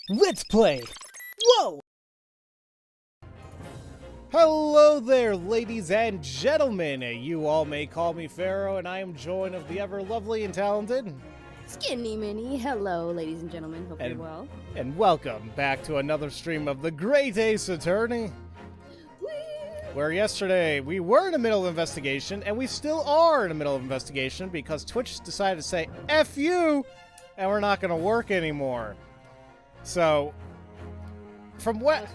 Let's play! Whoa! Hello there, ladies and gentlemen. You all may call me Pharaoh, and I am joined of the ever lovely and talented Skinny Mini. Hello, ladies and gentlemen. Hope you're well. And welcome back to another stream of the Great Ace Attorney. Where yesterday we were in the middle of investigation, and we still are in the middle of investigation because Twitch decided to say F you, and we're not going to work anymore. So, from what...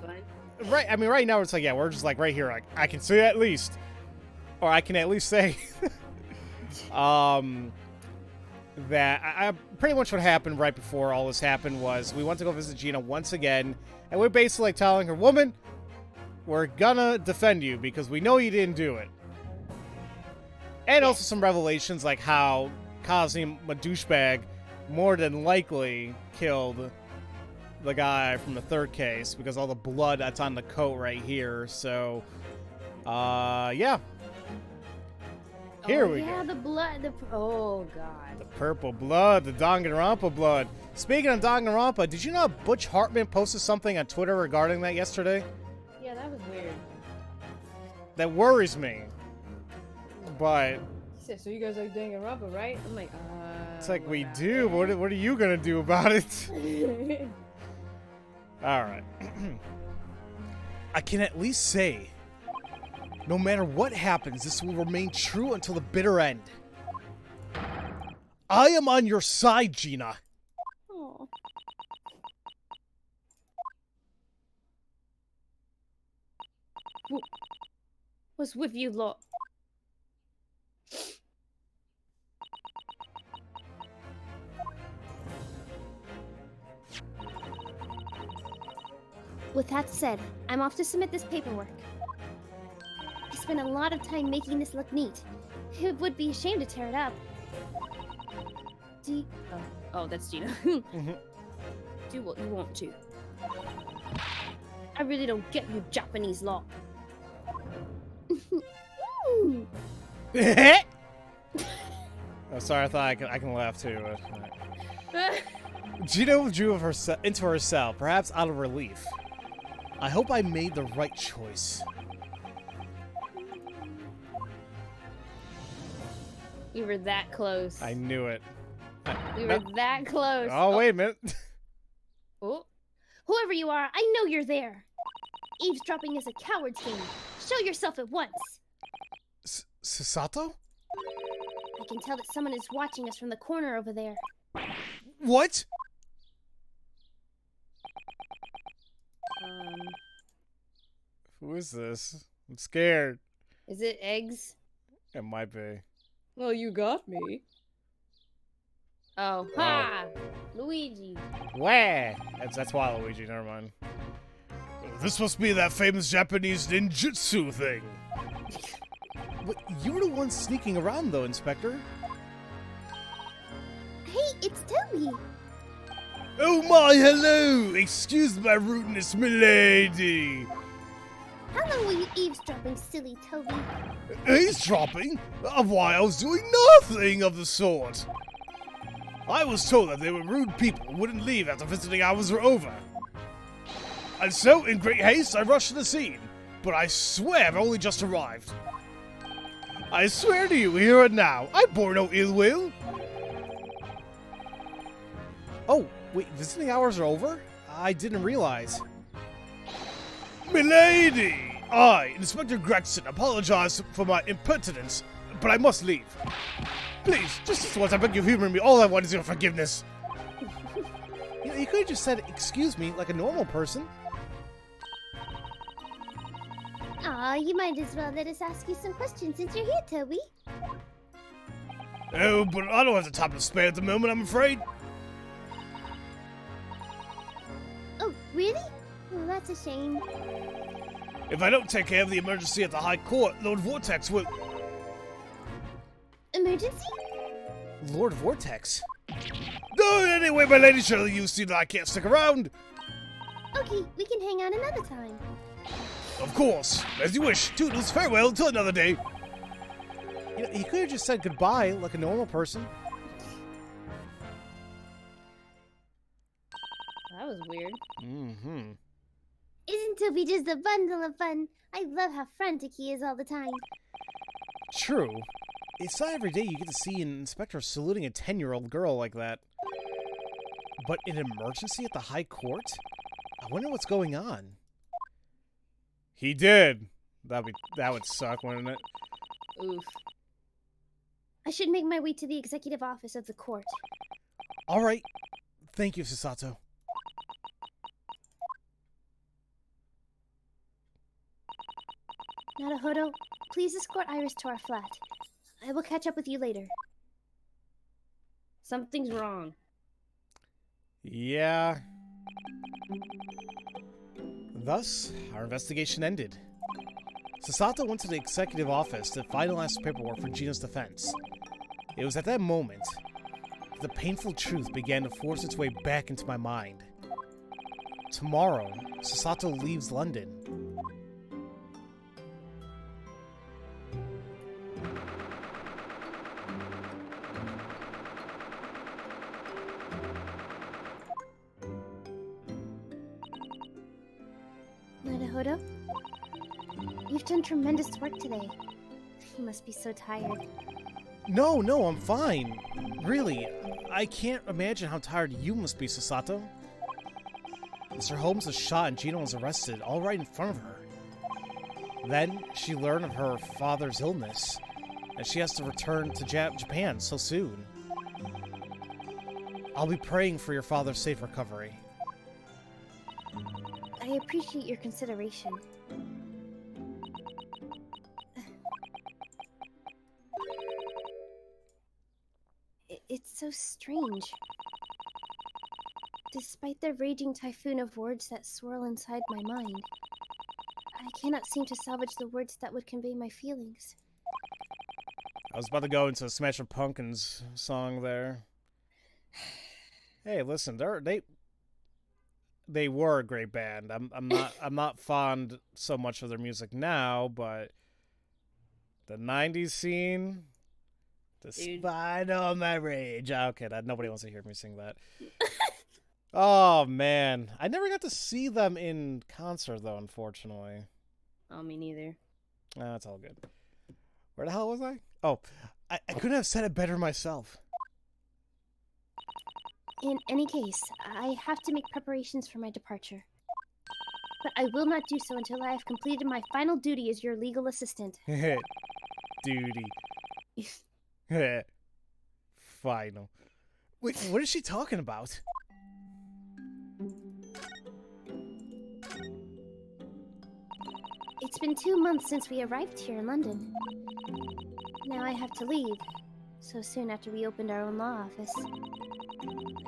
Right, I mean, right now it's like, yeah, we're just like right here. Like, I can say at least, or I can at least say, that I pretty much what happened right before all this happened was we went to go visit Gina once again, and we're basically like telling her, woman, we're gonna defend you because we know you didn't do it. And also some revelations like how Kazim, a douchebag, more than likely killed the guy from the third case because all the blood that's on the coat right here. So, yeah. Here we go. Yeah, the blood. Oh, God. The purple blood, the Danganronpa blood. Speaking of Danganronpa, did you know Butch Hartman posted something on Twitter regarding that yesterday? Yeah, that was weird. That worries me. But... He said, so you guys like Danganronpa, right? I'm like, It's like, we do. What are you gonna do about it? Alright. I can at least say, no matter what happens, this will remain true until the bitter end. I am on your side, Gina. Aww. What's with you lot? With that said, I'm off to submit this paperwork. I spent a lot of time making this look neat. It would be a shame to tear it up. Oh, that's Gina. Do what you want to. I really don't get your Japanese law. Oh, sorry, I thought I can laugh too. Gina withdrew into her cell, perhaps out of relief. I hope I made the right choice. We were that close. I knew it. We were that close. Oh, wait a minute. Oh. Whoever you are, I know you're there. Eavesdropping is a coward's game. Show yourself at once. Sasato? I can tell that someone is watching us from the corner over there. What? Who is this? I'm scared. Is it eggs? It might be. Well, you got me. Oh, ha! Luigi. Where? That's Waluigi, never mind. This must be that famous Japanese ninjutsu thing. But you were the one sneaking around, though, Inspector. Hey, it's Toby. Oh my, hello! Excuse my rudeness, milady. How long were you eavesdropping, silly Toby? Eavesdropping? Why, I was doing nothing of the sort. I was told that they were rude people who wouldn't leave after visiting hours were over. And so, in great haste, I rushed to the scene. But I swear I've only just arrived. I swear to you, here and now, I bore no ill will. Oh, wait, visiting hours are over? I didn't realize. Milady! I, Inspector Gregson, apologize for my impertinence, but I must leave. Please, just this once, I beg you humor me. All I want is your forgiveness. You could have just said, excuse me, like a normal person. Aw, you might as well let us ask you some questions since you're here, Toby. Oh, but I don't have the time to spare at the moment, I'm afraid. Oh, really? Well, that's a shame. If I don't take care of the emergency at the High Court, Lord Vortex will... Emergency? Lord Vortex? No, anyway, my lady, surely you see that I can't stick around. Okay, we can hang out another time. Of course. As you wish. Toodles, farewell until another day. You know, he could have just said goodbye like a normal person. That was weird. Mm-hmm. Isn't Toby just a bundle of fun? I love how frantic he is all the time. True. It's not every day you get to see an inspector saluting a 10-year-old girl like that. But an emergency at the High Court? I wonder what's going on. He did. That would suck, wouldn't it? Oof. I should make my way to the executive office of the court. All right. Thank you, Susato. Naruhodo, please escort Iris to our flat. I will catch up with you later. Something's wrong. Yeah. Thus, our investigation ended. Susato went to the executive office to finalize the paperwork for Gina's defense. It was at that moment that the painful truth began to force its way back into my mind. Tomorrow, Susato leaves London. Naruhodo, you've done tremendous work today. You must be so tired. No, I'm fine. Really, I can't imagine how tired you must be, Susato. Mr. Holmes was shot and Gina was arrested, all right in front of her. Then, she learned of her father's illness, and she has to return to Japan so soon. I'll be praying for your father's safe recovery. I appreciate your consideration. It's so strange. Despite the raging typhoon of words that swirl inside my mind, I cannot seem to salvage the words that would convey my feelings. I was about to go into a Smashing Pumpkins song there. Hey, listen, they were a great band. I'm not fond so much of their music now, but the '90s scene, despite all my rage. Okay, nobody wants to hear me sing that. Oh man, I never got to see them in concert though, unfortunately. Oh, me neither. That's all good. Where the hell was I? Oh, I couldn't have said it better myself. In any case, I have to make preparations for my departure. But I will not do so until I have completed my final duty as your legal assistant. Duty. Final. Wait, what is she talking about? It's been 2 months since we arrived here in London. Now I have to leave, so soon after we opened our own law office.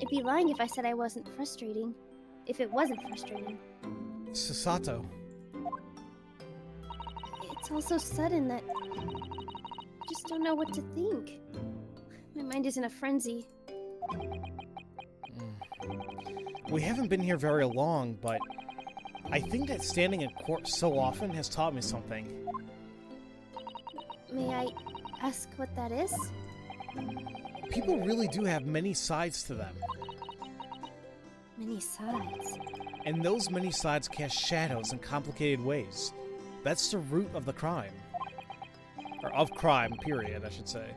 I'd be lying if I said I wasn't frustrating. If it wasn't frustrating. Susato. It's all so sudden that I just don't know what to think. My mind is in a frenzy. We haven't been here very long, but I think that standing in court so often has taught me something. May I ask what that is? People really do have many sides to them. Many sides. And those many sides cast shadows in complicated ways. That's the root of the crime. Or of crime, period, I should say.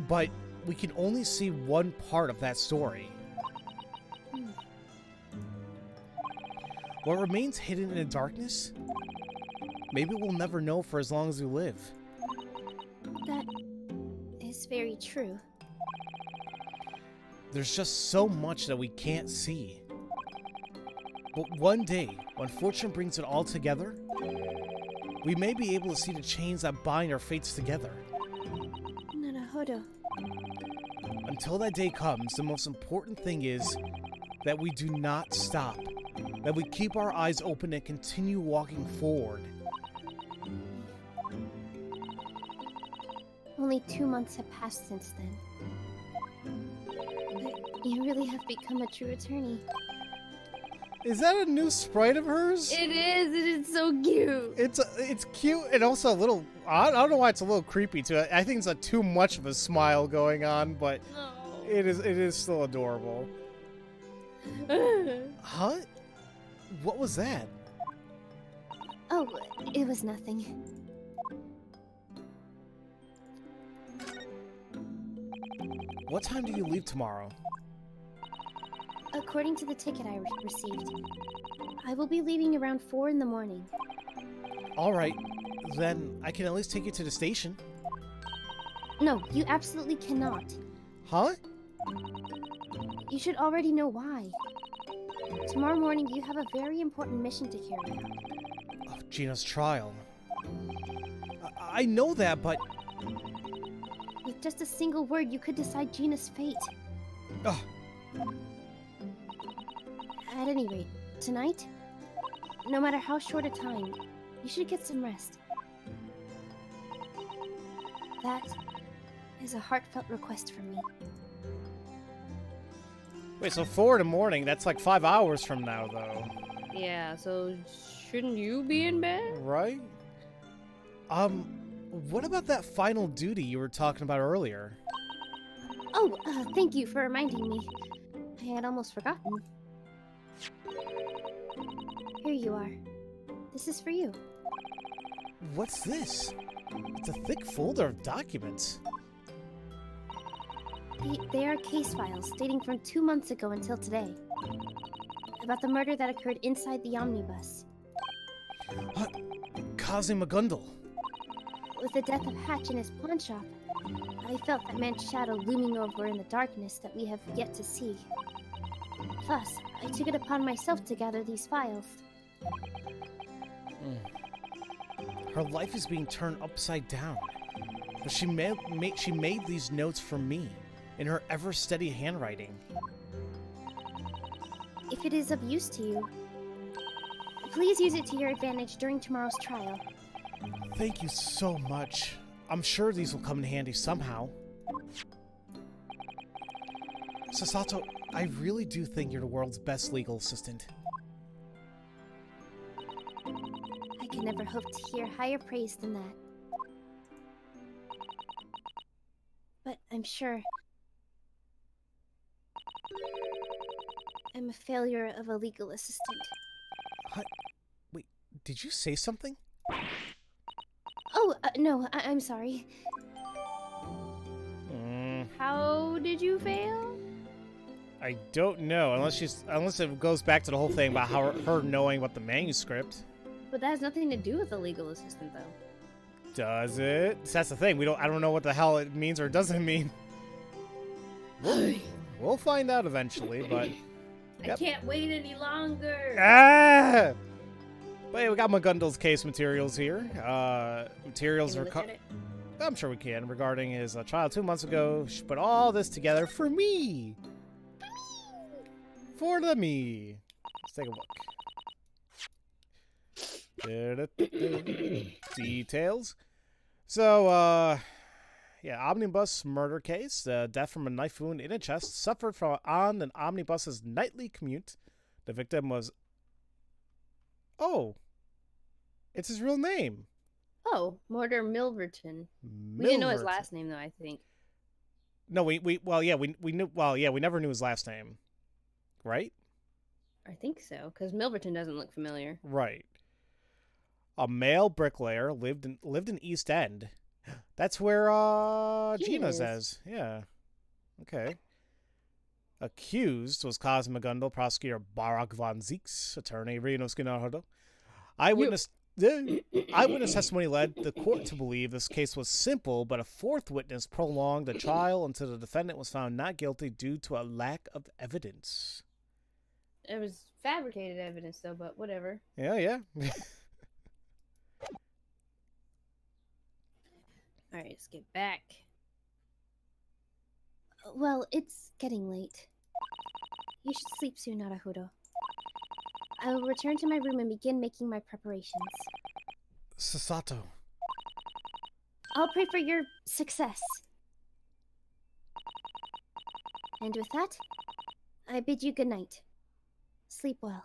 But we can only see one part of that story. What remains hidden in the darkness? Maybe we'll never know for as long as we live. That is very true. There's just so much that we can't see. But one day, when fortune brings it all together, we may be able to see the chains that bind our fates together. Naruhodo. Until that day comes, the most important thing is that we do not stop. That we keep our eyes open and continue walking forward. Only 2 months have passed since then. But you really have become a true attorney. Is that a new sprite of hers? It is. It is so cute. It's cute and also a little. I don't know why it's a little creepy too. I think it's too much of a smile going on, but No. it is still adorable. Huh? What was that? Oh, it was nothing. What time do you leave tomorrow? According to the ticket I received, I will be leaving around 4 in the morning. Alright, then I can at least take you to the station. No, you absolutely cannot. Huh? You should already know why. Tomorrow morning, you have a very important mission to carry out. Oh, Gina's trial. I know that, but... With just a single word, you could decide Gina's fate. Ugh. At any rate, tonight, no matter how short a time, you should get some rest. That is a heartfelt request from me. Wait, so 4 in the morning, that's like 5 hours from now, though. Yeah, so shouldn't you be in bed? Right? What about that final duty you were talking about earlier? Oh, thank you for reminding me. I had almost forgotten. Here you are. This is for you. What's this? It's a thick folder of documents. They are case files dating from 2 months ago until today. About the murder that occurred inside the Omnibus. Kaze Magundal. With the death of Hatch in his pawn shop, I felt that man's shadow looming over in the darkness that we have yet to see. Thus, I took it upon myself to gather these files. Her life is being turned upside down. But she made these notes for me, in her ever-steady handwriting. If it is of use to you, please use it to your advantage during tomorrow's trial. Thank you so much. I'm sure these will come in handy somehow. Sasato, I really do think you're the world's best legal assistant. I can never hope to hear higher praise than that. But I'm sure I'm a failure of a legal assistant. What? Wait, did you say something? Oh, no, I'm sorry. How did you fail? I don't know, unless it goes back to the whole thing about her knowing about the manuscript. But that has nothing to do with a legal assistant, though. Does it? That's the thing. I don't know what the hell it means or doesn't mean. We'll find out eventually, but... I can't wait any longer. Ah! But yeah, we got Magundal's case materials here. Materials Can are... we look at it? I'm sure we can. Regarding his trial 2 months ago. She put all this together for me. For the me. Let's take a look. Details. So, yeah, Omnibus murder case. Death from a knife wound in a chest. Suffered on an omnibus's nightly commute. The victim was... Oh. It's his real name. Oh, Mortar Milverton. We didn't know his last name, though, I think. No, we knew... Well, yeah, we never knew his last name. Right? I think so, because Milverton doesn't look familiar. Right. A male bricklayer lived in East End. That's where Gina's is. Yeah. Okay. Accused was Kaze Magundal, prosecutor Barak von Zeeks, attorney Rinos Ginardo. Eyewitness testimony led the court to believe this case was simple, but a fourth witness prolonged the trial until the defendant was found not guilty due to a lack of evidence. It was fabricated evidence, though, but whatever. Yeah. Alright, let's get back. Well, it's getting late. You should sleep soon, Naruhodo. I will return to my room and begin making my preparations. Sasato. I'll pray for your success. And with that, I bid you good night. Sleep well.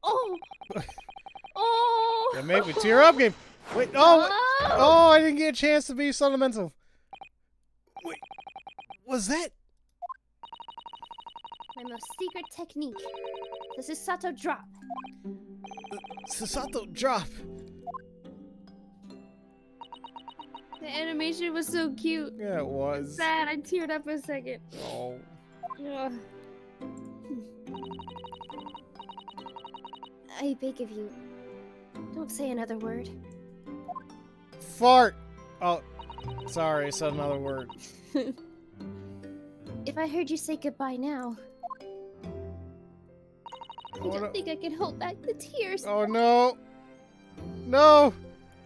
Oh! Oh! That made me tear up, game. Wait, oh, I didn't get a chance to be sentimental. Wait, was that? My most secret technique. The Susato drop. Susato drop. The animation was so cute. Yeah, it was. Sad. I teared up a second. Oh. Ugh. I beg of you, don't say another word. Fart. Oh, sorry, I said another word. If I heard you say goodbye now, I don't think I can hold back the tears. Oh no. No.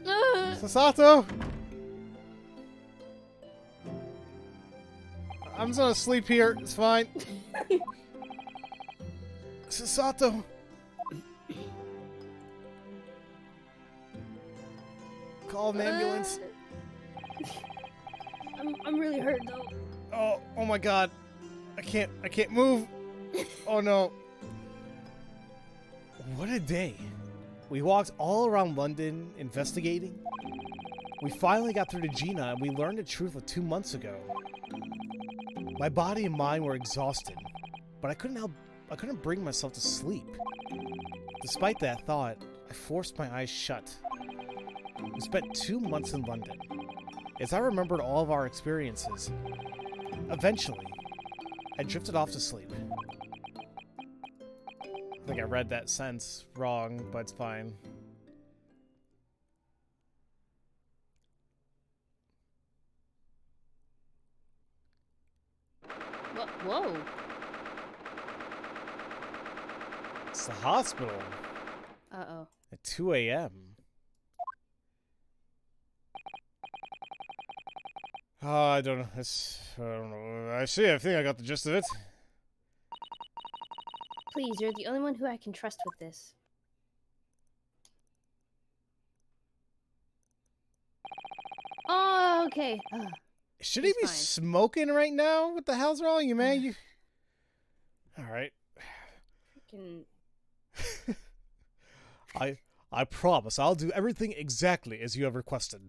Ugh. Susato. I'm just gonna sleep here. It's fine. Susato. Call an ambulance. I'm really hurt though. Oh my god. I can't move. Oh no. What a day. We walked all around London investigating. We finally got through to Gina and we learned the truth of 2 months ago. My body and mind were exhausted, but I couldn't bring myself to sleep. Despite that thought, I forced my eyes shut. We spent 2 months in London. As I remembered all of our experiences, eventually, I drifted off to sleep. I think I read that sentence wrong, but it's fine. Whoa. It's the hospital Uh-oh. at 2 a.m. I don't know. I don't know. I see. I think I got the gist of it. Please, you're the only one who I can trust with this. Oh, okay. Ugh. Should he He's be fine. smoking right now? What the hell's wrong, you man? You. All right. Freaking. I promise I'll do everything exactly as you have requested.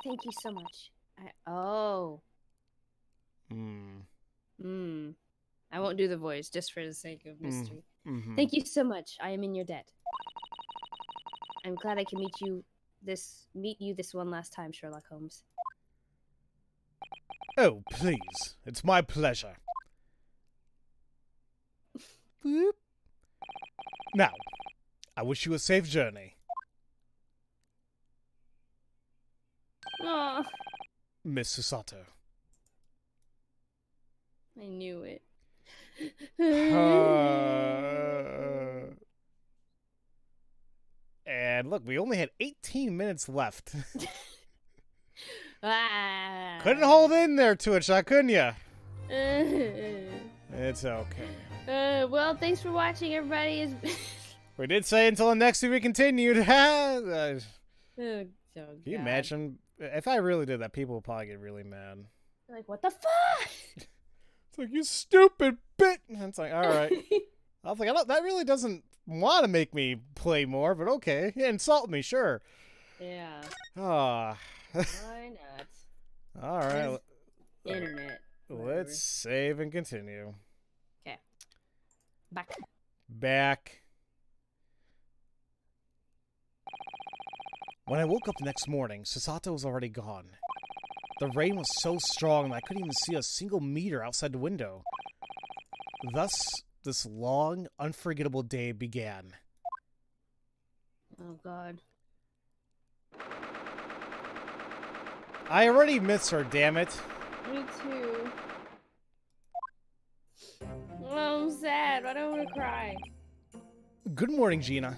Thank you so much. Oh. Hmm. I won't do the voice just for the sake of mystery. Mm-hmm. Thank you so much. I am in your debt. I'm glad I can meet you this one last time, Sherlock Holmes. Oh, please. It's my pleasure. Boop. Now, I wish you a safe journey. Oh, Miss Susato. I knew it. And look, we only had 18 minutes left. Ah. Couldn't hold in there to it, shot, couldn't ya? It's okay. Well, thanks for watching, everybody. We did say until the next week we continued. Can Oh, you imagine? If I really did that, people would probably get really mad. They're like, what the fuck? It's like, you stupid bit. And it's like, all right. I was like, that really doesn't want to make me play more, but okay. Yeah, insult me, sure. Yeah. Ah. Why not? All right. Internet. Whatever. Let's save and continue. Okay. Back. Back. When I woke up the next morning, Susato was already gone. The rain was so strong that I couldn't even see a single meter outside the window. Thus, this long, unforgettable day began. Oh, God. I already miss her, damn it. Me too. Oh, I'm sad. I don't want to cry. Good morning, Gina.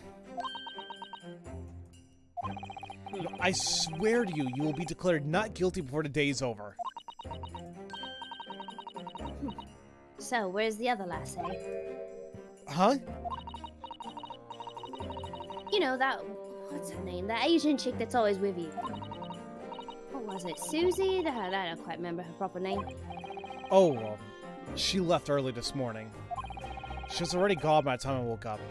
I swear to you, you will be declared not guilty before the day is over. So, where's the other lassie? Huh? You know, what's her name? That Asian chick that's always with you. What was it? Susie? I don't quite remember her proper name. Oh, she left early this morning. She was already gone by the time I woke up.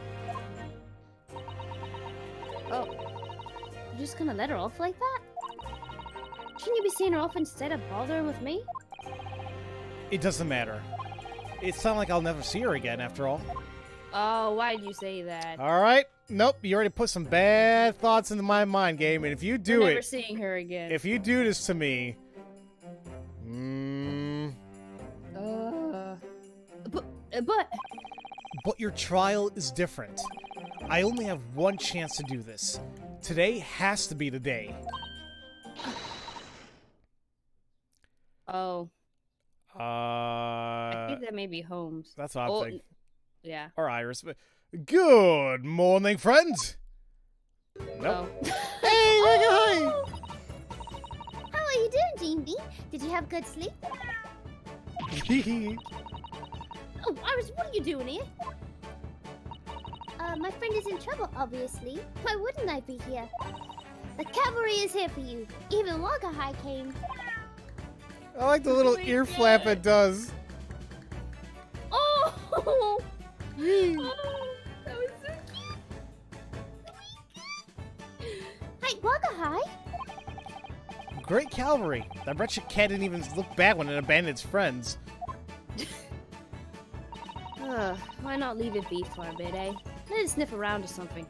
Oh. You're just gonna let her off like that? Shouldn't you be seeing her off instead of bothering with me? It doesn't matter. It sounds like I'll never see her again, after all. Oh, why'd you say that? All right. Nope, you already put some bad thoughts into my mind, game, and if you do We're never it... seeing her again. If you do this to me... But your trial is different. I only have one chance to do this. Today has to be the day. Oh. I think that may be Holmes. That's what I'm thinking. Yeah. Or Iris. Good morning, friends! Nope. Oh. Hey, hi! How are you doing, Jean B? Did you have good sleep? Oh, Iris, what are you doing here? My friend is in trouble, obviously. Why wouldn't I be here? The cavalry is here for you. Even Waka High came. I like the little ear flap it does. Oh! Oh, that was so cute. Hi, Waka High. Great cavalry. That wretched cat didn't even look back when it abandoned its friends. Why not leave it be for a bit, eh? Let it sniff around or something.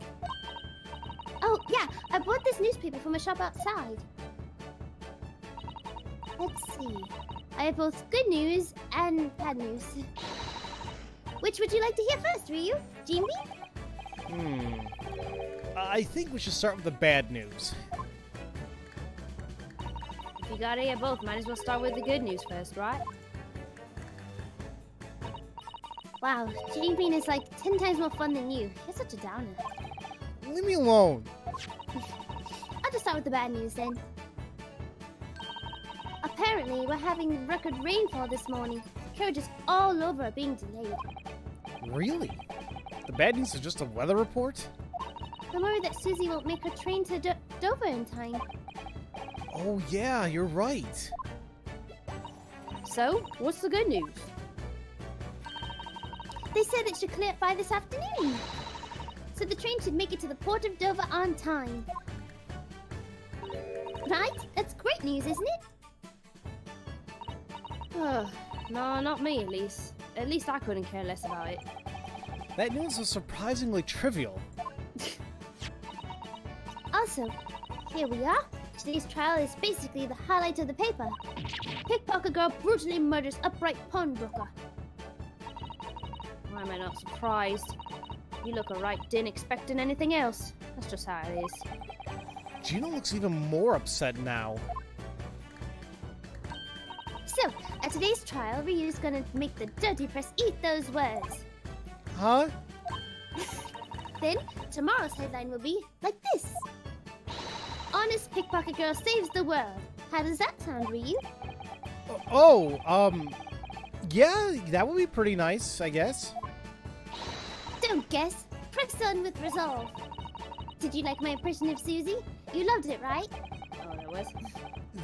Oh, yeah, I bought this newspaper from a shop outside. Let's see. I have both good news and bad news. Which would you like to hear first, Ryu? Jimmy? I think we should start with the bad news. If you gotta hear both, might as well start with the good news first, right? Wow, Jimmy is like 10 times more fun than you. You're such a downer. Leave me alone. I'll just start with the bad news then. Apparently, we're having record rainfall this morning. Carriages all over are being delayed. Really? The bad news is just a weather report? I'm worried that Susie won't make her train to Dover in time. Oh yeah, you're right. So, what's the good news? They said it should clear up by this afternoon. So the train should make it to the port of Dover on time. Right? That's great news, isn't it? No, not me at least. At least I couldn't care less about it. That news was surprisingly trivial. Also, here we are. Today's trial is basically the highlight of the paper. Pickpocket girl brutally murders upright pawnbroker. Why am I not surprised? You look alright, didn't expecting anything else. That's just how it is. Gina looks even more upset now. So, at today's trial, Ryu's gonna make the dirty press eat those words. Huh? Then, tomorrow's headline will be like this. Honest pickpocket girl saves the world. How does that sound, Ryu? Yeah, that would be pretty nice, I guess. Don't guess. Press on with resolve. Did you like my impression of Susie? You loved it, right? Oh, that was?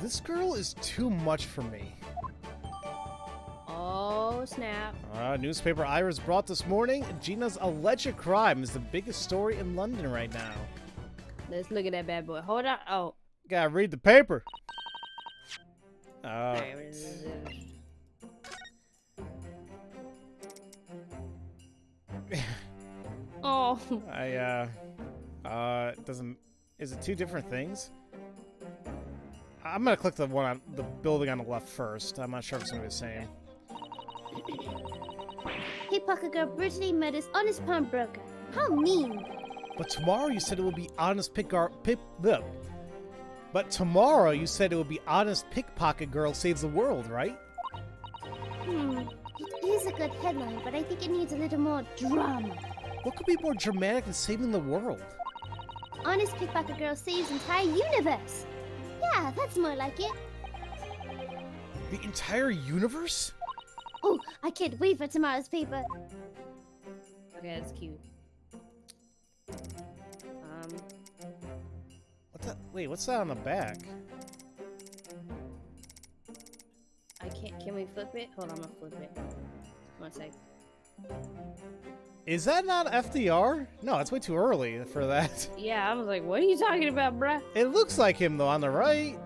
This girl is too much for me. Oh, snap. Newspaper Iris brought this morning. Gina's alleged crime is the biggest story in London right now. Let's look at that bad boy. Hold on. Oh. Gotta read the paper. Oh. Doesn't... Is it two different things? I'm gonna click the one on the building on the left first. I'm not sure if it's gonna be the same. Pickpocket girl brutally murders honest pawnbroker. How mean! But tomorrow you said it would be honest But tomorrow you said it would be honest pickpocket girl saves the world, right? It is a good headline, but I think it needs a little more drama. What could be more dramatic than saving the world? Honest pickpocket girl saves entire universe. Yeah, that's more like it. The entire universe? Oh, I can't wait for tomorrow's paper. Okay, that's cute. Wait, what's that on the back? I can't. Can we flip it? Hold on, I'm gonna flip it. One sec. Is that not FDR? No, it's way too early for that. Yeah, I was like, what are you talking about, bruh? It looks like him though on the right.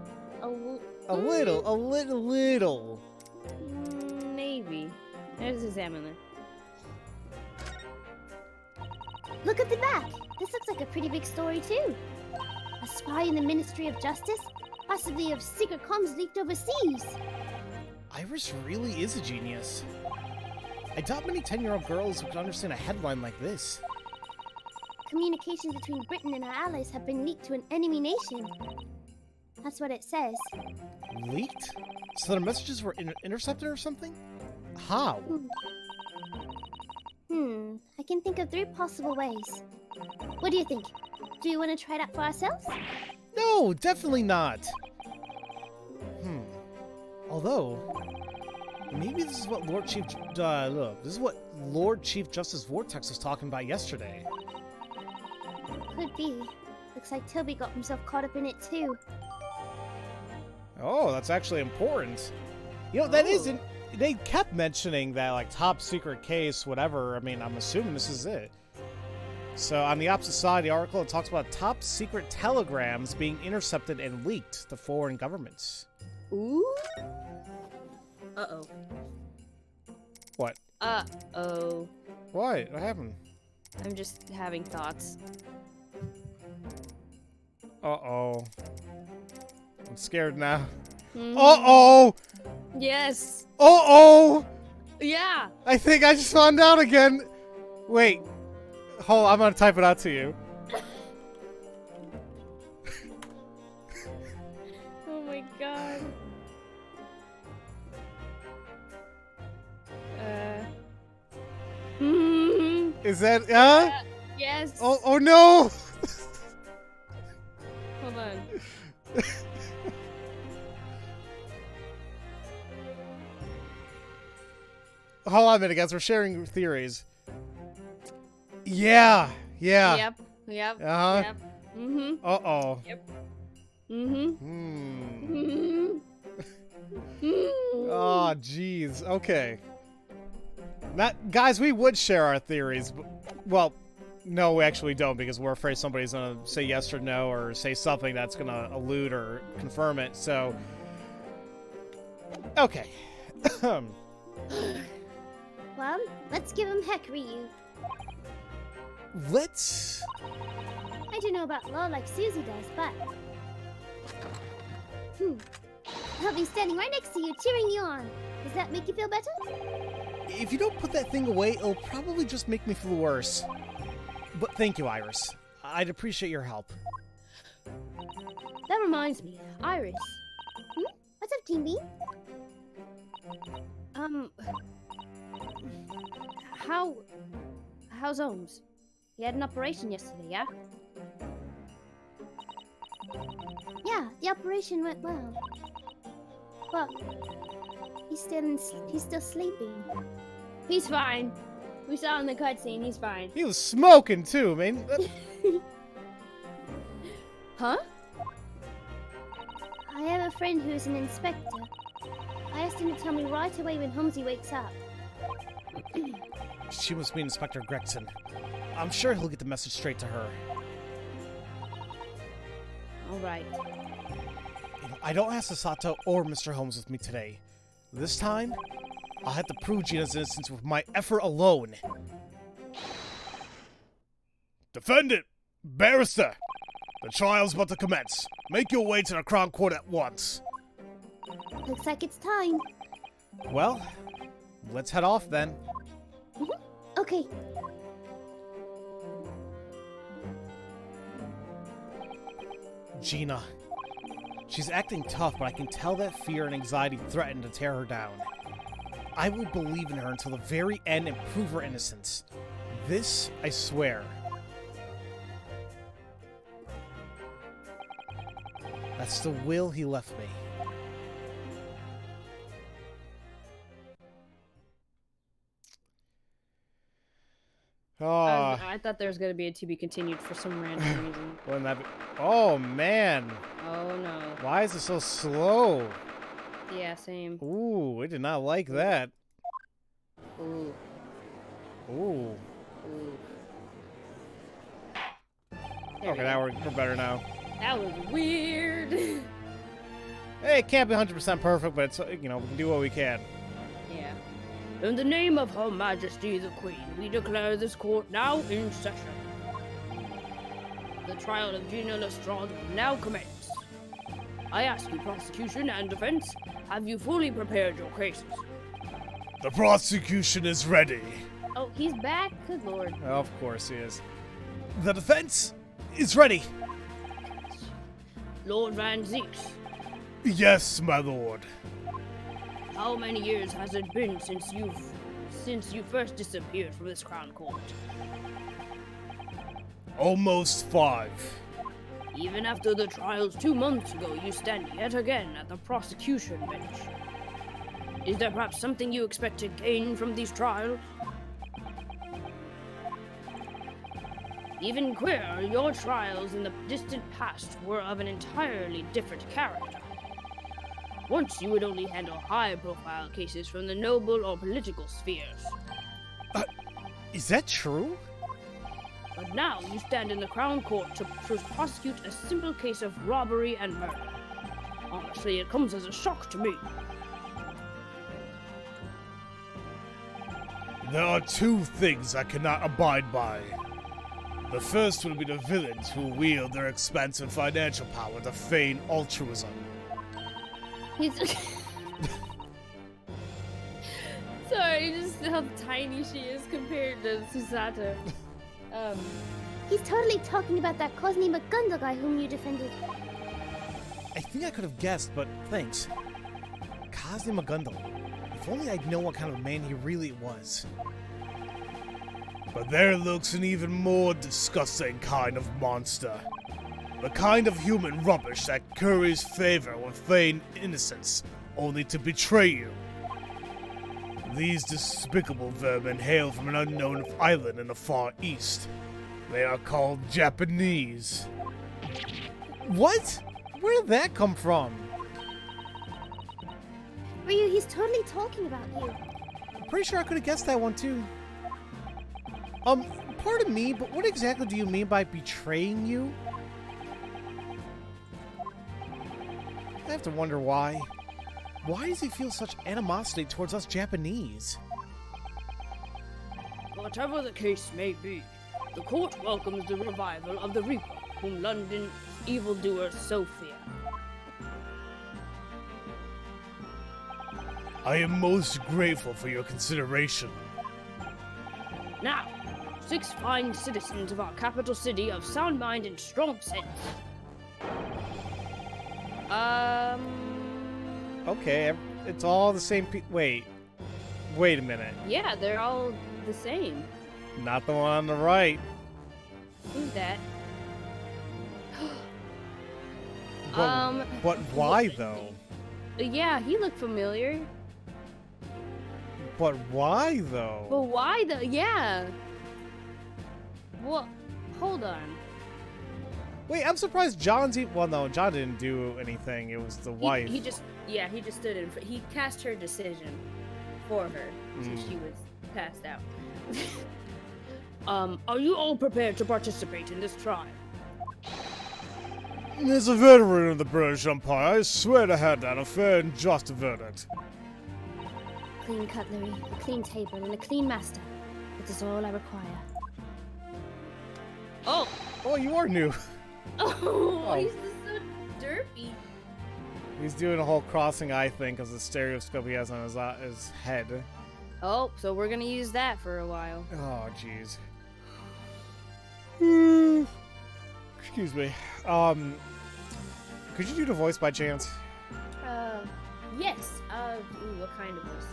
A little. Maybe. Let's examine it. Look at the back. This looks like a pretty big story, too. A spy in the Ministry of Justice? Possibly of secret comms leaked overseas. Iris really is a genius. I doubt many 10-year-old girls would understand a headline like this. Communications between Britain and our allies have been leaked to an enemy nation. That's what it says. Leaked? So their messages were intercepted or something? How? I can think of 3 possible ways. What do you think? Do you want to try it out for ourselves? No, definitely not. Although, maybe this is what Lord Chief Justice Vortex was talking about yesterday. Could be. Looks like Toby got himself caught up in it too. Oh, that's actually important. You know, that isn't. They kept mentioning that, like, top secret case, whatever. I mean, I'm assuming this is it. So, on the opposite side of the article, it talks about top secret telegrams being intercepted and leaked to foreign governments. Ooh. Uh-oh. What? Uh-oh. What? What happened? I'm just having thoughts. Uh-oh. I'm scared now. Mm. Uh-oh! Yes. Uh-oh! Yeah. I think I just found out again. Wait. Hold on, I'm gonna type it out to you. Oh my god. Is that, Yes. Oh no! Hold on. Hold on a minute, guys. We're sharing theories. Yeah. Yep. Uh-huh. Yep. Mm-hmm. Uh-oh. Yep. Mm-hmm. Oh, jeez. Okay. Guys, we would share our theories. But, well, no, we actually don't, because we're afraid somebody's going to say yes or no or say something that's going to elude or confirm it. So, okay. Well, let's give him heck, Ryu. Let's... I don't know about law like Susie does, but... I'll be standing right next to you, cheering you on. Does that make you feel better? If you don't put that thing away, it'll probably just make me feel worse. But thank you, Iris. I'd appreciate your help. That reminds me, Iris. What's up, Team Bean? How's Ohms? He had an operation yesterday, yeah? Yeah, the operation went well. But he's still sleeping. He's fine. We saw in the cutscene, he's fine. He was smoking too, man. Huh? I have a friend who is an inspector. I asked him to tell me right away when Holmesy wakes up. She must be Inspector Gregson. I'm sure he'll get the message straight to her. Alright. You know, I don't have Sasato or Mr. Holmes with me today. This time, I'll have to prove Gina's innocence with my effort alone. Defendant! Barrister! The trial's about to commence. Make your way to the Crown Court at once. Looks like it's time. Well, let's head off then. Okay. Gina. She's acting tough, but I can tell that fear and anxiety threaten to tear her down. I will believe in her until the very end and prove her innocence. This, I swear. That's the will he left me. Oh, I thought there was going to be a to be continued for some random reason. wouldn't that be... Oh, man. Oh no. Why is it so slow? Yeah, same. Ooh, we did not like that. Ooh. Ooh. Ooh. Okay, now we're better now. That was weird. Hey, it can't be 100% perfect, but it's, you know, we can do what we can. Yeah. In the name of Her Majesty the Queen, we declare this court now in session. The trial of Gina Lestrade will now commence. I ask you, prosecution and defense, have you fully prepared your cases? The prosecution is ready. Oh, he's back? Good lord. Of course he is. The defense is ready. Lord Van Zeeks, Yes, my lord. how many years has it been since you first disappeared from this crown court? Almost 5. Even after the trials 2 months ago, you stand yet again at the prosecution bench. Is there perhaps something you expect to gain from these trials? Even queerer, your trials in the distant past were of an entirely different character. Once you would only handle high-profile cases from the noble or political spheres. Is that true? But now you stand in the Crown Court to prosecute a simple case of robbery and murder. Honestly, it comes as a shock to me. There are 2 things I cannot abide by. The first will be the villains who wield their expansive financial power to feign altruism. He's Sorry, just how tiny she is compared to Susato. he's totally talking about that Cosney McGundle guy whom you defended. I think I could have guessed, but thanks. Cosney McGundle. If only I'd known what kind of man he really was. But there lurks an even more disgusting kind of monster. The kind of human rubbish that curries favor with feigned innocence, only to betray you. These despicable vermin hail from an unknown island in the Far East. They are called Japanese. What? Where did that come from? Ryu, he's totally talking about you. I'm pretty sure I could have guessed that one too. Pardon me, but what exactly do you mean by betraying you? I have to wonder why. Why does he feel such animosity towards us Japanese? Whatever the case may be, the court welcomes the revival of the Reaper, whom London evildoers so fear. I am most grateful for your consideration. Now, 6 fine citizens of our capital city of sound mind and strong sense. Okay, it's all the same wait a minute. Yeah, they're all the same. Not the one on the right. Who's that? But why though? Yeah, he looked familiar. But why though? But why though? Yeah. Well, hold on. Wait, I'm surprised John's well, no, John didn't do anything. It was the wife. He just stood in. He cast her decision for her since she was passed out. Are you all prepared to participate in this trial? As a veteran of the British Empire, I swear to hand down a fair and just verdict. Clean cutlery, a clean table, and a clean master. That is all I require. Oh, you are new. Oh, he's just so derpy. He's doing a whole crossing eye thing because the stereoscope he has on his head. Oh, so we're gonna use that for a while. Oh, jeez. Excuse me. Could you do the voice by chance? Yes. Ooh, what kind of voice?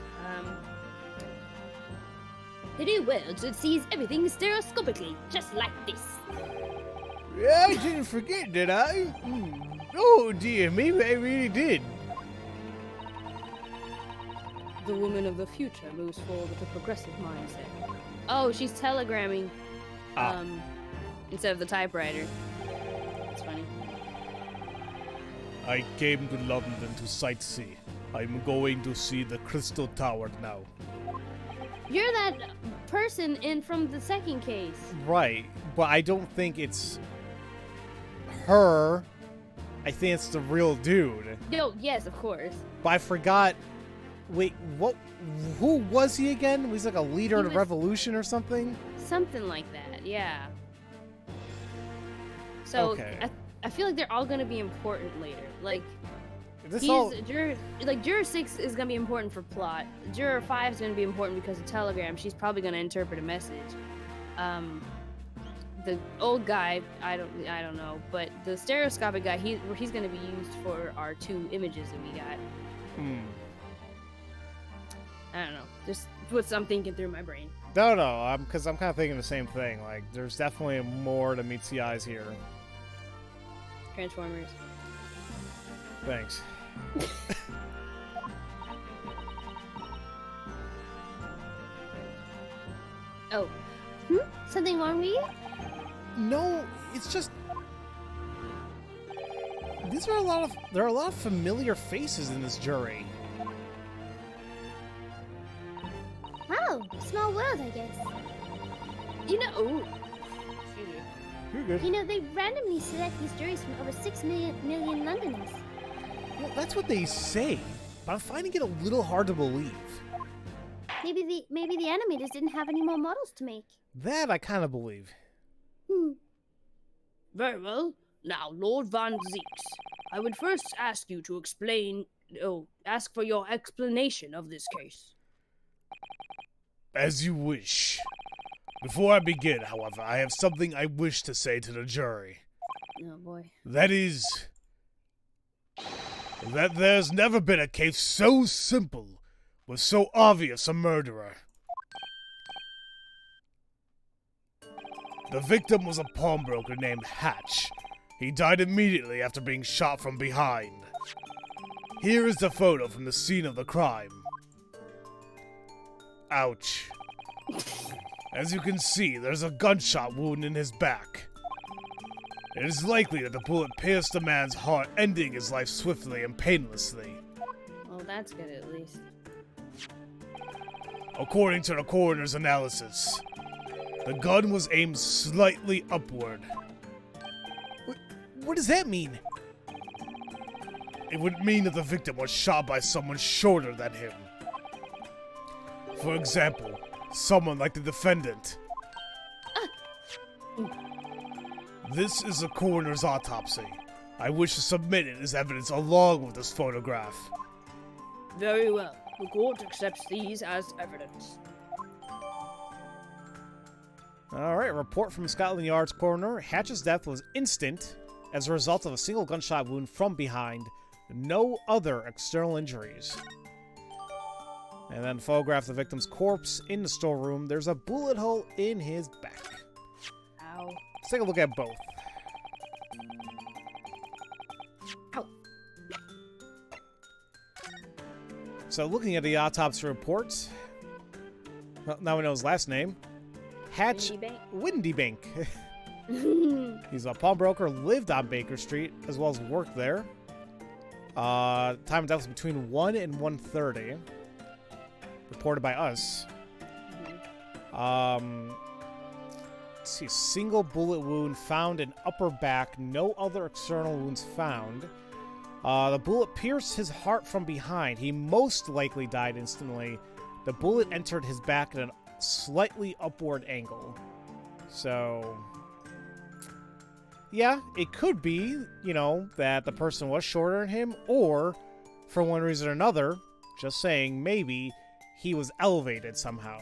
The new world that sees everything stereoscopically, just like this. I didn't forget, did I? Oh dear, maybe I really did. The woman of the future moves forward with a progressive mindset. Oh, she's telegramming. Instead of the typewriter. That's funny. I came to London to sightsee. I'm going to see the Crystal Tower now. You're that person from the second case. Right, but I don't think it's her. I think it's the real dude. No, yes, of course. But I forgot Wait, what? Who was he again? Was he like a leader He in a was- revolution or something? Something like that, yeah. So Okay. I feel like they're all gonna be important later. Like This all. Juror 6 is gonna be important for plot. Juror 5 is gonna be important because of telegram. She's probably gonna interpret a message. The old guy, I don't know, but the stereoscopic guy, he's gonna be used for our 2 images that we got. I don't know. Just what I'm thinking through my brain. No, because I'm kind of thinking the same thing. Like, there's definitely more to meets the eyes here. Transformers. Thanks. Oh, Something wrong with you? No, it's just there are a lot of familiar faces in this jury. Wow, small world, I guess. you know. Ooh. Excuse me. You're good. You know, they randomly select these juries from over 6 million Londoners. Well, that's what they say, but I'm finding it a little hard to believe. Maybe the animators didn't have any more models to make. That I kind of believe. Very well. Now, Lord Van Zeeks, I would first ask you to ask for your explanation of this case. As you wish. Before I begin, however, I have something I wish to say to the jury. Oh boy. That is... that there's never been a case so simple, with so obvious a murderer. The victim was a pawnbroker named Hatch. He died immediately after being shot from behind. Here is the photo from the scene of the crime. Ouch. As you can see, there's a gunshot wound in his back. It is likely that the bullet pierced the man's heart, ending his life swiftly and painlessly. Well, that's good at least. According to the coroner's analysis, the gun was aimed slightly upward. What does that mean? It would mean that the victim was shot by someone shorter than him. For example, someone like the defendant. This is the coroner's autopsy. I wish to submit it as evidence along with this photograph. Very well. The court accepts these as evidence. Alright, report from Scotland Yard's coroner. Hatch's death was instant as a result of a single gunshot wound from behind. No other external injuries. And then photograph the victim's corpse in the storeroom. There's a bullet hole in his back. Ow. Let's take a look at both. Ow. So looking at the autopsy reports, well, now we know his last name. Hatch Windy Bank. Windy Bank. He's a pawnbroker, lived on Baker Street, as well as worked there. Time of death was between 1 and 1:30. Reported by us. Let's see, single bullet wound found in upper back, no other external wounds found. The bullet pierced his heart from behind. He most likely died instantly. The bullet entered his back at a slightly upward angle. So, yeah, it could be, you know, that the person was shorter than him, or, for one reason or another, just saying, maybe he was elevated somehow.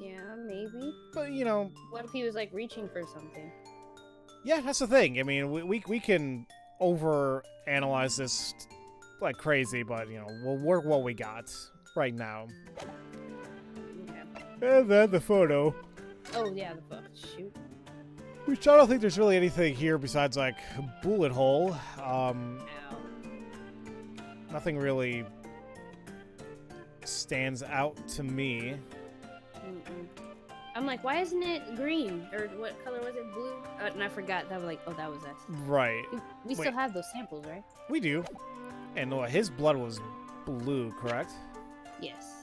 Yeah, maybe. But, you know... What if he was, like, reaching for something? Yeah, that's the thing. I mean, we can over-analyze this like crazy, but, you know, we'll work what we got right now. Okay. And then the photo. Oh, yeah, the book. Shoot. Which I don't think there's really anything here besides, like, a bullet hole. Ow. Nothing really stands out to me. I'm like, why isn't it green? Or what color was it? Blue? And I forgot. That was like, oh, that was us. Right. We still have those samples, right? We do. And his blood was blue, correct? Yes.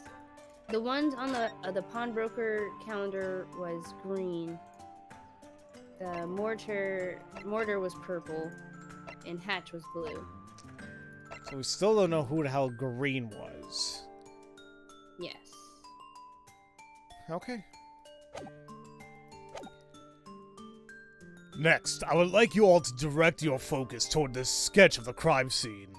The ones on the pawnbroker calendar was green. The mortar was purple, and Hatch was blue. So we still don't know who the hell Green was. Yes. Okay. Next, I would like you all to direct your focus toward this sketch of the crime scene.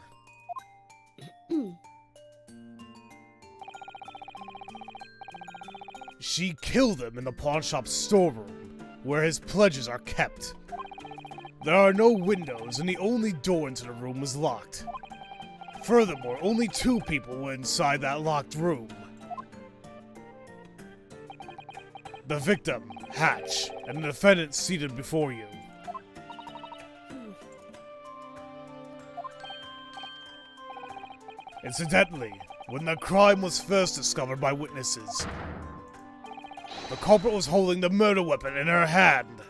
She killed him in the pawnshop storeroom, where his pledges are kept. There are no windows, and the only door into the room was locked. Furthermore, only 2 people were inside that locked room. The victim, Hatch, and the defendant seated before you. Incidentally, when the crime was first discovered by witnesses, the culprit was holding the murder weapon in her hand.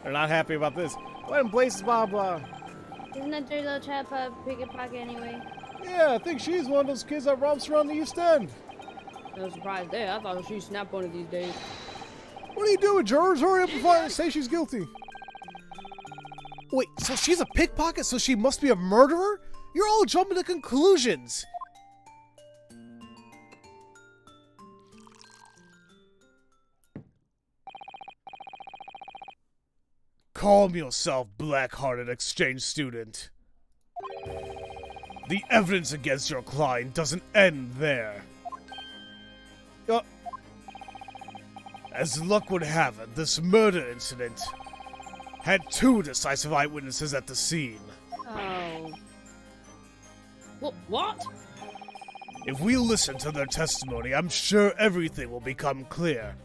They're not happy about this. What in blazes, blah blah? Isn't that dirty little chap a pickpocket anyway? Yeah, I think she's one of those kids that romps around the East End. No surprise there. I thought she'd snap one of these days. What are you doing, jurors? Hurry up and say she's guilty. Wait, so she's a pickpocket, so she must be a murderer? You're all jumping to conclusions. Calm yourself, black-hearted exchange student. The evidence against your client doesn't end there. As luck would have it, this murder incident had 2 decisive eyewitnesses at the scene. Oh. What? If we listen to their testimony, I'm sure everything will become clear.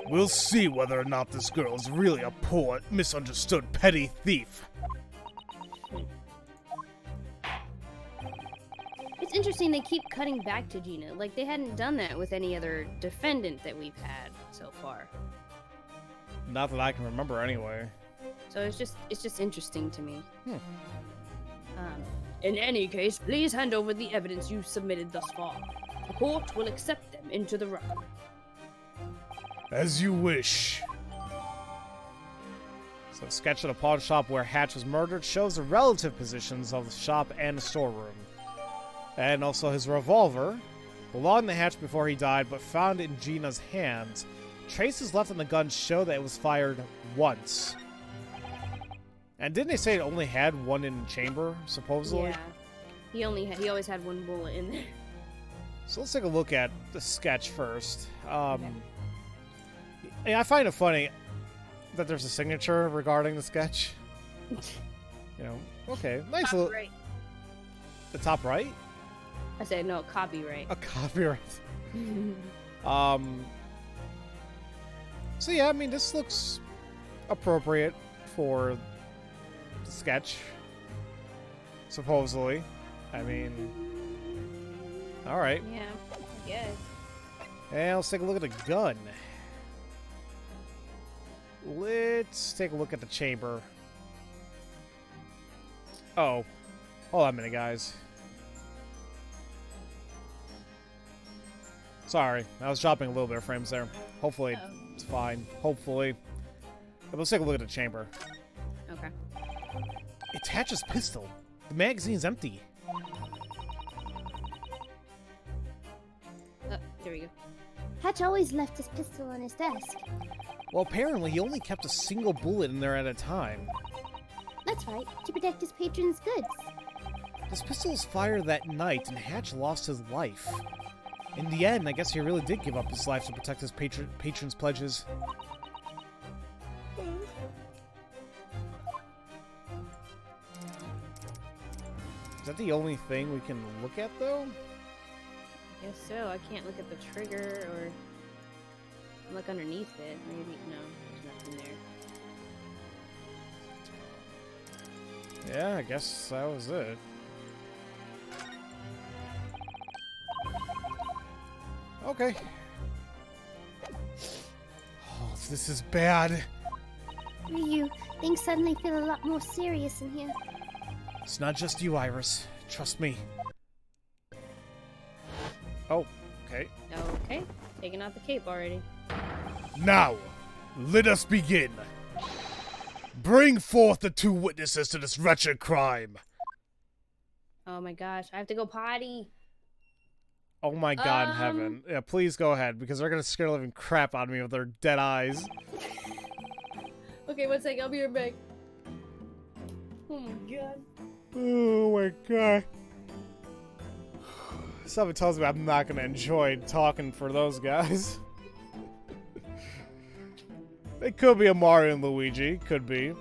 We'll see whether or not this girl is really a poor, misunderstood, petty thief. It's interesting they keep cutting back to Gina. Like, they hadn't done that with any other defendant that we've had so far. Not that I can remember, anyway. So it's just interesting to me. In any case, please hand over the evidence you've submitted thus far. The court will accept them into the record. As you wish. So a sketch of the pawn shop where Hatch was murdered shows the relative positions of the shop and the storeroom. And also his revolver, belonged to Hatch before he died, but found in Gina's hands. Traces left on the gun show that it was fired once. And didn't they say it only had one in the chamber, supposedly? Yeah. He always had one bullet in there. So let's take a look at the sketch first. Okay. Yeah, I find it funny that there's a signature regarding the sketch. You know, okay, nice little. Copyright. The top right? I said no, copyright. A copyright. So yeah, I mean, this looks appropriate for the sketch. Supposedly. I mean, all right. Yeah, I guess. And let's take a look at the gun. Let's take a look at the chamber. Oh. Hold on a minute, guys. Sorry, I was dropping a little bit of frames there. Hopefully it's fine. Hopefully. But let's take a look at the chamber. Okay. It's Hatch's pistol. The magazine's empty. There we go. Hatch always left his pistol on his desk. Well, apparently he only kept a single bullet in there at a time. That's right, to protect his patron's goods. This pistol was fired that night, and Hatch lost his life. In the end, I guess he really did give up his life to protect his patron's pledges. Is that the only thing we can look at, though? Guess so. I can't look at the trigger or look underneath it. Maybe no, there's nothing there. Yeah, I guess that was it. Okay. Oh, this is bad. Ryu, things suddenly feel a lot more serious in here. It's not just you, Iris. Trust me. Oh, okay. Okay, taking out the cape already. Now, Let us begin. Bring forth the 2 witnesses to this wretched crime. Oh my gosh, I have to go potty. Oh my god in heaven. Yeah, please go ahead, because they're gonna scare the living crap out of me with their dead eyes. Okay, one second, I'll be right back. Oh my god. Oh my god. Something tells me I'm not gonna enjoy talking for those guys. It could be a Mario and Luigi. Could be.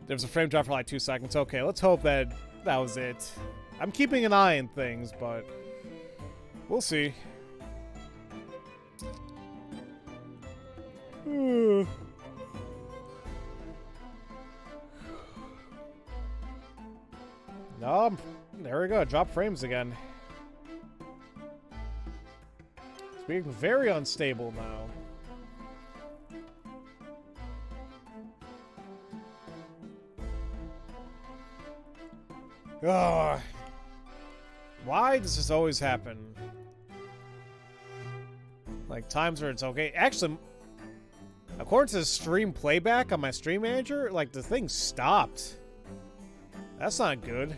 There was a frame drop for like 2 seconds. Okay, let's hope that that was it. I'm keeping an eye on things, but we'll see. No, there we go. Drop frames again. It's being very unstable now. Ugh. Why does this always happen? Like times where it's okay. Actually, according to the stream playback on my stream manager, like the thing stopped. That's not good.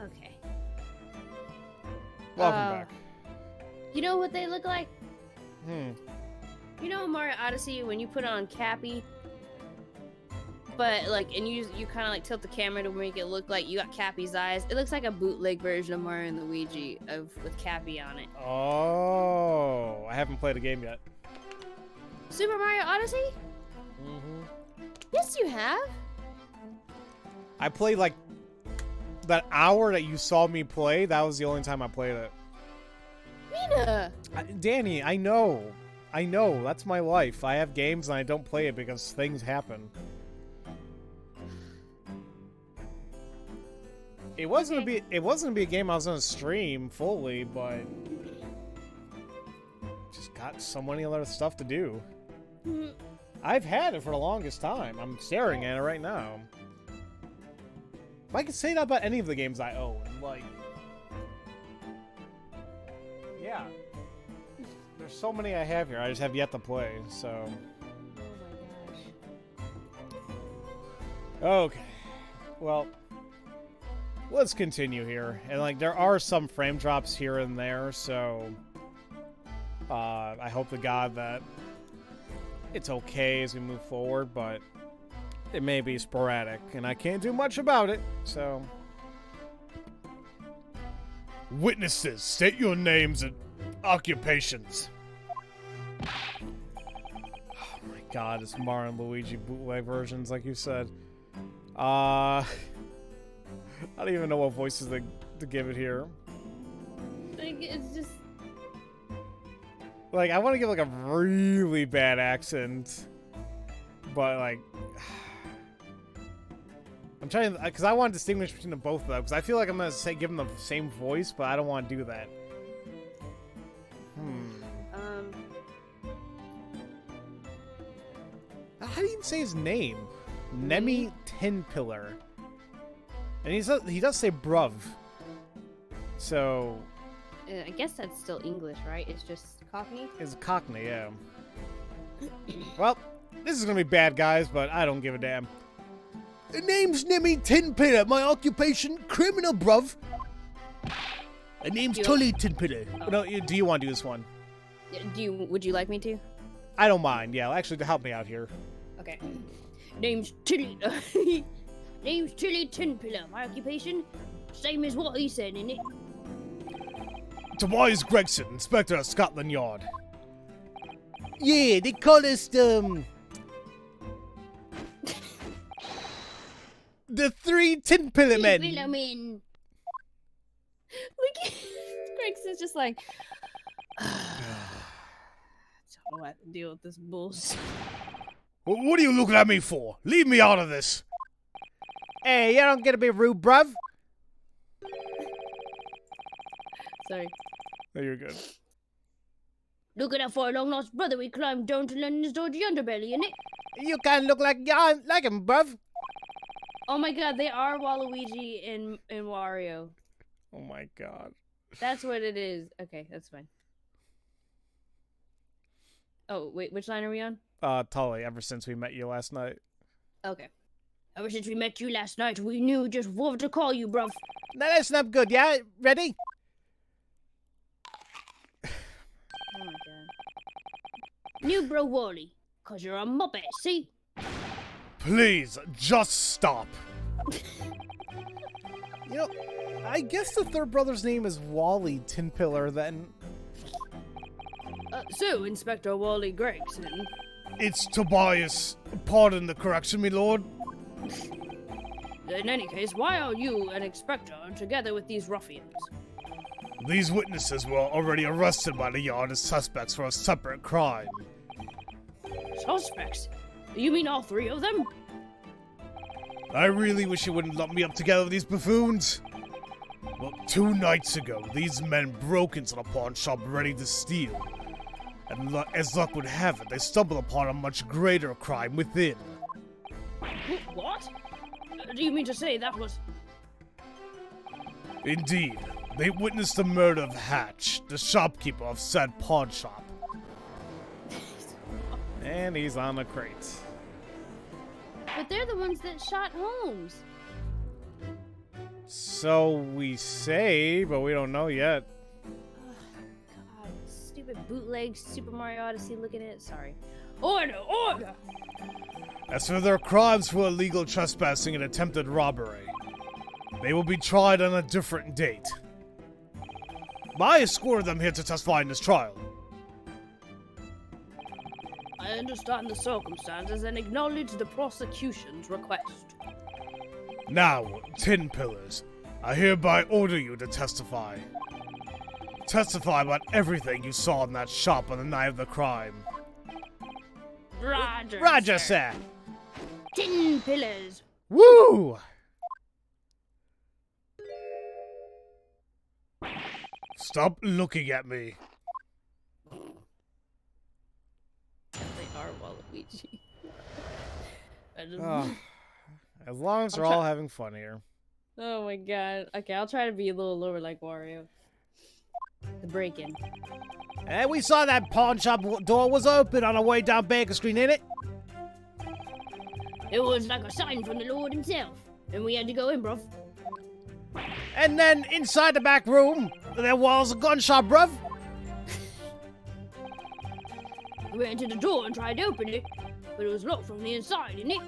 Okay. Welcome back. You know what they look like? Hmm. You know in Mario Odyssey when you put on Cappy, but like, and you kind of like tilt the camera to make it look like you got Cappy's eyes. It looks like a bootleg version of Mario and Luigi with Cappy on it. Oh, I haven't played a game yet. Super Mario Odyssey? Mm-hmm. Yes, you have. I played like that hour that you saw me play. That was the only time I played it. Mina! Danny, I know. I know. That's my life. I have games and I don't play it because things happen. It wasn't gonna be a game I was gonna stream fully, but just got so many other stuff to do. I've had it for the longest time. I'm staring at it right now. If I could say that about any of the games I own, like, yeah, there's so many I have here. I just have yet to play. So. Oh my gosh. Okay. Well. Let's continue here. And, like, there are some frame drops here and there, so I hope to God that it's okay as we move forward, but it may be sporadic, and I can't do much about it, so... Witnesses, state your names and occupations. Oh my god, it's Mario and Luigi bootleg versions, like you said. I don't even know what voices to give it here. Like, it's just... Like, I want to give, like, a really bad accent. But, like... I'm trying to... Because I want to distinguish between the both of them. Because I feel like I'm going to give them the same voice, but I don't want to do that. How do you even say his name? Nemi Tinpillar. And he does say bruv. So... I guess that's still English, right? It's just Cockney? It's Cockney, yeah. Well, this is gonna be bad, guys, but I don't give a damn. The name's Nemi Tinpillar. My occupation, criminal, bruv. The name's Tully Tinpillar. Oh. No, do you want to do this one? Would you like me to? I don't mind, yeah. Actually, to help me out here. Okay. Name's Tilly. Name's Tilly Tinpillar. My occupation, same as what he said, innit? Tobias Gregson, Inspector of Scotland Yard. Yeah, they call us, The 3 Tinpillar men. Tinpillar men. Look, Gregson's just like... I don't know how to deal with this bullshit. What are you looking at me for? Leave me out of this. Hey, you don't get to be rude, bruv. Sorry. No, you're good. Look at that for a long lost brother we climbed down to London's dodgy underbelly, innit? You kind of look like him, bruv. Oh my god, they are Waluigi and Wario. Oh my god. That's what it is. Okay, that's fine. Oh, wait, which line are we on? Tully, ever since we met you last night. Okay. Ever since we met you last night, we knew just what to call you, bruv. Now that's not good, yeah? Ready? Oh my god. New bro Wally, cause you're a muppet, see? Please, just stop. You know, I guess the third brother's name is Wally Tin Pillar, then. So, Inspector Wally Gregson. It's Tobias. Pardon the correction, me lord. In any case, why are you and Inspector together with these ruffians? These witnesses were already arrested by the yard as suspects for a separate crime. Suspects? You mean all three of them? I really wish you wouldn't lump me up together with these buffoons. Well, 2 nights ago, these men broke into the pawn shop ready to steal. And as luck would have it, they stumbled upon a much greater crime within. What? Do you mean to say that was... Indeed, they witnessed the murder of Hatch, the shopkeeper of said pawn shop. And he's on a crate. But they're the ones that shot Holmes. So we say, but we don't know yet. God, stupid bootleg Super Mario Odyssey looking at it. Sorry. Order! Order! As for their crimes for illegal trespassing and attempted robbery, they will be tried on a different date. I escorted them here to testify in this trial. I understand the circumstances and acknowledge the prosecution's request. Now, Tin Pillars, I hereby order you to testify. Testify about everything you saw in that shop on the night of the crime. Roger, sir. Tin Pillars. Woo! Stop looking at me. They are Waluigi. I just... As long as we're all having fun here. Oh my god. Okay, I'll try to be a little lower like Wario. The break-in. And we saw that pawn shop door was open on our way down Baker Street, ain't it? It was like a sign from the Lord himself. And we had to go in, bruv. And then inside the back room, there was a gun shop, bruv. We went to the door and tried to open it, but it was locked from the inside, didn't it?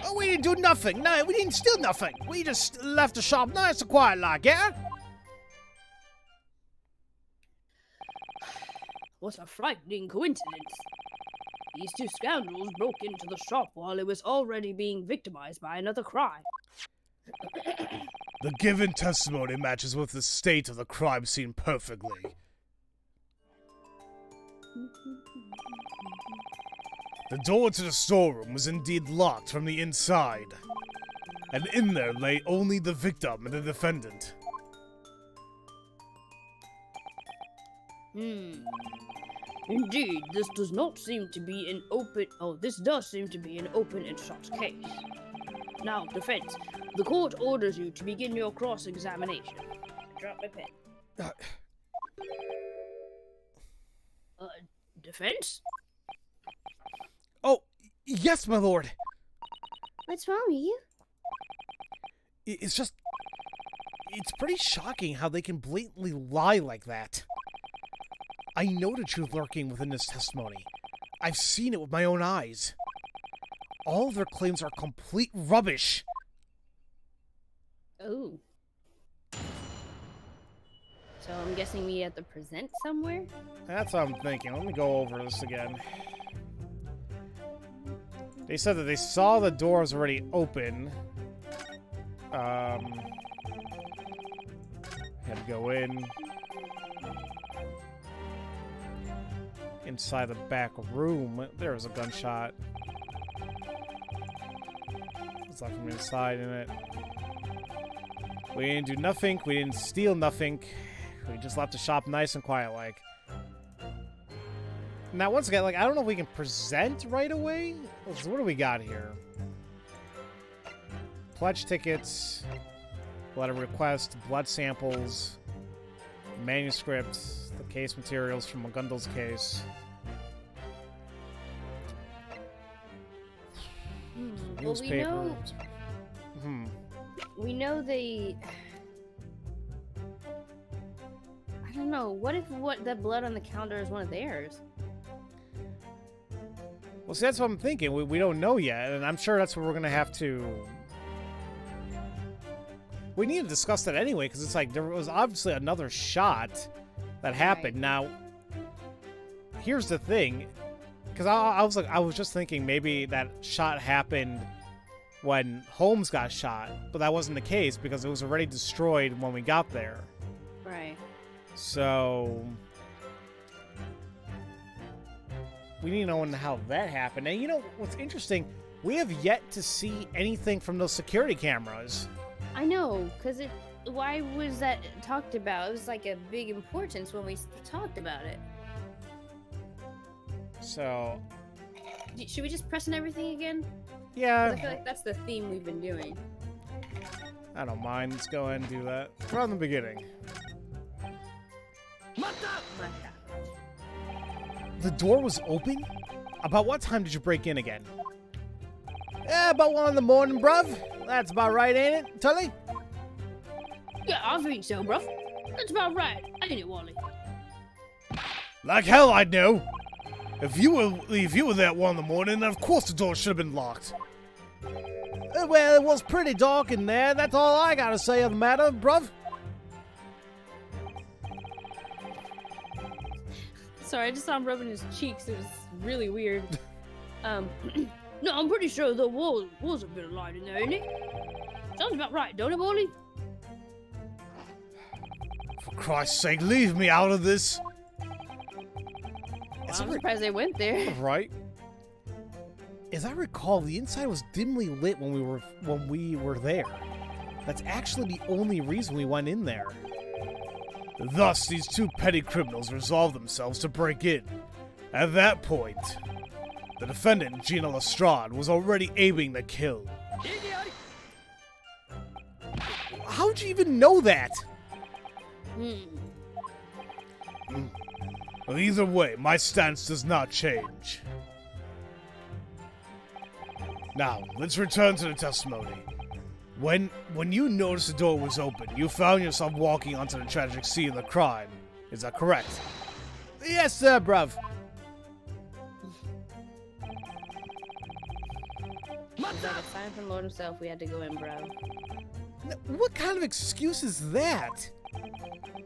Oh, we didn't do nothing. No, we didn't steal nothing. We just left the shop nice and quiet like, yeah? What a frightening coincidence. These two scoundrels broke into the shop while it was already being victimized by another crime. The given testimony matches with the state of the crime scene perfectly. The door to the storeroom was indeed locked from the inside, and in there lay only the victim and the defendant. Indeed, this does not seem to be an open... Oh, this does seem to be an open and shut case. Now, defense, the court orders you to begin your cross-examination. Drop my pen. Defense? Oh, yes, my lord. What's wrong with you? It's just... It's pretty shocking how they can blatantly lie like that. I know the truth lurking within this testimony. I've seen it with my own eyes. All of their claims are complete rubbish. Oh. So I'm guessing we have to present somewhere? That's what I'm thinking. Let me go over this again. They said that they saw the doors already open. Had to go in. Inside the back room, there was a gunshot. It's like from inside in it. We didn't do nothing. We didn't steal nothing. We just left the shop nice and quiet like. Now, once again, like, I don't know if we can present right away. So what do we got here? Pledge tickets, letter request, blood samples, manuscripts, the case materials from McGundle's case. Well, we know. We know they. I don't know. What if the blood on the calendar is one of theirs? Well, see, that's what I'm thinking. We don't know yet, and I'm sure that's what we're gonna have to. We need to discuss that anyway, because it's like there was obviously another shot that happened. Right. Now, here's the thing, because I was just thinking maybe that shot happened when Holmes got shot, but that wasn't the case because it was already destroyed when we got there. Right. So we need to know how that happened. And you know what's interesting? We have yet to see anything from those security cameras. I know, because why was that talked about? It was like a big importance when we talked about it. So should we just press on everything again? Yeah. I feel like that's the theme we've been doing. I don't mind. Let's go ahead and do that. From the beginning. The door was open? About what time did you break in again? Yeah, about 1 in the morning, bruv. That's about right, ain't it, Tully? Yeah, I think so, bruv. That's about right, ain't it, Wally? Like hell I'd know. If you were there at 1 in the morning, then of course the door should have been locked. Well, it was pretty dark in there. That's all I gotta say on the matter, bruv. Sorry, I just saw him rubbing his cheeks. It was really weird. No, I'm pretty sure there was a bit of light in there, ain't it? Sounds about right, don't it, Wally? For Christ's sake, leave me out of this. Well, I'm surprised they went there. Right. As I recall, the inside was dimly lit when we were there. That's actually the only reason we went in there. Thus, these two petty criminals resolved themselves to break in. At that point, the defendant, Gina Lestrade, was already aiming to kill. How'd you even know that? Well, either way, my stance does not change. Now, let's return to the testimony. When you noticed the door was open, you found yourself walking onto the tragic scene of the crime. Is that correct? Yes, sir, bruv. It's like a sign from Lord himself. We had to go in, bro. What kind of excuse is that?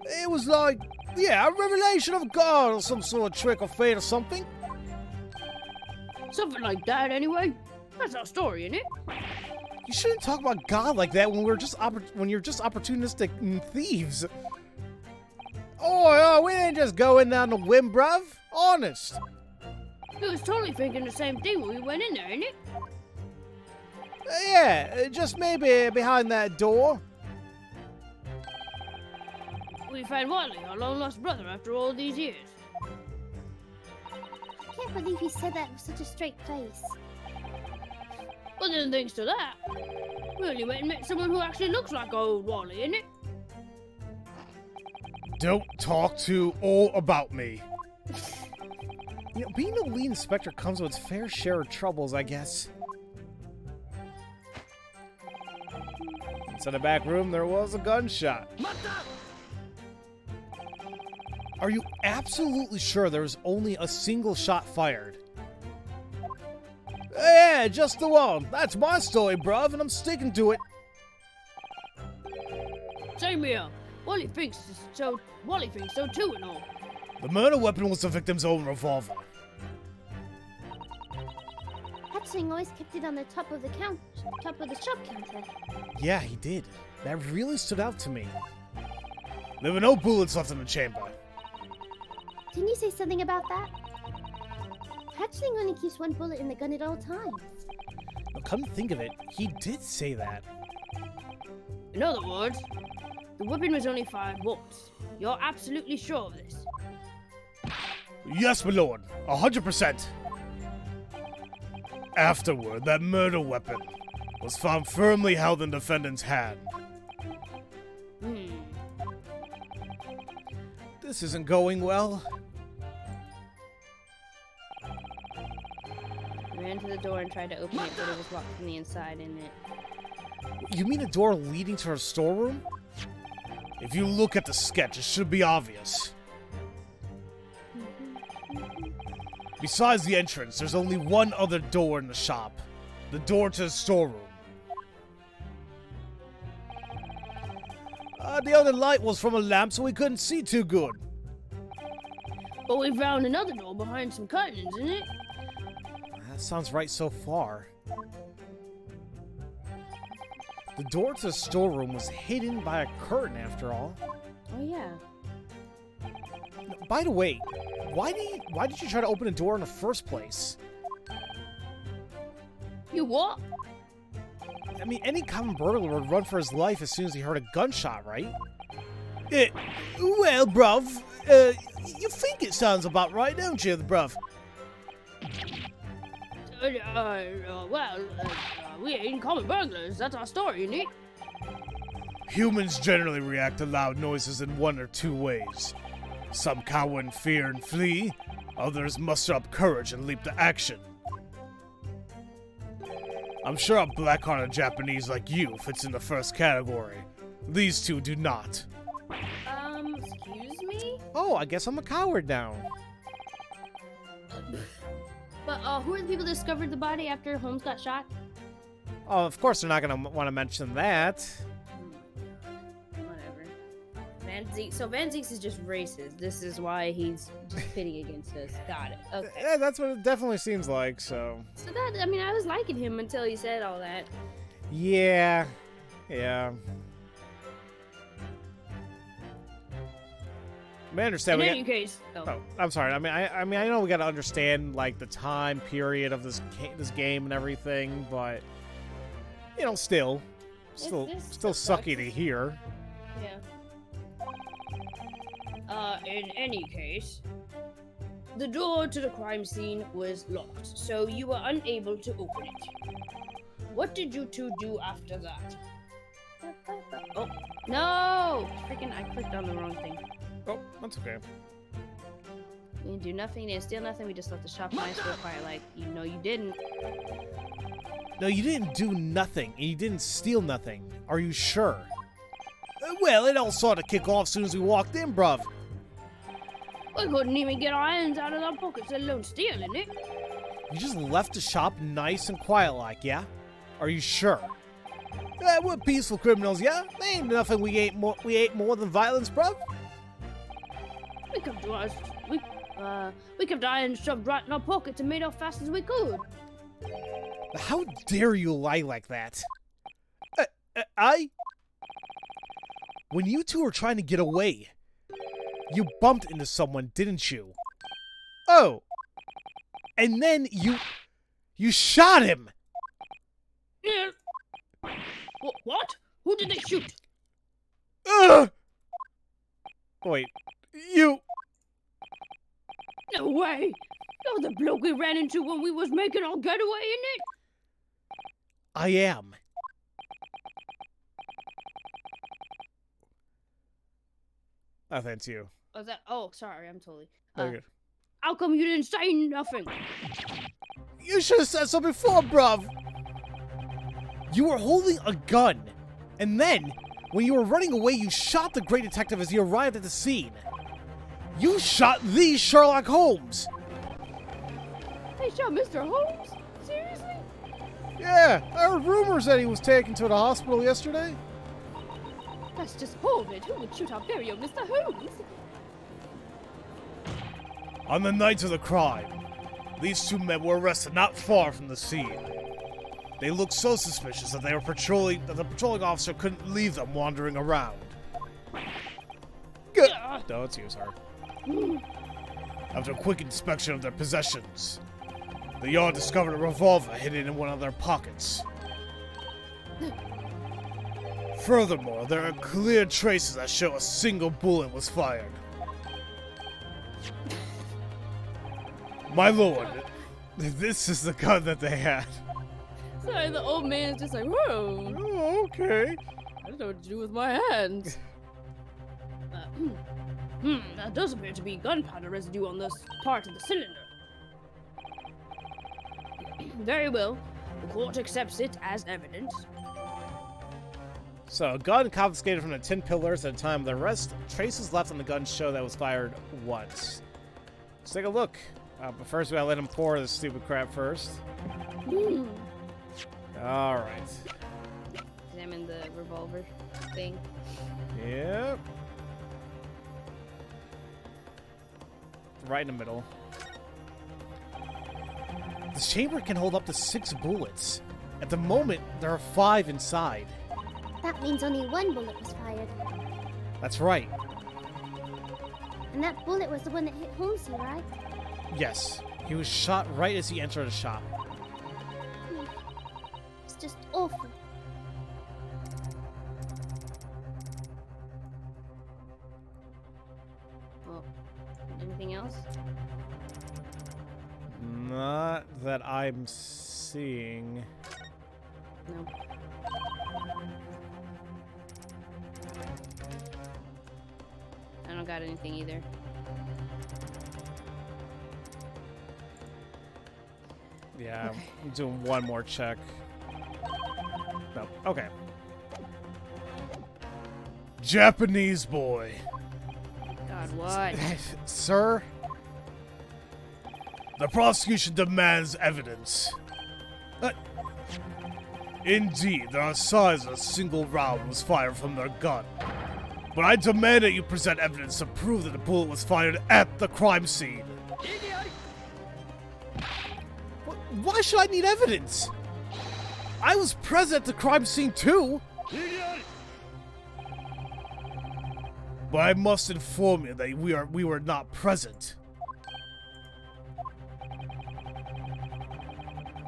It was like, yeah, a revelation of God or some sort of trick or fate or something. Something like that, anyway. That's our story, isn't it? You shouldn't talk about God like that when you're just opportunistic thieves. Oh, we didn't just go in there on a whim, bruv. Honest. We was totally thinking the same thing when we went in there, ain't it? Yeah, just maybe behind that door. We found Wally, our long-lost brother, after all these years. I can't believe he said that with such a straight face. Well, then, thanks to that, we only went and met someone who actually looks like old Wally, innit? Don't talk to or about me. You know, being a lead inspector comes with its fair share of troubles, I guess. Inside the back room, there was a gunshot. Are you absolutely sure there was only a single shot fired? Yeah, just the one. That's my story, bruv, and I'm sticking to it. Same here. Wally thinks so too and all. The murder weapon was the victim's own revolver. Hatchling always kept it on the top of the shop counter. Yeah, he did. That really stood out to me. There were no bullets left in the chamber. Didn't you say something about that? Hatchling only keeps one bullet in the gun at all times. Now, come to think of it, he did say that. In other words, the weapon was only fired once. You're absolutely sure of this? Yes, my lord. 100%. Afterward, that murder weapon was found firmly held in defendant's hand. This isn't going well. Ran to the door and tried to open it, but it was locked from the inside, in it. You mean a door leading to her storeroom? If you look at the sketch, it should be obvious. Besides the entrance, there's only one other door in the shop. The door to the storeroom. The other light was from a lamp, so we couldn't see too good. But we found another door behind some curtains, isn't it? That sounds right so far. The door to the storeroom was hidden by a curtain, after all. Oh yeah. By the way, why did you try to open a door in the first place? You what? I mean, any common burglar would run for his life as soon as he heard a gunshot, right? Well, bruv, you think it sounds about right, don't you, bruv? We ain't common burglars. That's our story, isn't it? Humans generally react to loud noises in one or two ways. Some cower in fear and flee, others muster up courage and leap to action. I'm sure a black-hearted Japanese like you fits in the first category. These two do not. Excuse me? Oh, I guess I'm a coward now. But, who are the people that discovered the body after Holmes got shot? Oh, of course they're not gonna want to mention that. Whatever. Van Zieks is just racist. This is why he's just pitting against us. Got it. Okay. Yeah, that's what it definitely seems like, so... So that, I mean, I was liking him until he said all that. Yeah. Yeah. I understand. In any case... Oh, I'm sorry. I mean, I know we gotta understand, like, the time period of this game and everything, but... You know, still sucky sucks. to hear. Yeah. In any case, the door to the crime scene was locked, so you were unable to open it. What did you two do after that? Oh, no! Freaking, I clicked on the wrong thing. Oh, that's okay. We didn't do nothing, didn't steal nothing, we just left the shop nice real quiet, like, you know you didn't. No, you didn't do nothing, and you didn't steal nothing. Are you sure? Well, it all sort of kicked off as soon as we walked in, bruv. We couldn't even get our hands out of our pockets, let alone stealing it. You just left the shop nice and quiet like, yeah? Are you sure? We're peaceful criminals, yeah? There ain't nothing we ate more than violence, bruv. We kept our hands shoved right in our pockets and made off fast as we could. How dare you lie like that? When you two were trying to get away, you bumped into someone, didn't you? Oh. And then you shot him. Yeah. What? Who did they shoot? Wait, No way! You're the bloke we ran into when we was making our getaway, isn't it? I am. Oh, that's you. Oh, oh, sorry, I'm totally. Very good. How come you didn't say nothing? You should have said so before, bruv. You were holding a gun, and then, when you were running away, you shot the great detective as he arrived at the scene. You shot the Sherlock Holmes! They shot Mr. Holmes? Seriously? Yeah, I heard rumors that he was taken to the hospital yesterday. That's just horrid. Who would shoot our very own Mr. Holmes? On the night of the crime, these two men were arrested not far from the scene. They looked so suspicious that the patrolling officer couldn't leave them wandering around. Good. No, it's you, sorry. After a quick inspection of their possessions, the yard discovered a revolver hidden in one of their pockets. Furthermore, there are clear traces that show a single bullet was fired. My lord, this is the gun that they had. Sorry, the old man is just like, whoa. Oh, okay. I don't know what to do with my hands. That does appear to be gunpowder residue on this part of the cylinder. Very well. The court accepts it as evidence. So, a gun confiscated from the tin pillars at the time of the arrest. Traces left on the gun show that it was fired once. Let's take a look. But first, we gotta let him pour this stupid crap first. Alright. Examine the revolver thing. Yep. Right in the middle. This chamber can hold up to 6 bullets. At the moment, there are 5 inside. That means only one bullet was fired. That's right. And that bullet was the one that hit Holmesy, right? Yes. He was shot right as he entered the shop. It's just awful. Well, anything else? Not that I'm seeing. No. I don't got anything either. Yeah, Okay. I'm doing one more check. No. Okay. Japanese boy. God, what? Sir? The prosecution demands evidence. Indeed, there are signs that a single round was fired from their gun. But I demand that you present evidence to prove that the bullet was fired at the crime scene. Why should I need evidence? I was present at the crime scene too. But I must inform you that we were not present.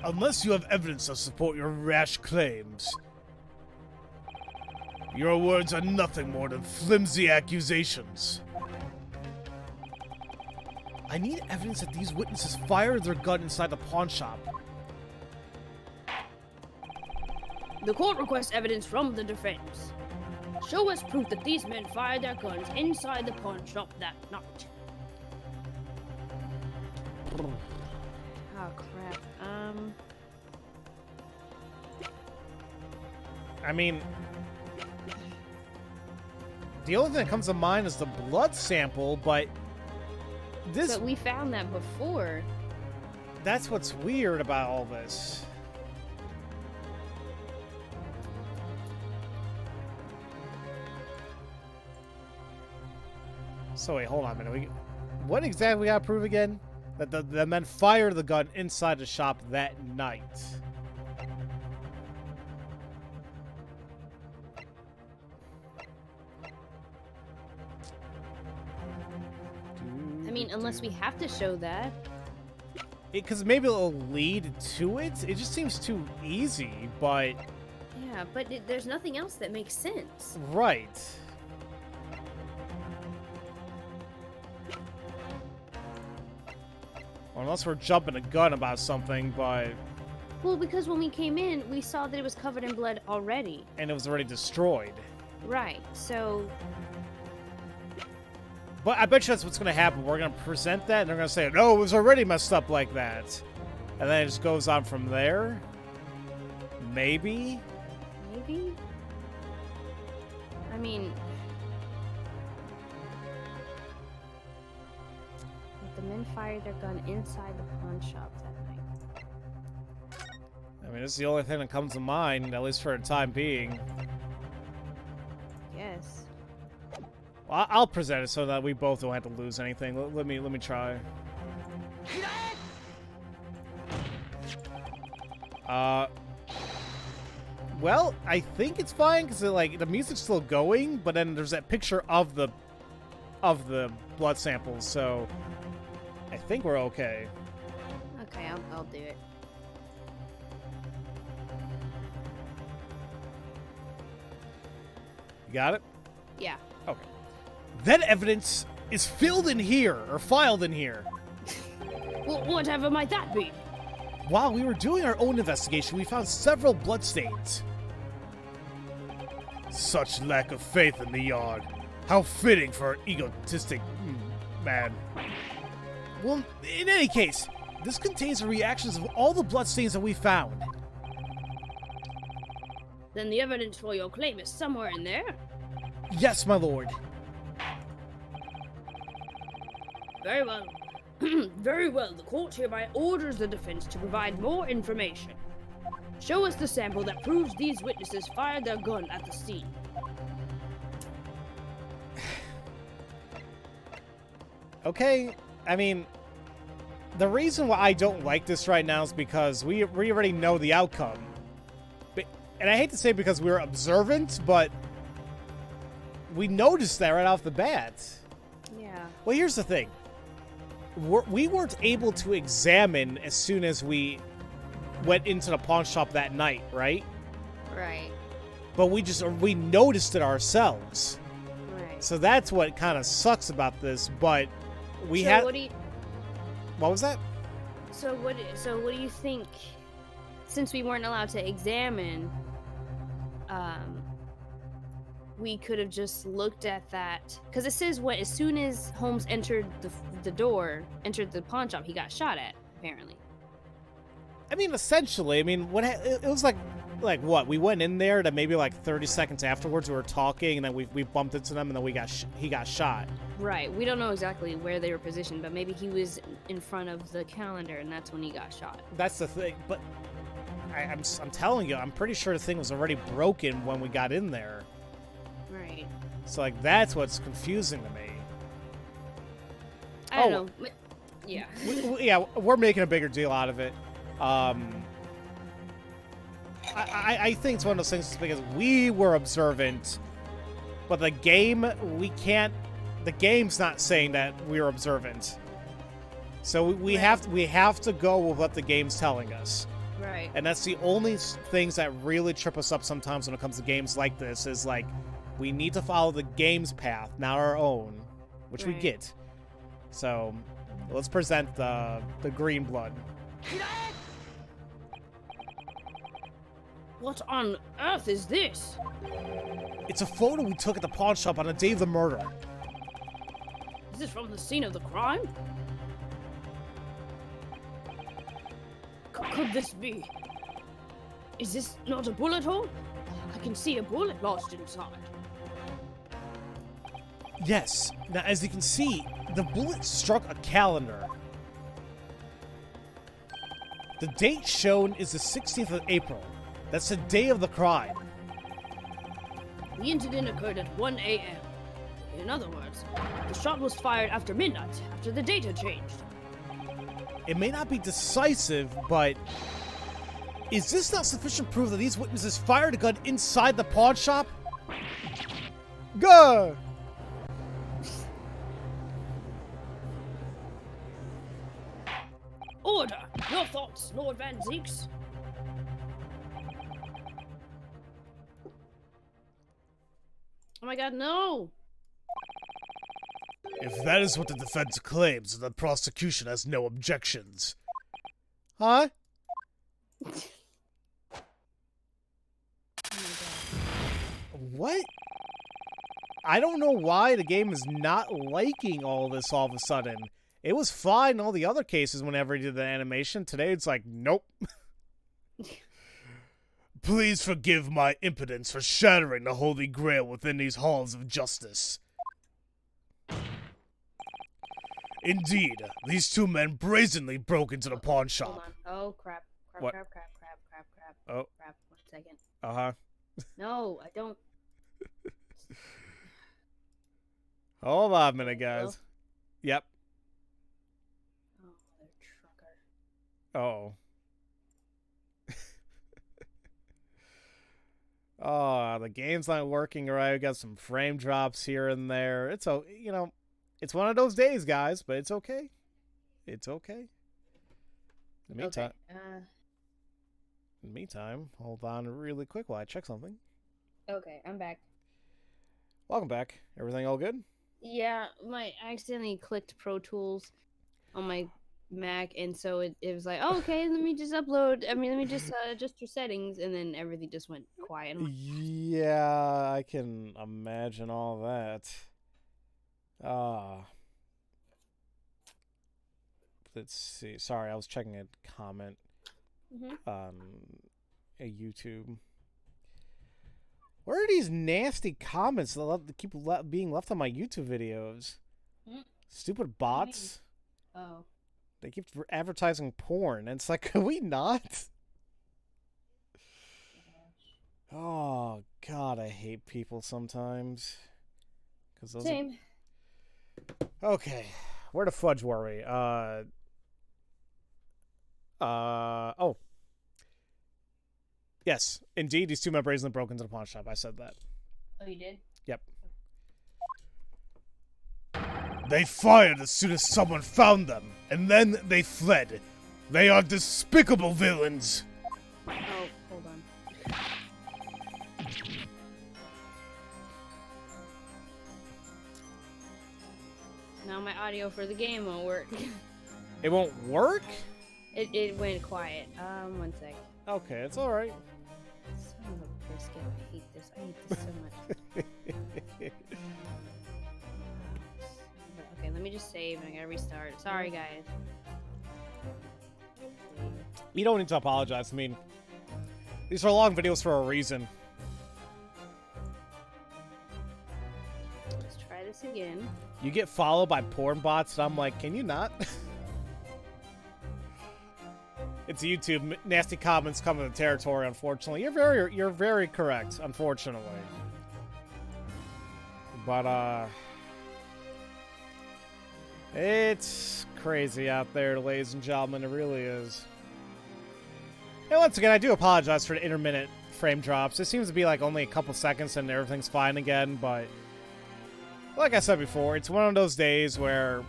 Unless you have evidence to support your rash claims, your words are nothing more than flimsy accusations. I need evidence that these witnesses fired their gun inside the pawn shop. The court requests evidence from the defense. Show us proof that these men fired their guns inside the pawn shop that night. Oh crap. I mean, the only thing that comes to mind is the blood sample, but this But we found that before. that's what's weird about all this. So wait, hold on a minute. What exactly we gotta prove again? That the men fired the gun inside the shop that night. I mean, unless we have to show that. Because maybe it'll lead to it. It just seems too easy, but Yeah, but there's nothing else that makes sense. right. Well, unless we're jumping the gun about something, but Well, because when we came in, we saw that it was covered in blood already. and it was already destroyed. Right, so... But I bet you that's what's going to happen. We're going to present that, and they're going to say, no, it was already messed up like that. And then it just goes on from there. Maybe? Maybe? I mean... Like the men fired their gun inside the pawn shop that night. I mean, it's the only thing that comes to mind, at least for the time being. Yes. Well, I'll present it so that we both don't have to lose anything. Let me try. Well, I think it's fine because like the music's still going, but then there's that picture of the blood samples, so I think we're okay. Okay, I'll do it. You got it? Yeah. Okay. That evidence is filled in here, or filed in here. Well, whatever might that be? While we were doing our own investigation, we found several bloodstains. Such lack of faith in the yard. How fitting for an egotistic man. Well, in any case, this contains the reactions of all the bloodstains that we found. Then the evidence for your claim is somewhere in there? Yes, my lord. Very well. Very well. The court hereby orders the defense to provide more information. Show us the sample that proves these witnesses fired their gun at the scene. Okay, I mean, the reason why I don't like this right now is because we already know the outcome. And I hate to say it because we were observant, but we noticed that right off the bat. Yeah. Well, here's the thing. We weren't able to examine as soon as we went into the pawn shop that night, right? Right. But we noticed it ourselves. Right. So that's what kind of sucks about this, but we So had... What was that? So what do you think, since we weren't allowed to examine, we could have just looked at that, because it says as soon as Holmes entered entered the pawn shop, he got shot at, apparently. I mean, essentially, it was like what? We went in there, that maybe like 30 seconds afterwards we were talking, and then we bumped into them, and then he got shot. Right. We don't know exactly where they were positioned, but maybe he was in front of the calendar, and that's when he got shot. That's the thing, but I'm telling you, I'm pretty sure the thing was already broken when we got in there. Right. So, like, that's what's confusing to me. I don't know. Yeah. Yeah, we're making a bigger deal out of it. I think it's one of those things because we were observant, but the game, the game's not saying that we were observant. So we have to go with what the game's telling us. Right. And that's the only things that really trip us up sometimes when it comes to games like this, is like, we need to follow the game's path, not our own, which we get. So, let's present the green blood. What on earth is this? It's a photo we took at the pawn shop on the day of the murder. Is this from the scene of the crime? Could this be? Is this not a bullet hole? I can see a bullet lodged inside. Yes. Now, as you can see, the bullet struck a calendar. The date shown is the 16th of April. That's the day of the crime. The incident occurred at 1 a.m. In other words, the shot was fired after midnight, after the date had changed. It may not be decisive, but is this not sufficient proof that these witnesses fired a gun inside the pawn shop? Go! Order! Your thoughts, Lord Van Zeeks? Oh my god, no! If that is what the defense claims, the prosecution has no objections. Huh? What? I don't know why the game is not liking all this all of a sudden. It was fine in all the other cases whenever he did the animation. Today it's like, nope. Please forgive my impotence for shattering the Holy Grail within these halls of justice. Indeed, these two men brazenly broke into the pawn shop. Hold on. Oh, crap. Crap, What? crap, crap, crap, crap, crap. Oh. Crap, 1 second. Uh-huh. No, I don't. Hold on a minute, guys. Hello? Yep. Oh, mother trucker. Oh. Oh, the game's not working right. We got some frame drops here and there. It's it's one of those days, guys, but it's okay. It's okay. In the meantime, hold on really quick while I check something. Okay, I'm back. Welcome back. Everything all good? Yeah, I accidentally clicked Pro Tools on my Mac, and so it was like, oh, okay, let me just upload. I mean, let me just adjust your settings, and then everything just went quiet. I'm like, Yeah, I can imagine all that. Let's see. Sorry, I was checking a comment on a YouTube. Where are these nasty comments that keep being left on my YouTube videos? Stupid bots. oh. They keep advertising porn, and it's like, can we not? Oh, God, I hate people sometimes. Same. Okay, where the fudge were we? Oh. Yes, indeed, these two men brazenly broke into the pawn shop. I said that. Oh, you did? Yep. They fired as soon as someone found them, and then they fled. They are despicable villains. Oh, hold on. Now my audio for the game won't work. It won't work? It went quiet. One sec. Okay, it's alright. Son of a biscuit, I hate this. I hate this so much. Okay, let me just save and I gotta restart. Sorry, guys. You don't need to apologize. I mean, these are long videos for a reason. Let's try this again. You get followed by porn bots, and I'm like, can you not? It's YouTube. Nasty comments come with the territory, unfortunately. You're very correct, unfortunately. But, it's crazy out there, ladies and gentlemen. It really is. And once again, I do apologize for the intermittent frame drops. It seems to be like only a couple seconds and everything's fine again, but like I said before, it's one of those days where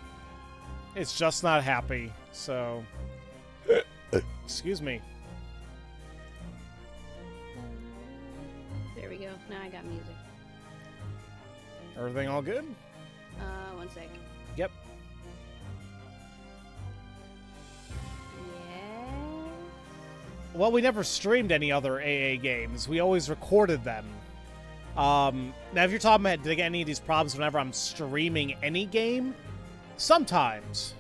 it's just not happy, so excuse me. There we go. Now I got music. Everything all good? One sec. Yep. Yeah. Well, we never streamed any other AA games. We always recorded them. Now, if you're talking about, did I get any of these problems whenever I'm streaming any game? Sometimes.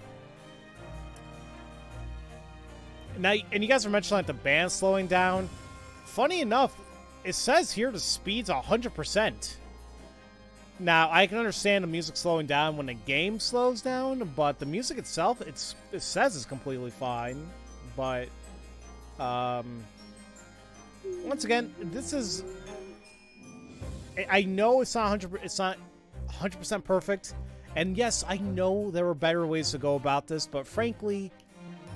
Now, and you guys were mentioning like the band slowing down. Funny enough, it says here the speed's 100%. Now, I can understand the music slowing down when the game slows down, but the music itself, it says it's completely fine. But, once again, this is... I know it's not 100% perfect, and yes, I know there were better ways to go about this, but frankly,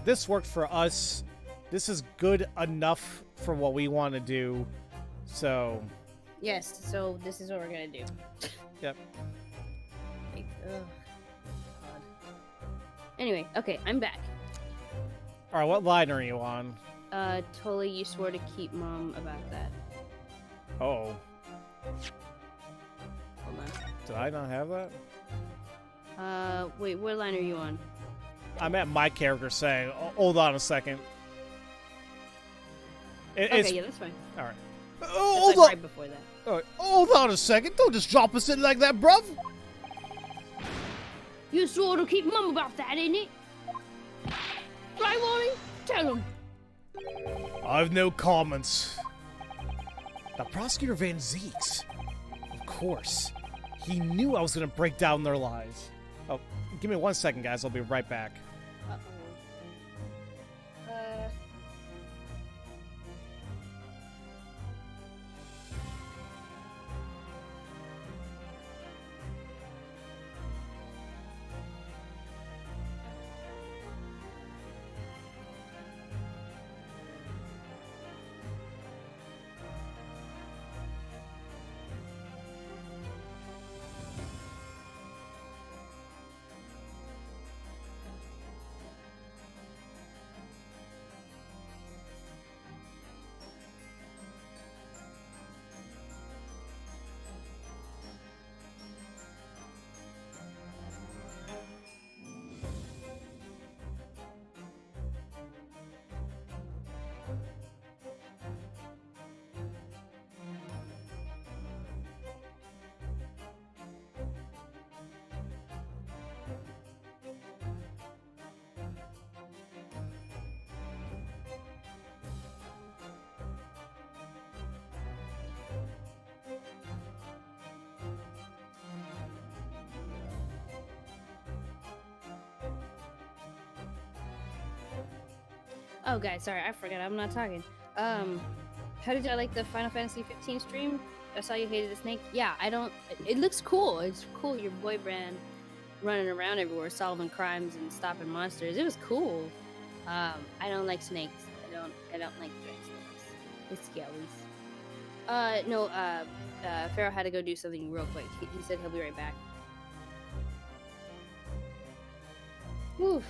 this worked for us. This is good enough for what we want to do, so... Yes, so this is what we're gonna do. Yep. Like, ugh. God. Anyway, okay, I'm back. Alright, what line are you on? Totally, you swore to keep Mom about that. Oh. Hold on. Did I not have that? Wait, what line are you on? I'm at my character saying, hold on a second. Okay, yeah, that's fine. Alright. That's Hold like on! right before that. Alright, hold on a second. Don't just drop us in like that, bruv. You swore to keep Mum about that, innit? Right, Warren? Tell him. I've no comments. Now, Prosecutor Van Zeeks. Of course. He knew I was going to break down their lies. Oh, give me 1 second, guys. I'll be right back. Uh-oh. Oh, guys, sorry, I forgot. I'm not talking. How did you like the Final Fantasy 15 stream? I saw you hated the snake. Yeah, I don't. It looks cool. It's cool. Your boy brand running around everywhere, solving crimes and stopping monsters. It was cool. I don't like snakes. I don't like giant snakes. It's skellies. No. Pharaoh had to go do something real quick. He said he'll be right back. Oof.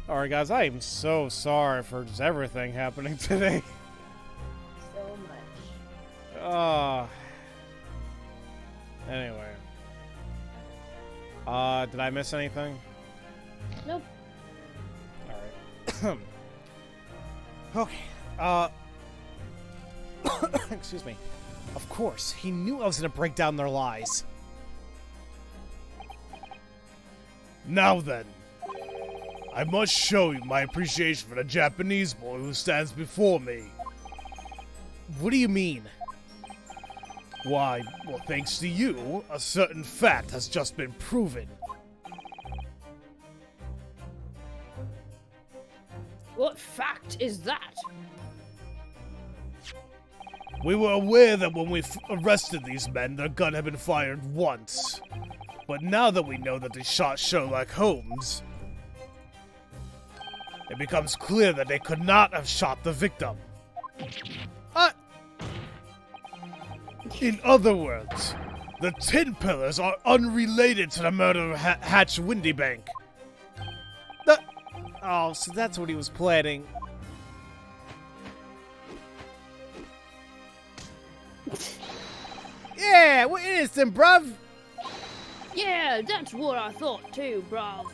Alright, guys, I am so sorry for just everything happening today. So much. Anyway. Did I miss anything? Nope. Alright. Okay. Excuse me. Of course, he knew I was gonna break down their lies. Now then, I must show you my appreciation for the Japanese boy who stands before me. What do you mean? Why, well, thanks to you, a certain fact has just been proven. What fact is that? We were aware that when we arrested these men, their gun had been fired once. But now that we know that they shot Sherlock Holmes, it becomes clear that they could not have shot the victim. In other words, the Tin Pillars are unrelated to the murder of Hatch Windybank. Oh, so that's what he was planning. Yeah, what is then, bruv? Yeah, that's what I thought too, bruv.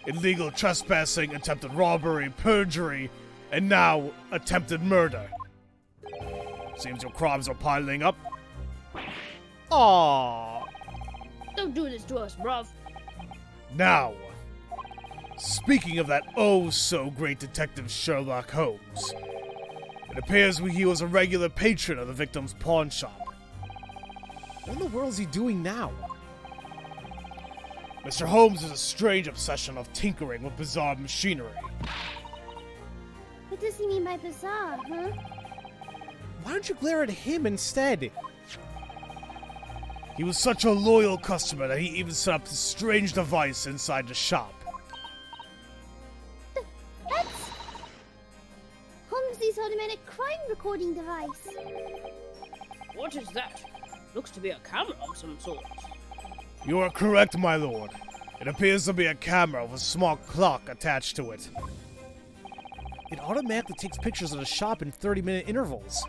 Illegal trespassing, attempted robbery, perjury, and now attempted murder. Seems your crimes are piling up. Aww. Don't do this to us, bruv. Now, speaking of that oh-so-great detective Sherlock Holmes, it appears he was a regular patron of the victim's pawn shop. What in the world is he doing now? Mr. Holmes has a strange obsession of tinkering with bizarre machinery. What does he mean by bizarre, huh? Why don't you glare at him instead? He was such a loyal customer that he even set up this strange device inside the shop. That's Holmes' automatic crime recording device. What is that? Looks to be a camera of some sort. You are correct, my lord. It appears to be a camera with a small clock attached to it. It automatically takes pictures of the shop in 30-minute intervals.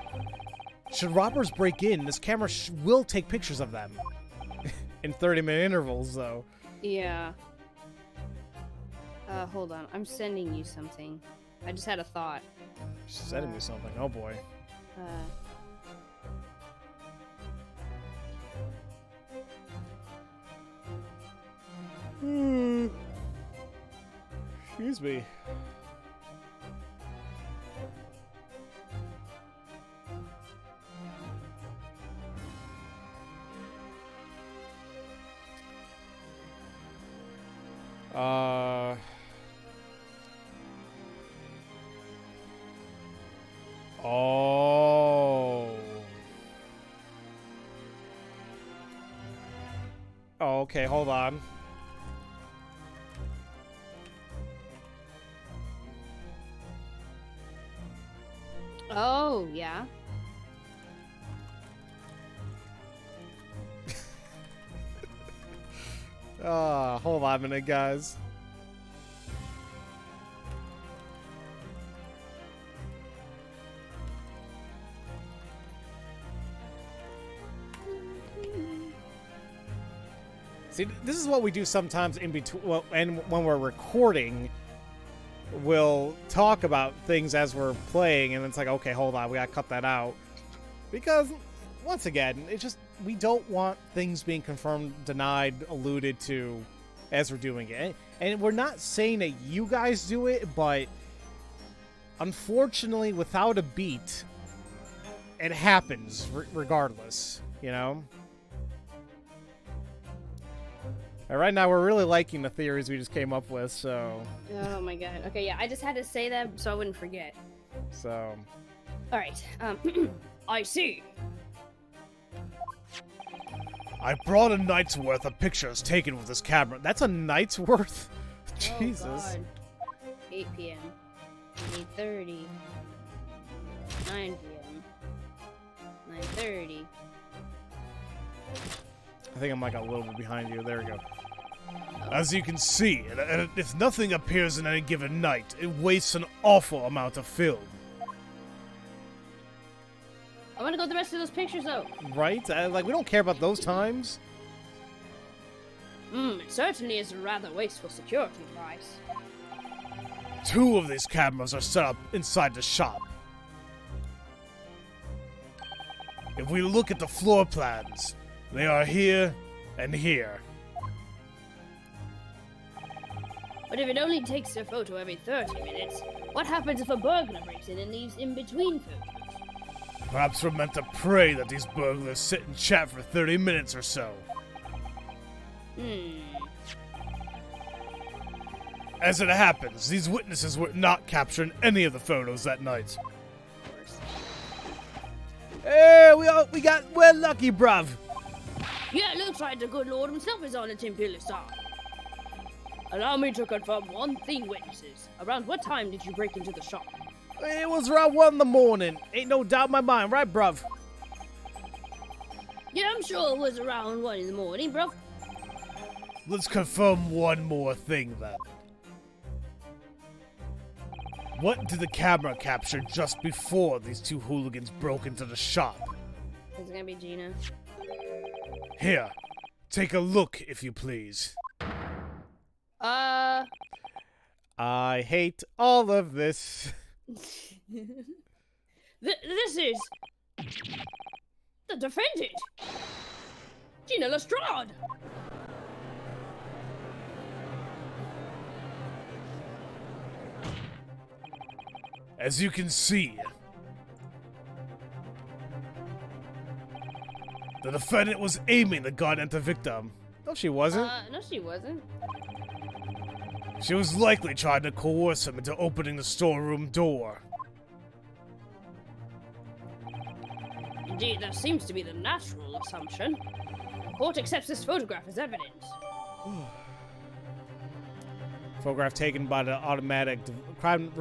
Should robbers break in, this camera will take pictures of them. In 30-minute intervals, though. Yeah. Hold on. I'm sending you something. I just had a thought. She's sending me something. Oh, boy. Excuse me. Oh. Oh, okay, hold on. Oh, yeah. Hold on a minute, guys. See, this is what we do sometimes in between, well, and when we're recording, we'll talk about things as we're playing, and it's like, okay, hold on, we gotta cut that out. Because, once again, it's just, we don't want things being confirmed, denied, alluded to as we're doing it. And we're not saying that you guys do it, but unfortunately, without a beat, it happens regardless, you know? Right now, we're really liking the theories we just came up with, so... Oh my god. Okay, yeah, I just had to say that so I wouldn't forget. So... Alright, I see. I brought a night's worth of pictures taken with this camera. That's a night's worth? Jesus. Oh god. 8 p.m. 8:30. 9 p.m. 9:30. I think I'm like a little bit behind you. There we go. As you can see, and if nothing appears in any given night, it wastes an awful amount of film. I want to go with the rest of those pictures though. Right? Like, we don't care about those times. It certainly is a rather wasteful security device. 2 of these cameras are set up inside the shop. If we look at the floor plans, they are here and here. But if it only takes a photo every 30 minutes, what happens if a burglar breaks in and leaves in between photos? Perhaps we're meant to pray that these burglars sit and chat for 30 minutes or so. As it happens, these witnesses were not captured in any of the photos that night. Hey, we're lucky, bruv. Yeah, it looks like the good Lord himself is on the Temple side. Allow me to confirm one thing, witnesses. Around what time did you break into the shop? It was around 1 in the morning. Ain't no doubt in my mind, right, bruv? Yeah, I'm sure it was around 1 in the morning, bro. Let's confirm one more thing then. What did the camera capture just before these 2 hooligans broke into the shop? Is it gonna be Gina? Here, take a look if you please. I hate all of this. This is... the defendant! Gina Lestrade! As you can see, the defendant was aiming the gun at the victim. No, she wasn't. No, she wasn't. She was likely trying to coerce him into opening the storeroom door. Indeed, that seems to be the natural assumption. The court accepts this photograph as evidence. Photograph taken by the automatic crime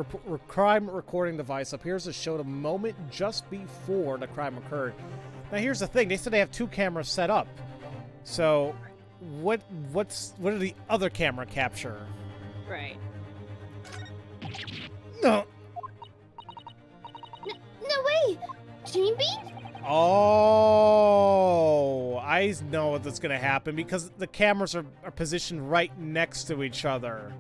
recording device appears to show the moment just before the crime occurred. Now, here's the thing: they said they have 2 cameras set up. So, what did the other camera capture? Right. No. No way! Jane Bean? Oh, I know what's gonna happen because the cameras are positioned right next to each other.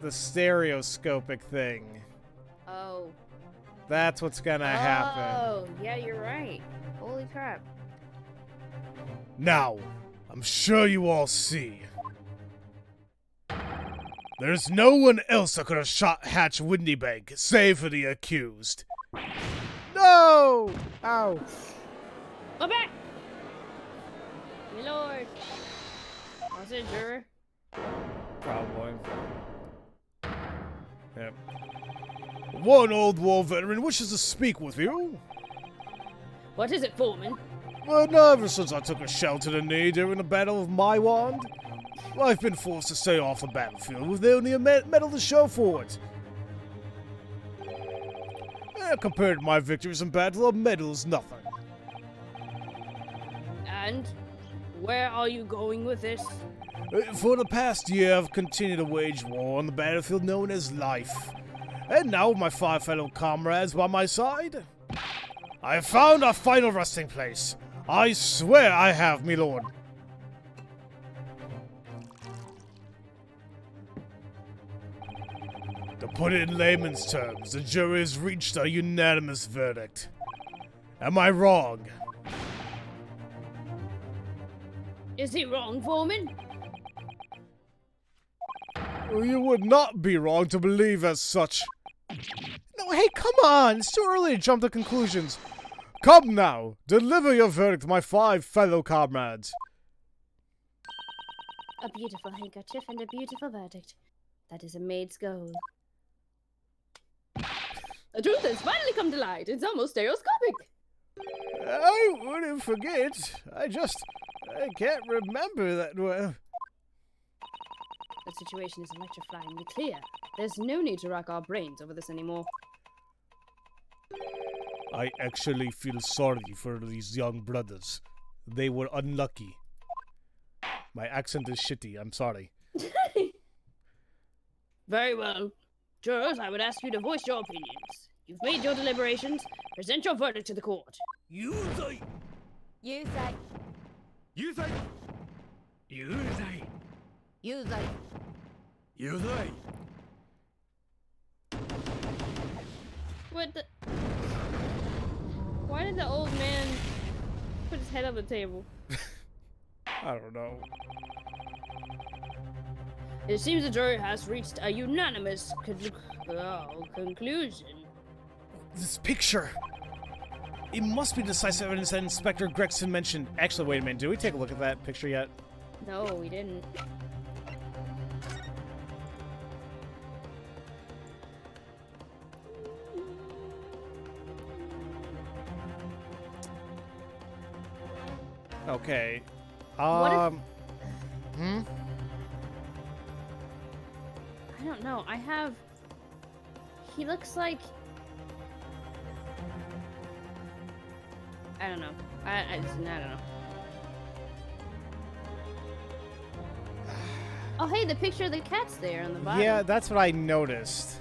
The stereoscopic thing. Oh. That's what's gonna happen. Oh, yeah, you're right. Holy crap. Now, I'm sure you all see. There's no one else that could have shot Hatch Windybank, save for the accused. No! Ow. Go back! My lord. Was it a juror? Probably. Yep. One old war veteran wishes to speak with you. What is it, Foreman? Well, ever since I took a shell to the knee during the Battle of Maiwand, I've been forced to stay off the battlefield with only a medal to show for it. Compared to my victories in battle, a medal is nothing. And where are you going with this? For the past year, I've continued to wage war on the battlefield known as life. And now, with my 5 fellow comrades by my side, I have found our final resting place. I swear I have, me lord. To put it in layman's terms, the jury has reached a unanimous verdict. Am I wrong? Is he wrong, Foreman? You would not be wrong to believe as such. No, hey, come on! It's too early to jump to conclusions. Come now, deliver your verdict, my 5 fellow comrades. A beautiful handkerchief and a beautiful verdict. That is a maid's goal. The truth has finally come to light. It's almost stereoscopic. I wouldn't forget. I can't remember that well. The situation is electrifyingly clear. There's no need to rack our brains over this anymore. I actually feel sorry for these young brothers. They were unlucky. My accent is shitty, I'm sorry. Very well. Jurors, I would ask you to voice your opinions. You've made your deliberations. Present your verdict to the court. You say. You say. You say. You say. You say. You say. What the? Why did the old man put his head on the table? I don't know. It seems the jury has reached a unanimous conclusion. This picture. It must be decisive evidence that Inspector Gregson mentioned. Actually, wait a minute. Did we take a look at that picture yet? No, we didn't. Okay. What if- Hmm? I don't know. I have. He looks like. I don't know. I don't know. Oh, hey, the picture of the cat's there on the bottom. Yeah, that's what I noticed.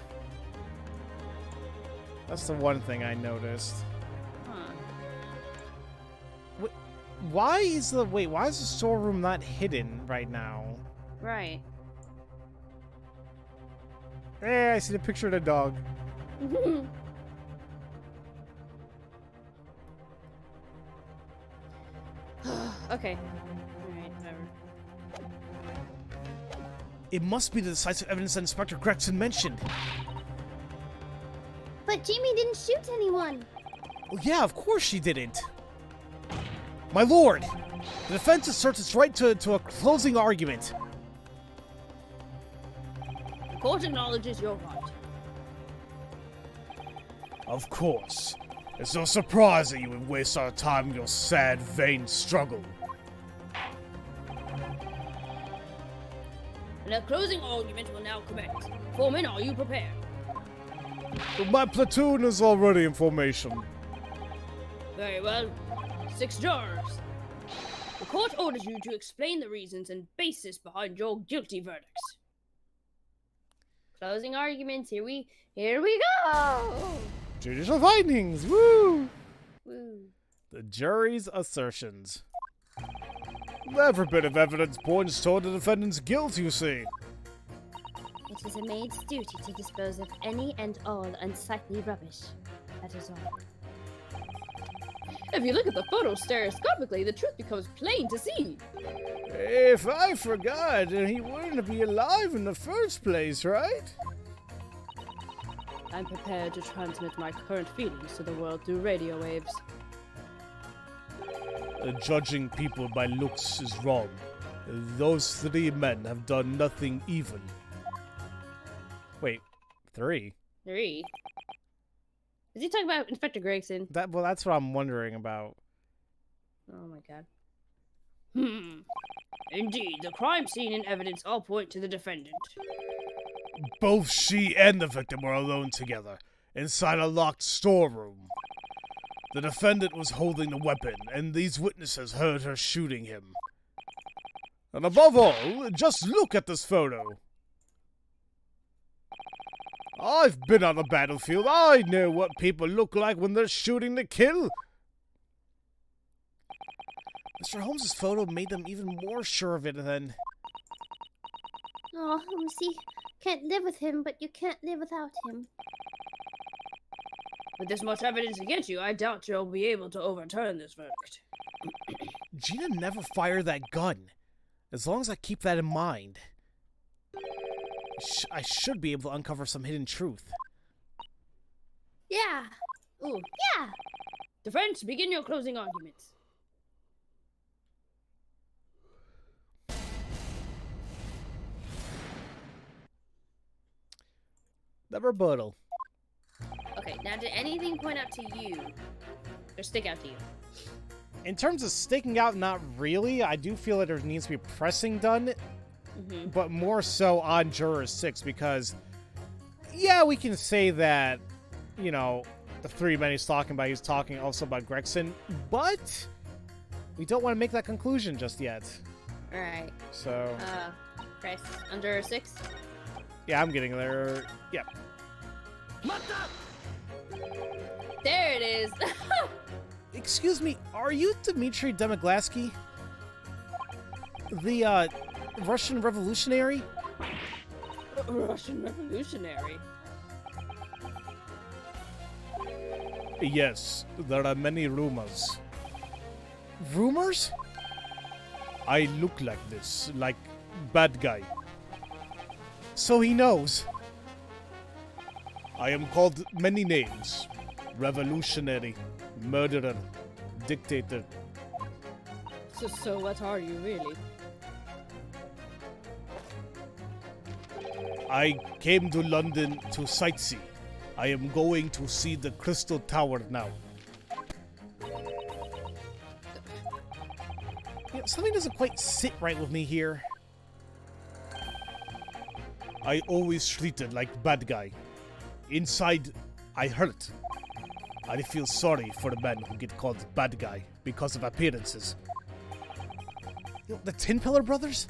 That's the one thing I noticed. Huh. Why is the storeroom not hidden right now? Right. Hey, I see the picture of the dog. Okay. Alright, whatever. It must be the decisive evidence that Inspector Gregson mentioned. But Jamie didn't shoot anyone. Well, yeah, of course she didn't. My lord, the defense asserts its right to a closing argument. The court acknowledges your right. Of course. It's no surprise that you would waste our time in your sad, vain struggle. And a closing argument will now commence. Foreman, are you prepared? My platoon is already in formation. Very well. 6 jurors. The court orders you to explain the reasons and basis behind your guilty verdicts. Closing arguments. Here we go. Judicial findings. Woo! Woo. The jury's assertions. Every bit of evidence points toward the defendant's guilt, you see. It is a maid's duty to dispose of any and all unsightly rubbish. That is all. If you look at the photo stereoscopically, the truth becomes plain to see. If I forgot, he wouldn't be alive in the first place, right? I'm prepared to transmit my current feelings to the world through radio waves. Judging people by looks is wrong. Those 3 men have done nothing evil. Wait, 3? 3. Is he talking about Inspector Gregson? Well, that's what I'm wondering about. Oh my god. Indeed, the crime scene and evidence all point to the defendant. Both she and the victim were alone together, inside a locked storeroom. The defendant was holding the weapon, and these witnesses heard her shooting him. And above all, just look at this photo. I've been on the battlefield. I know what people look like when they're shooting to kill. Mr. Holmes's photo made them even more sure of it than... Oh, Lucy, can't live with him, but you can't live without him. With this much evidence against you, I doubt you'll be able to overturn this verdict. Gina never fired that gun. As long as I keep that in mind, I should be able to uncover some hidden truth. Yeah. Ooh. Yeah. The French, begin your closing arguments. The rebuttal. Okay, now did anything point out to you or stick out to you? In terms of sticking out, not really. I do feel that there needs to be pressing done, but more so on Juror 6 because, yeah, we can say that, you know, the three men he's talking also about Gregson, but we don't want to make that conclusion just yet. Alright. So. Press under 6? Yeah, I'm getting there. Yep. There it is. Excuse me, are you Dmitry Demoglaski? The, Russian revolutionary? Russian revolutionary? Yes, there are many rumors. Rumors? I look like this, like bad guy. So he knows. I am called many names. Revolutionary, murderer, dictator. So what are you really? I came to London to sightsee. I am going to see the Crystal Tower now. You know, something doesn't quite sit right with me here. I always treated like bad guy. Inside, I hurt. I feel sorry for the men who get called bad guy because of appearances. You know, the Tin Pillar brothers?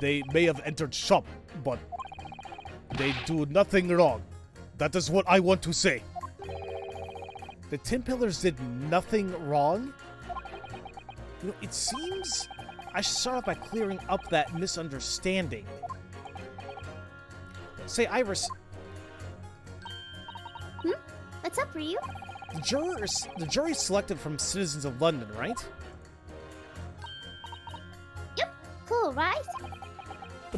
They may have entered shop, but they do nothing wrong. That is what I want to say. The Tin Pillars did nothing wrong? You know, it seems I should start off by clearing up that misunderstanding. Say, Iris, What's up, Ryu? the jury's selected from citizens of London, right? Yep. Cool, right?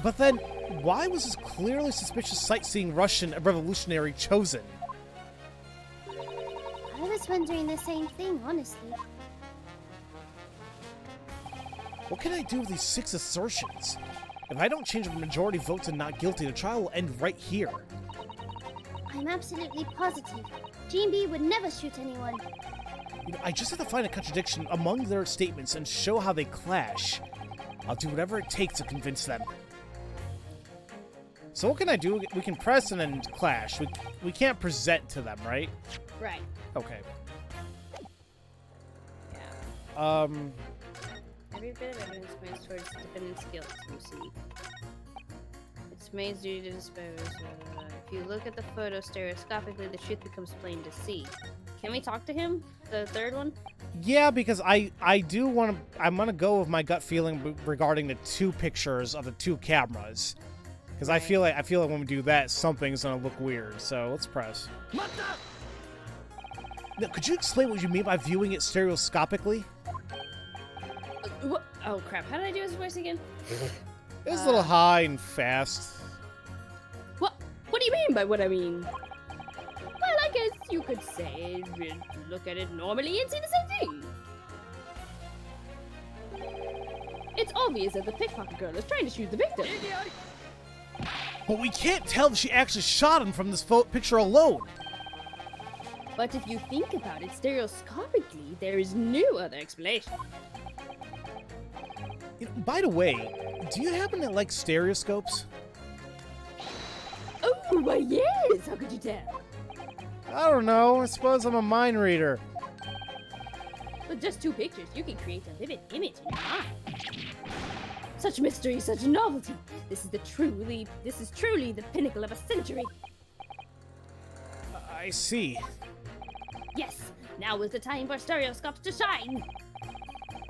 But then, why was this clearly suspicious sightseeing Russian revolutionary chosen? I was wondering the same thing, honestly. What can I do with these 6 assertions? If I don't change the majority vote to not guilty, the trial will end right here. I'm absolutely positive. G&B would never shoot anyone. You know, I just have to find a contradiction among their statements and show how they clash. I'll do whatever it takes to convince them. So what can I do? We can press and then clash. We can't present to them, right? Right. Okay. Yeah. Every bit of evidence points towards the defendant's guilt, you see. It's Main's duty to dispose. If you look at the photo stereoscopically, the truth becomes plain to see. Can we talk to him? The third one? Yeah, because I do want to. I'm gonna go with my gut feeling regarding the 2 pictures of the 2 cameras, because I feel like when we do that, something's gonna look weird. So let's press. Now, could you explain what you mean by viewing it stereoscopically? What? Oh crap! How did I do his voice again? It was a little high and fast. What do you mean by what I mean? Well, I guess you could say look at it normally and see the same thing. It's obvious that the pickpocket girl is trying to shoot the victim. But we can't tell if she actually shot him from this picture alone. But if you think about it stereoscopically, there is no other explanation. You know, by the way, do you happen to like stereoscopes? Oh, why yes! How could you tell? I don't know. I suppose I'm a mind reader. With just 2 pictures, you can create a vivid image in your mind. Such mystery, such novelty. This is truly the pinnacle of a century. I see. Yes, now is the time for stereoscopes to shine.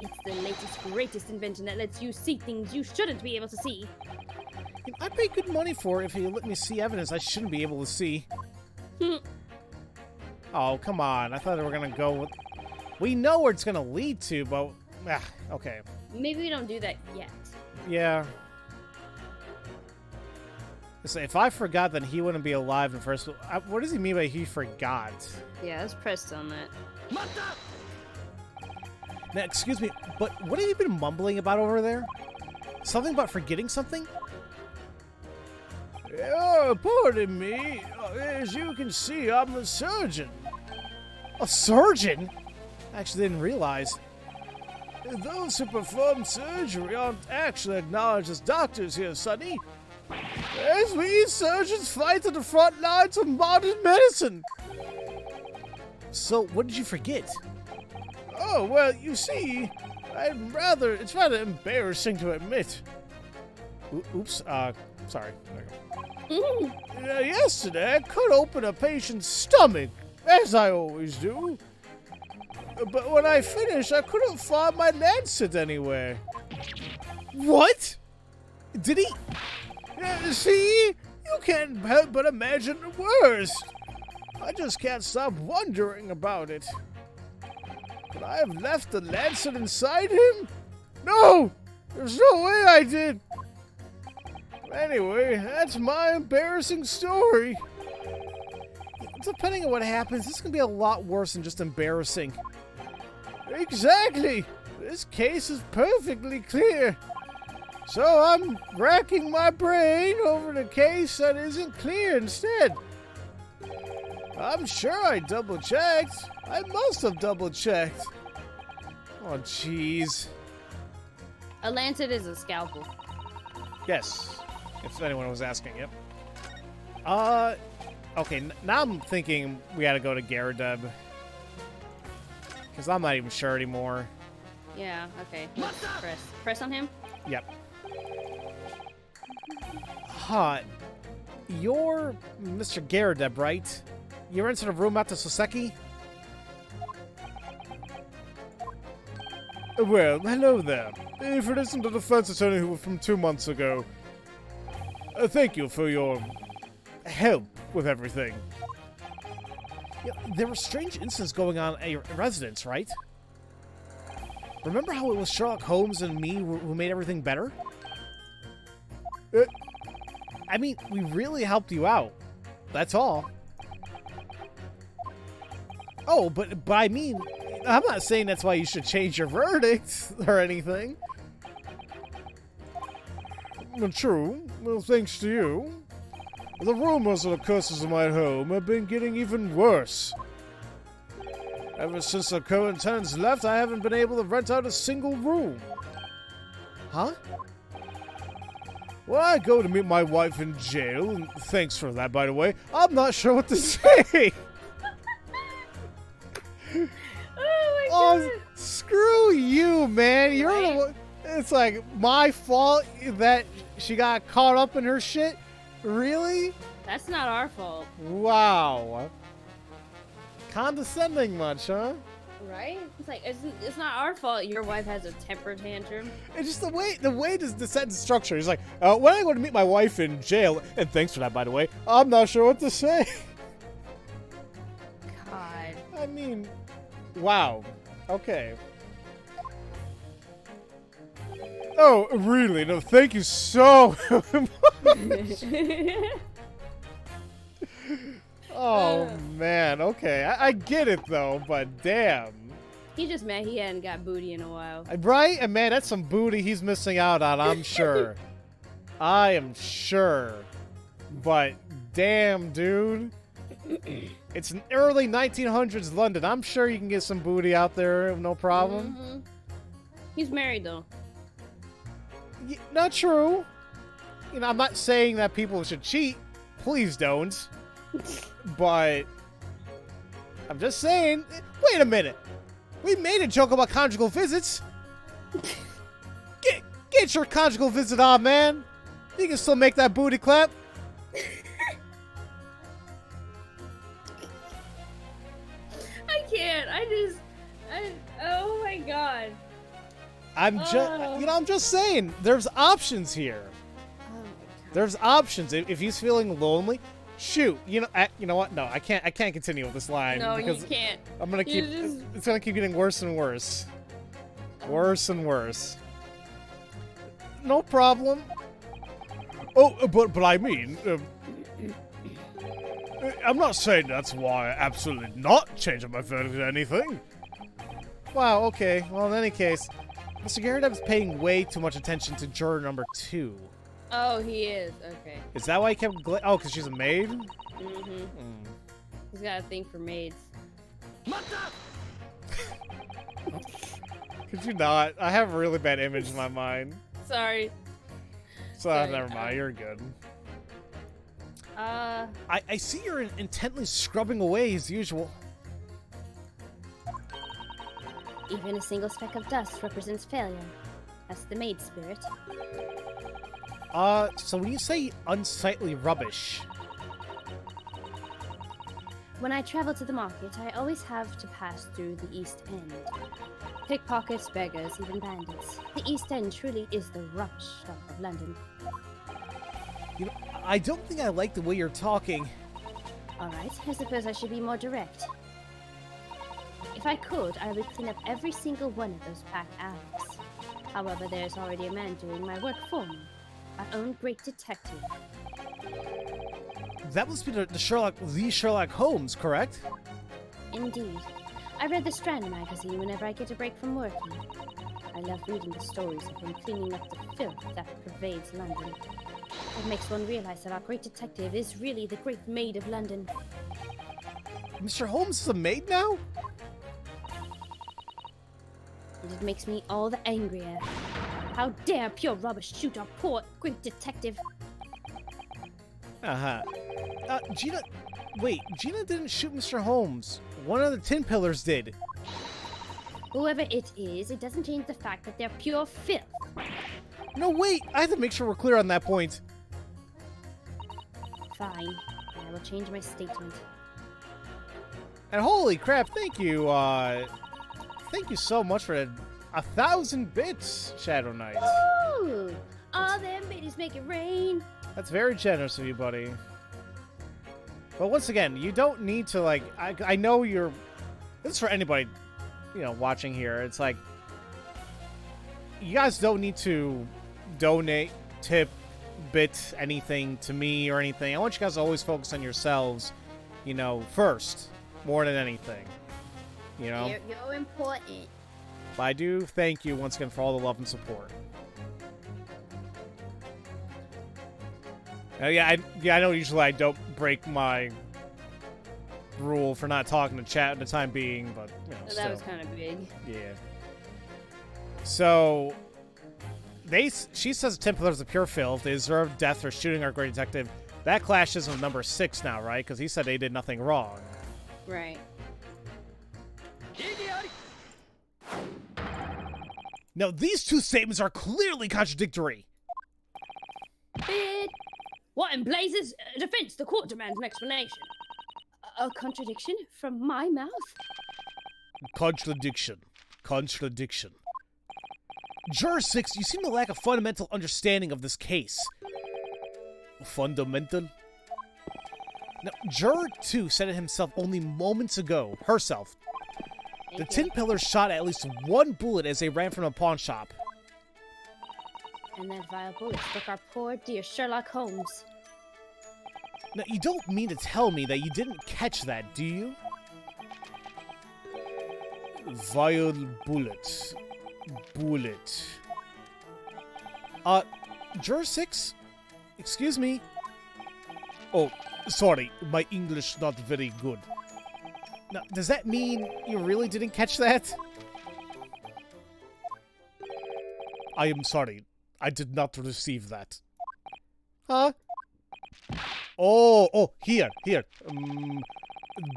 It's the latest, greatest invention that lets you see things you shouldn't be able to see. I'd pay good money for it if you let me see evidence I shouldn't be able to see. Oh, come on. I thought they were gonna go with... We know where it's gonna lead to, but... okay. Maybe we don't do that yet. Yeah. So if I forgot, then he wouldn't be alive in the first. What does he mean by he forgot? Yeah, let's press on that. Now, excuse me, but what have you been mumbling about over there? Something about forgetting something? Oh, pardon me. As you can see, I'm a surgeon. A surgeon? I actually didn't realize. Those who perform surgery aren't actually acknowledged as doctors here, Sonny. As we surgeons fight at the front lines of modern medicine. So, what did you forget? Oh, well, you see, it's rather embarrassing to admit. Oops, sorry. Yesterday, I cut open a patient's stomach, as I always do. But when I finished, I couldn't find my lancet anywhere. What? Did he? See? You can't help but imagine the worst. I just can't stop wondering about it. Could I have left the lancet inside him? No! There's no way I did! Anyway, that's my embarrassing story. Depending on what happens, this is going to be a lot worse than just embarrassing. Exactly! This case is perfectly clear. So I'm racking my brain over the case that isn't clear instead. I'm sure I double-checked. I must have double-checked. Oh, jeez. A lancet is a scalpel. Yes, if anyone was asking, yep. Okay, now I'm thinking we gotta go to Gyarados. Because I'm not even sure anymore. Yeah, okay. Let's press. Press on him? Yep. Huh. You're Mr. Gyarados, right? You're into the room at the Soseki? Well, hello there. If it isn't the defense attorney who was from 2 months ago, thank you for your help with everything. Yeah, there were strange incidents going on at your residence, right? Remember how it was Sherlock Holmes and me who made everything better? I mean, we really helped you out. That's all. Oh, but I mean, I'm not saying that's why you should change your verdict or anything. True. Well, thanks to you. The rumors of the curses in my home have been getting even worse. Ever since the current tenants left, I haven't been able to rent out a single room. Huh? When I go to meet my wife in jail, and thanks for that, by the way, I'm not sure what to say. Oh my god! Screw you, man. You're the one. It's like my fault that she got caught up in her shit? Really? That's not our fault. Wow. Condescending much, huh? Right? It's like, it's not our fault your wife has a temper tantrum. It's just the way the sentence structure. He's like, when I go to meet my wife in jail, and thanks for that, by the way, I'm not sure what to say. God. I mean, wow. Okay. Oh, really? No, thank you so much. Oh, man. Okay. I get it, though, but damn. He just mad he hadn't got booty in a while. Right? And man, that's some booty he's missing out on, I'm sure. I am sure. But damn, dude. It's an early 1900s London. I'm sure you can get some booty out there, no problem. Mm-hmm. He's married, though. Not true. You know, I'm not saying that people should cheat. Please don't. But I'm just saying. Wait a minute. We made a joke about conjugal visits. Get your conjugal visit on, man. You can still make that booty clap. I can't. Oh my god. I'm just saying. There's options here. Oh my god. There's options. If he's feeling lonely, shoot. You know what? No, I can't continue with this line. No, because you can't. I'm gonna keep. It's gonna keep getting worse and worse. Worse and worse. No problem. Oh, but I mean, I'm not saying that's why I absolutely not changing my verdict or anything. Wow, okay. Well, in any case, Mr. Garrett paying way too much attention to juror number 2. Oh, he is. Okay. Is that why he kept oh, because she's a maid? Mm-hmm. He's got a thing for maids. Could you not? I have a really bad image in my mind. Sorry. So, Sorry, never mind. You're good. I see you're intently scrubbing away as usual. Even a single speck of dust represents failure. That's the maid spirit. So when you say unsightly rubbish... When I travel to the market, I always have to pass through the East End. Pickpockets, beggars, even bandits. The East End truly is the rubbish dump of London. You know, I don't think I like the way you're talking. Alright, I suppose I should be more direct. If I could, I would clean up every single one of those packed alleys. However, there's already a man doing my work for me. Our own great detective. That must be the Sherlock Holmes, correct? Indeed. I read the Strand magazine whenever I get a break from working. I love reading the stories of him cleaning up the filth that pervades London. It makes one realize that our great detective is really the great maid of London. Mr. Holmes is a maid now? And it makes me all the angrier. How dare pure rubbish shoot our poor great detective? Uh-huh. Gina... Wait, Gina didn't shoot Mr. Holmes. One of the tin pillars did. Whoever it is, it doesn't change the fact that they're pure filth. No, wait! I have to make sure we're clear on that point. Fine. I will change my statement. And holy crap, thank you, thank you so much for 1,000 bits, Shadow Knight. Ooh! All them biddies make it rain! That's very generous of you, buddy. But once again, you don't need to, like, I know you're... This is for anybody, you know, watching here. It's like, you guys don't need to donate, tip, bit, anything to me or anything. I want you guys to always focus on yourselves, you know, first, more than anything. You know? You're important. But I do thank you once again for all the love and support. I know usually I don't break my rule for not talking to chat at the time being, but, you know, That was kind of big. Yeah. So, she says Templars are pure filth. They deserve death for shooting our great detective. That clashes with number 6 now, right? Because he said they did nothing wrong. Right. Now, these two statements are clearly contradictory. Bid! What in blazes? Defense, the court demands an explanation. A contradiction from my mouth? Contradiction. Juror 6, you seem to lack a fundamental understanding of this case. Fundamental? Now, Juror 2 said it himself only moments ago. Herself. The tin pillars shot at least one bullet as they ran from a pawn shop. And that vile bullet struck our poor dear Sherlock Holmes. Now, you don't mean to tell me that you didn't catch that, do you? Vile bullet. Juror 6? Excuse me? Oh, sorry, my English not very good. Now, does that mean you really didn't catch that? I am sorry. I did not receive that. Huh? Oh, here.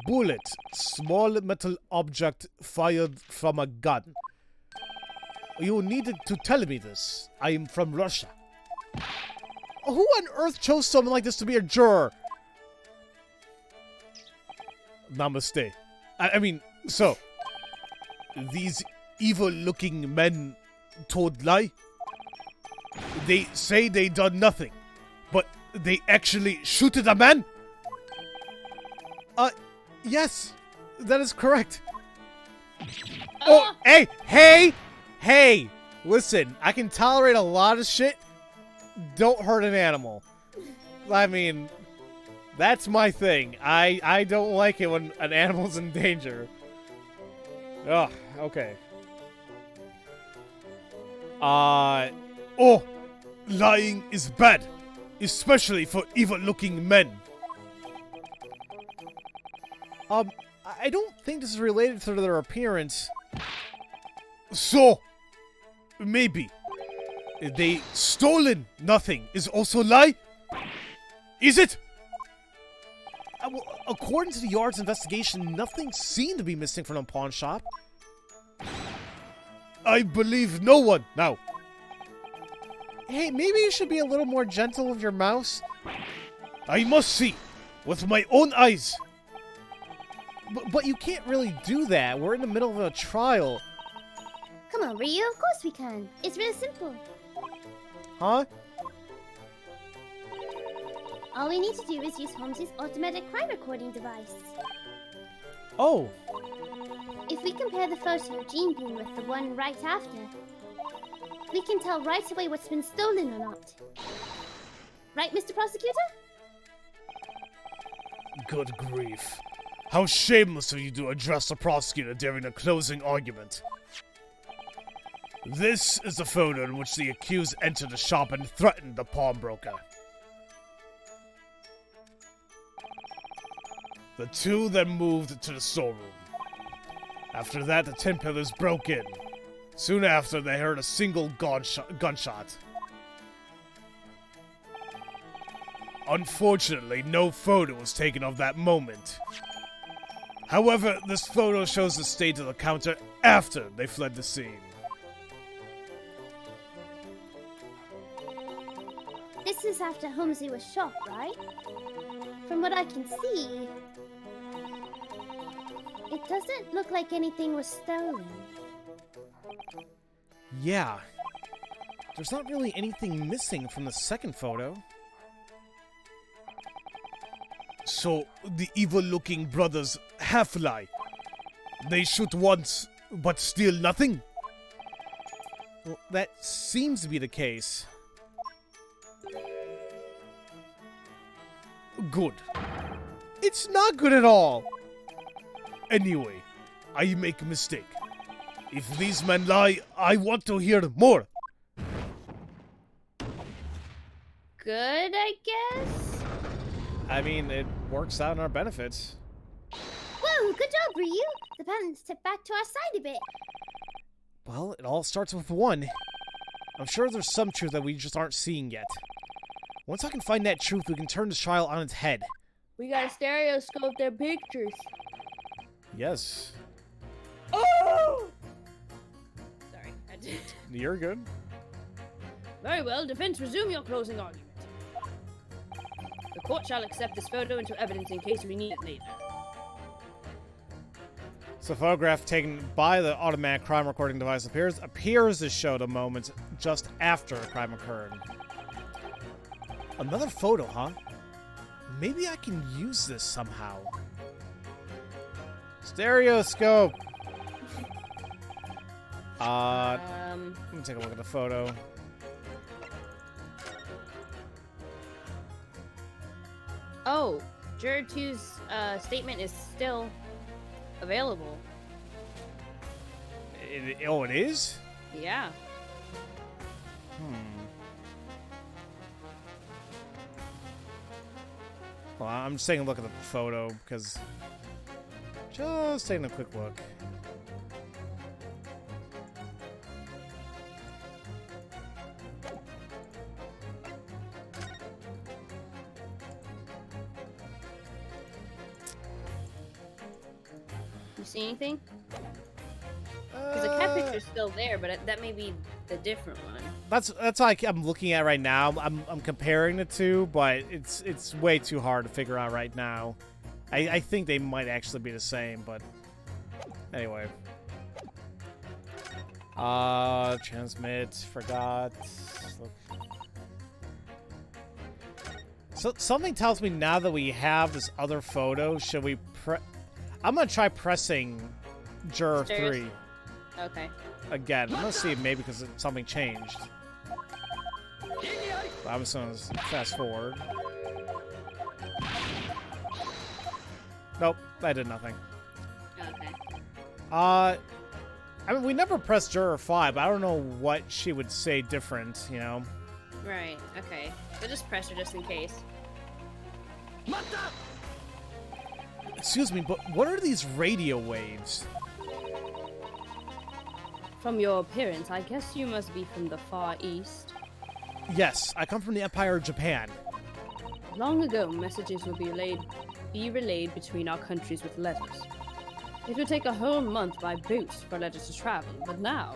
Bullet. Small metal object fired from a gun. You needed to tell me this. I am from Russia. Who on earth chose someone like this to be a juror? Namaste. I mean, so, these evil-looking men told lie? They say they done nothing, but they actually shooted a man? Yes, that is correct. Oh, hey! Listen, I can tolerate a lot of shit, don't hurt an animal. I mean, that's my thing. I don't like it when an animal's in danger. Ugh, okay. Oh, lying is bad, especially for evil-looking men. I don't think this is related to their appearance. So, maybe they stolen nothing is also lie? Is it? Well, according to the Yard's investigation, nothing seemed to be missing from the pawn shop. I believe no one now. Hey, maybe you should be a little more gentle with your mouse. I must see with my own eyes. But you can't really do that. We're in the middle of a trial. Come on, Ryu, of course we can. It's real simple. Huh? All we need to do is use Holmes's automatic crime recording device. Oh. If we compare the photo of Jean Bean with the one right after, we can tell right away what's been stolen or not. Right, Mr. Prosecutor? Good grief. How shameless of you to address the prosecutor during the closing argument. This is the photo in which the accused entered the shop and threatened the pawnbroker. The two then moved to the storeroom. After that, the 10 pillars broke in. Soon after, they heard a single gunshot. Unfortunately, no photo was taken of that moment. However, this photo shows the state of the counter after they fled the scene. This is after Holmesy was shot, right? From what I can see, it doesn't look like anything was stolen. Yeah. There's not really anything missing from the second photo. So, the evil-looking brothers half-lie. They shoot once, but steal nothing? Well, that seems to be the case. Good. It's not good at all! Anyway, I make a mistake. If these men lie, I want to hear more. Good, I guess? I mean, it works out in our benefits. Whoa, good job, Ryu! The patent's tipped back to our side a bit. Well, it all starts with one. I'm sure there's some truth that we just aren't seeing yet. Once I can find that truth, we can turn this trial on its head. We gotta stereoscope their pictures. Yes. Oh! Sorry, I did. You're good. Very well, defense, resume your closing argument. The court shall accept this photo into evidence in case we need it later. So, a photograph taken by the automatic crime recording device appears to show the moments just after a crime occurred. Another photo, huh? Maybe I can use this somehow. Stereoscope! Let me take a look at the photo. Oh, Juror 2's statement is still available. Oh, it is? Yeah. Well, I'm just taking a look at the photo because... Just taking a quick look. You see anything? Because the cat picture's still there, but that may be the different one. That's like I'm looking at right now. I'm comparing the two, but it's way too hard to figure out right now. I think they might actually be the same, but anyway. Transmit, forgot. Look. So something tells me now that we have this other photo, should we I'm gonna try pressing Juror 3 Okay. again. I'm gonna see if maybe because something changed. I'm just gonna fast forward. Nope, that did nothing. Okay. I mean, we never pressed Juror 5, but I don't know what she would say different, you know? Right, okay. But just press her just in case. Excuse me, but what are these radio waves? From your appearance, I guess you must be from the Far East. Yes, I come from the Empire of Japan. Long ago, messages will be relayed between our countries with letters. It would take a whole month by boat for letters to travel, but now...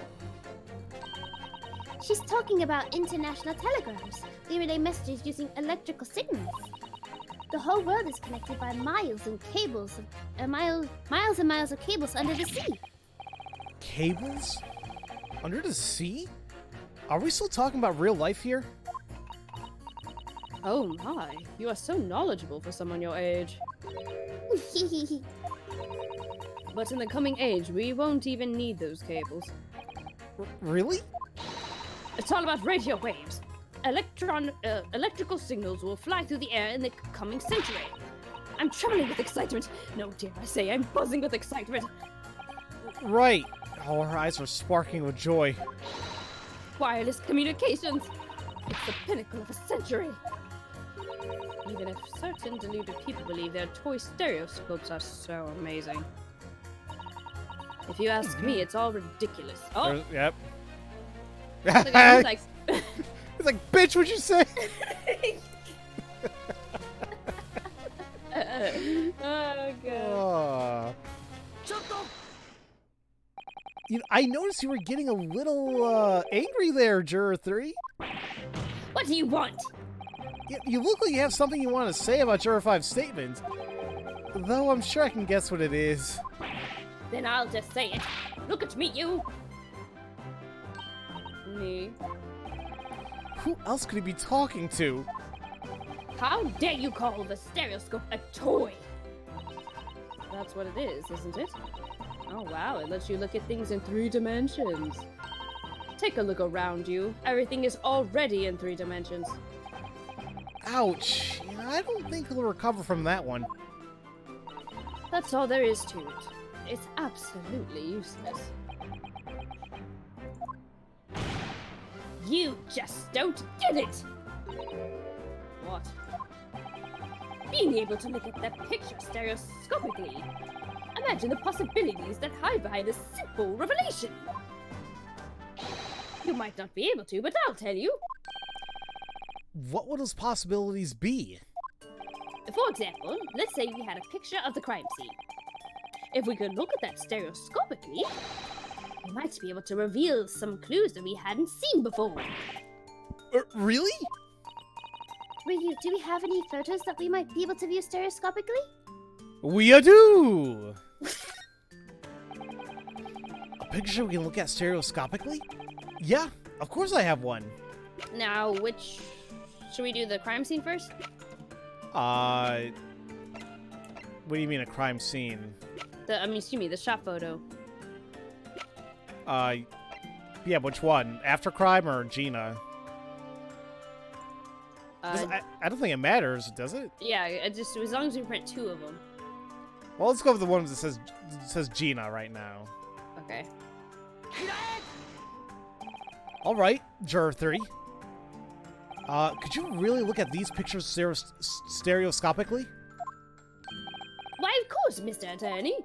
She's talking about international telegrams. We relay messages using electrical signals. The whole world is connected by miles and cables, miles and miles of cables under the sea. Cables? Under the sea? Are we still talking about real life here? Oh my, you are so knowledgeable for someone your age. But in the coming age, we won't even need those cables. Really? It's all about radio waves. Electrical signals will fly through the air in the coming century. I'm trembling with excitement. No, dare I say, I'm buzzing with excitement. Right. Oh, her eyes are sparkling with joy. Wireless communications. It's the pinnacle of a century. Even if certain deluded people believe their toy stereoscopes are so amazing. If you ask me, it's all ridiculous. Oh, Yep. the guy was like... It's like, bitch, what'd you say? Oh, God. Oh. You know, I noticed you were getting a little angry there, Juror 3. What do you want? You look like you have something you want to say about Juror 5's statement. Though I'm sure I can guess what it is. Then I'll just say it. Look at me, you. Me. Who else could he be talking to? How dare you call the stereoscope a toy? That's what it is, isn't it? Oh wow, it lets you look at things in 3 dimensions. Take a look around you. Everything is already in 3 dimensions. Ouch. You know, I don't think he'll recover from that one. That's all there is to it. It's absolutely useless. You just don't get it! What? Being able to look at that picture stereoscopically. Imagine the possibilities that hide behind a simple revelation. You might not be able to, but I'll tell you. What would those possibilities be? For example, let's say we had a picture of the crime scene. If we could look at that stereoscopically, we might be able to reveal some clues that we hadn't seen before. Really? Ryu, do we have any photos that we might be able to view stereoscopically? We do! A picture we can look at stereoscopically? Yeah, of course I have one. Now, which... Should we do the crime scene first? What do you mean a crime scene? The shot photo. Yeah, which one? After crime or Gina? I don't think it matters, does it? Yeah, just as long as we print 2 of them. Well, let's go with the one that says Gina right now. Okay. All right, Juror 3. Could you really look at these pictures stereoscopically? Why, of course, Mr. Attorney.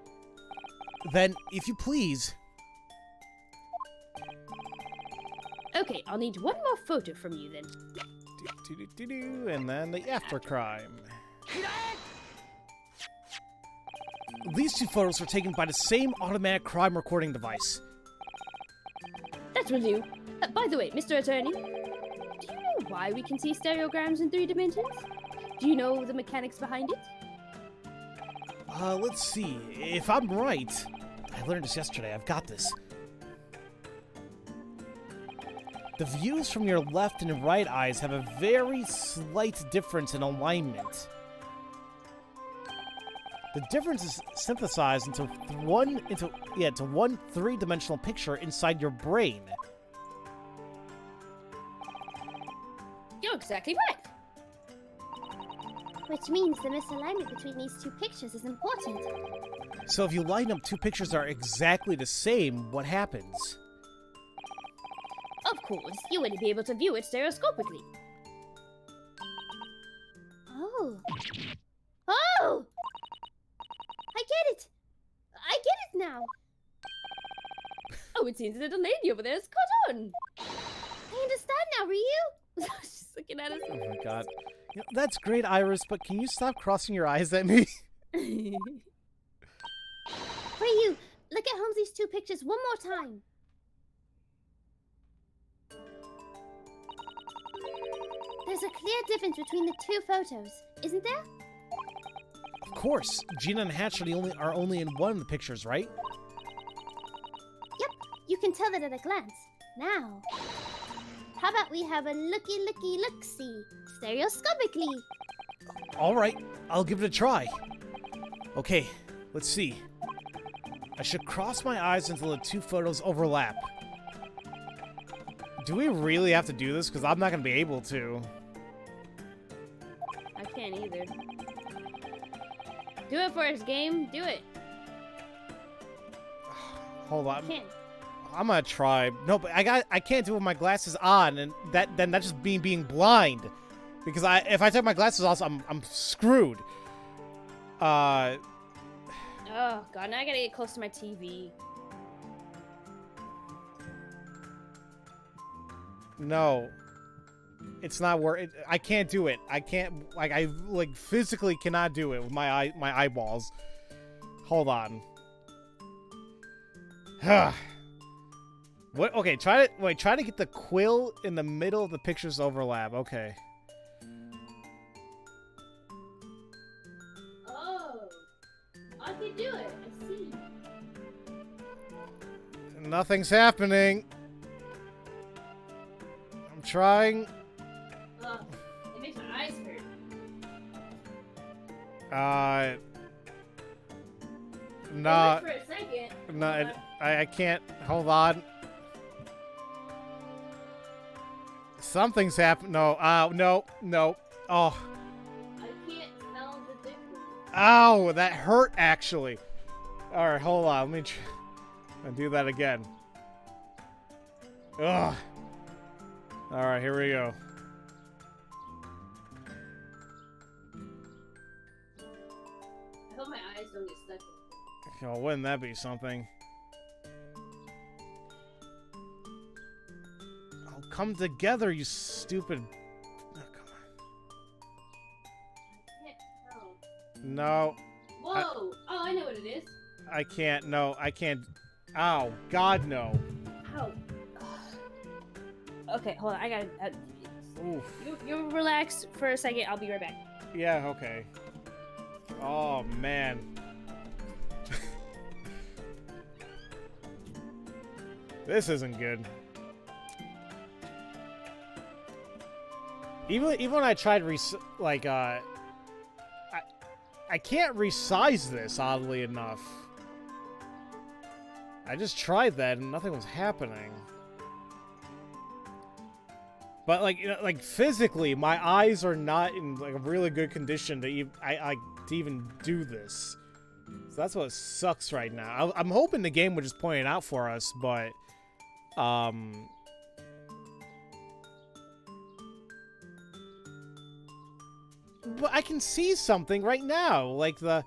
Then, if you please. Okay, I'll need one more photo from you then. And then the after crime. These 2 photos were taken by the same automatic crime recording device. That will do. By the way, Mr. Attorney, do you know why we can see stereograms in 3 dimensions? Do you know the mechanics behind it? Let's see. If I'm right, I learned this yesterday. I've got this. The views from your left and right eyes have a very slight difference in alignment. The difference is synthesized into one 3-dimensional picture inside your brain. You're exactly right. Which means the misalignment between these two pictures is important. So if you line up two pictures that are exactly the same, what happens? Of course, you wouldn't be able to view it stereoscopically. Oh. Oh! I get it! I get it now! Oh, it seems the little lady over there is caught on. I understand now, Ryu! She's looking at us. Oh my god. You know, that's great, Iris, but can you stop crossing your eyes at me? Ryu, look at Holmesy's two pictures one more time. There's a clear difference between the two photos, isn't there? Of course. Gina and Hatch are only in one of the pictures, right? Yep, you can tell that at a glance. Now, how about we have a looky-see, stereoscopically? Alright, I'll give it a try. Okay, let's see. I should cross my eyes until the two photos overlap. Do we really have to do this? Because I'm not going to be able to. I can't either. Do it for us, game. Do it. Hold I on. can't. I'm gonna try. No, but I can't do it with my glasses on, and then that's just being blind. Because if I take my glasses off, I'm screwed. Oh god, now I gotta get close to my TV. No. It's not work. I can't do it. I can't, I physically cannot do it with my eyeballs. Hold on. What? Okay, try to get the quill in the middle of the pictures overlap. Okay. Oh, I can do it. I see. Nothing's happening. I'm trying. It makes my eyes hurt. Nah. For a second. No, I can't. Hold on. Something's happened. No. No. Oh. I can't tell the difference. Ow, that hurt actually. All right, hold on. Let me do that again. Ugh. All right, here we go. I hope my eyes don't get stuck. Oh, wouldn't that be something? Oh, come together, you stupid. Oh, come I can't tell. on. No, Whoa! Oh, I know what it is. I can't. No, I can't. Ow, God, no. Ow. Okay, hold on. I gotta. Oof. You relax for a second. I'll be right back. Yeah, okay. Oh, man. This isn't good. Even when I tried I can't resize this, oddly enough. I just tried that and nothing was happening. But like physically, my eyes are not in like a really good condition to even do this. So that's what sucks right now. I'm hoping the game would just point it out for us, but but I can see something right now. Like the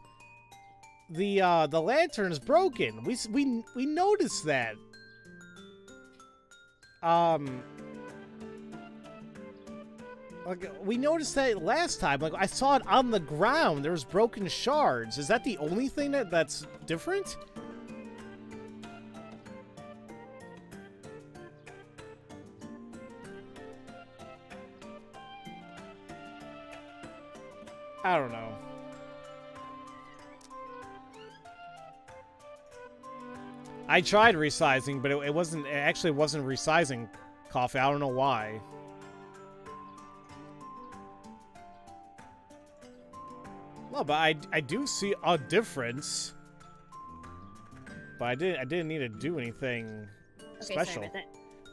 lantern is broken. We noticed that. Like, we noticed that last time. Like, I saw it on the ground. There was broken shards. Is that the only thing that's different? I don't know. I tried resizing, but it actually wasn't resizing, Coffee. I don't know why. No, but I do see a difference. But I didn't need to do anything Okay, special. sorry about that.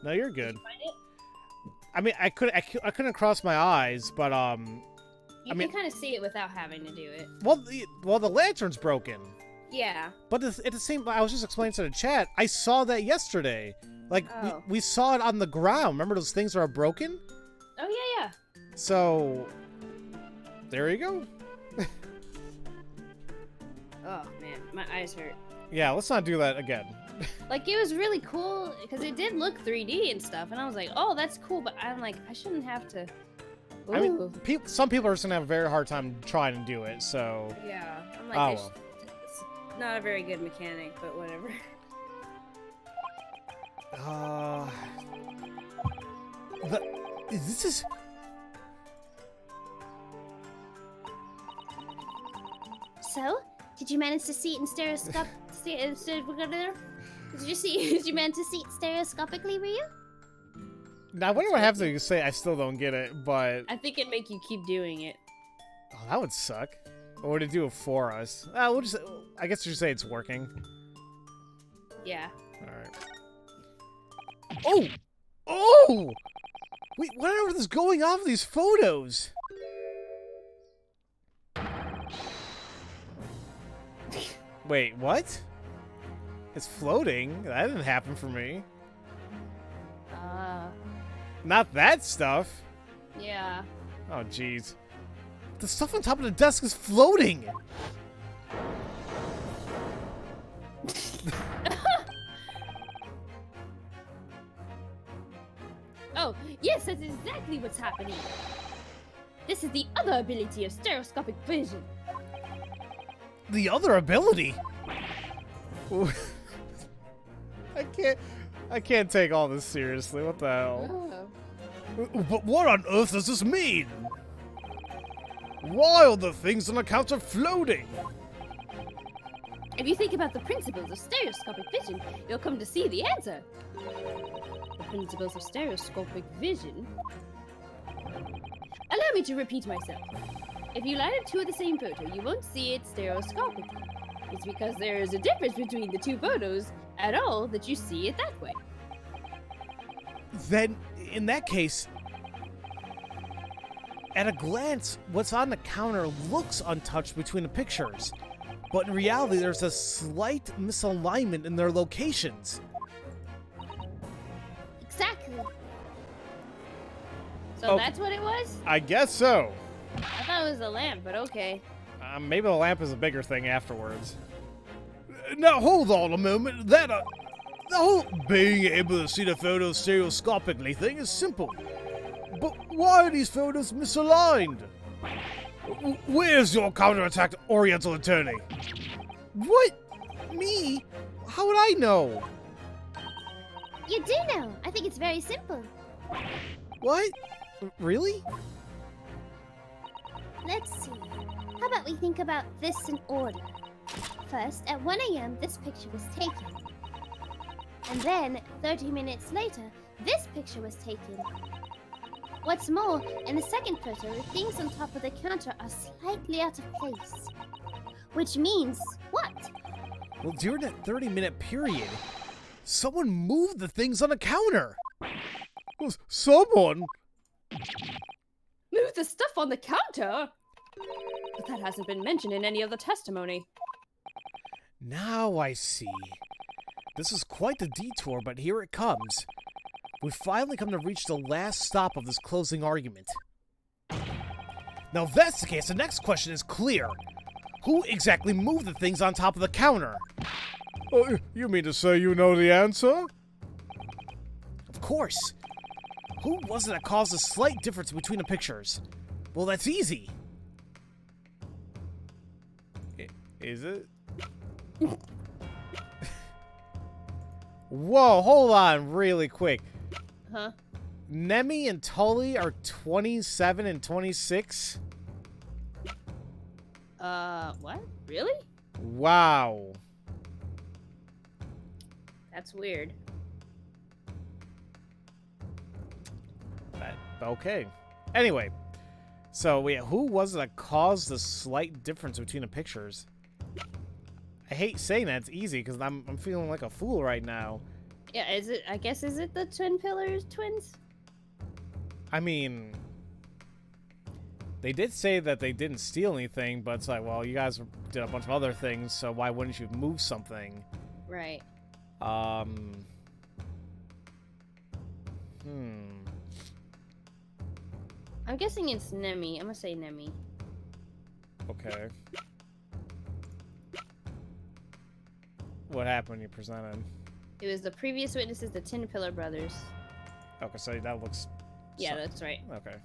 No, you're good. Find it? I mean, I couldn't cross my eyes, but You can kind of see it without having to do it. well, the lantern's broken. Yeah. But at the same, I was just explaining to the chat. I saw that yesterday. Like Oh. we saw it on the ground. Remember those things that are broken? Oh yeah. So there you go. Oh man, my eyes hurt. Yeah, let's not do that again. Like, it was really cool because it did look 3D and stuff, and I was like, oh, that's cool, but I'm like, I shouldn't have to. Ooh. I mean, some people are just gonna have a very hard time trying to do it. So Yeah, I'm like, Oh, it's not a very good mechanic, but whatever. This is. So, did you manage to see it in stereoscope? Did you manage to see it stereoscopically, Ryu? Now I wonder what happens if you say I still don't get it, but I think it'd make you keep doing it. oh, that would suck. Or would it do it for us? We'll just. I guess you say it's working. Yeah. All right. Oh! Oh! Wait, what on earth is going on with these photos? Wait, what? It's floating? That didn't happen for me. Not that stuff. Yeah. Oh, jeez. The stuff on top of the desk is floating! Oh, yes, that's exactly what's happening. This is the other ability of stereoscopic vision. The other ability? I can't take all this seriously. What the hell? But what on earth does this mean? Why are the things on the counter floating? If you think about the principles of stereoscopic vision, you'll come to see the answer. The principles of stereoscopic vision. Allow me to repeat myself. If you line up two of the same photo, you won't see it stereoscopically. It's because there is a difference between the two photos at all that you see it that way. Then, in that case, at a glance, what's on the counter looks untouched between the pictures. But in reality, there's a slight misalignment in their locations. Exactly. So that's what it was? I guess so. I thought it was a lamp, but okay. Maybe the lamp is a bigger thing afterwards. Now hold on a moment. The whole being able to see the photos stereoscopically thing is simple. But why are these photos misaligned? Where's your counterattack Oriental attorney? What? Me? How would I know? You do know. I think it's very simple. What? Really? Let's see. How about we think about this in order? First, at 1 a.m., this picture was taken. And then, 30 minutes later, this picture was taken. What's more, in the second photo, the things on top of the counter are slightly out of place. Which means what? Well, during that 30-minute period, someone moved the things on the counter. Someone? Move the stuff on the counter? But that hasn't been mentioned in any of the testimony. Now I see. This is quite the detour, but here it comes. We've finally come to reach the last stop of this closing argument. Now if that's the case, the next question is clear. Who exactly moved the things on top of the counter? You mean to say you know the answer? Of course. Who was it that caused a slight difference between the pictures? Well, that's easy. Is it? Whoa, hold on really quick. Huh? Nemi and Tully are 27 and 26? What? Really? Wow. That's weird. Okay. Anyway, so who was it that caused the slight difference between the pictures? I hate saying that. It's easy because I'm feeling like a fool right now. Yeah, is it? I guess is it the twin pillars twins? I mean, they did say that they didn't steal anything, but it's like, well, you guys did a bunch of other things, so why wouldn't you move something? Right. I'm guessing it's Nemi. I'm gonna say Nemi. Okay. What happened when you presented? It was the previous witnesses, the Tin Pillar brothers. Okay, so that looks... Yeah, that's right. Okay.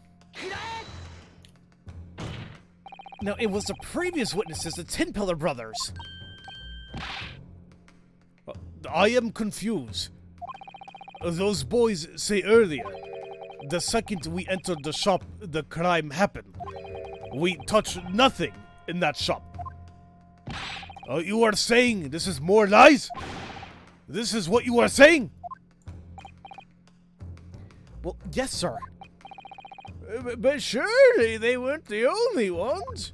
No, it was the previous witnesses, the Tin Pillar brothers. I am confused. Those boys say earlier, the second we entered the shop, the crime happened. We touched nothing in that shop. You are saying this is more lies? This is what you are saying? Well, yes, sir. But surely they weren't the only ones.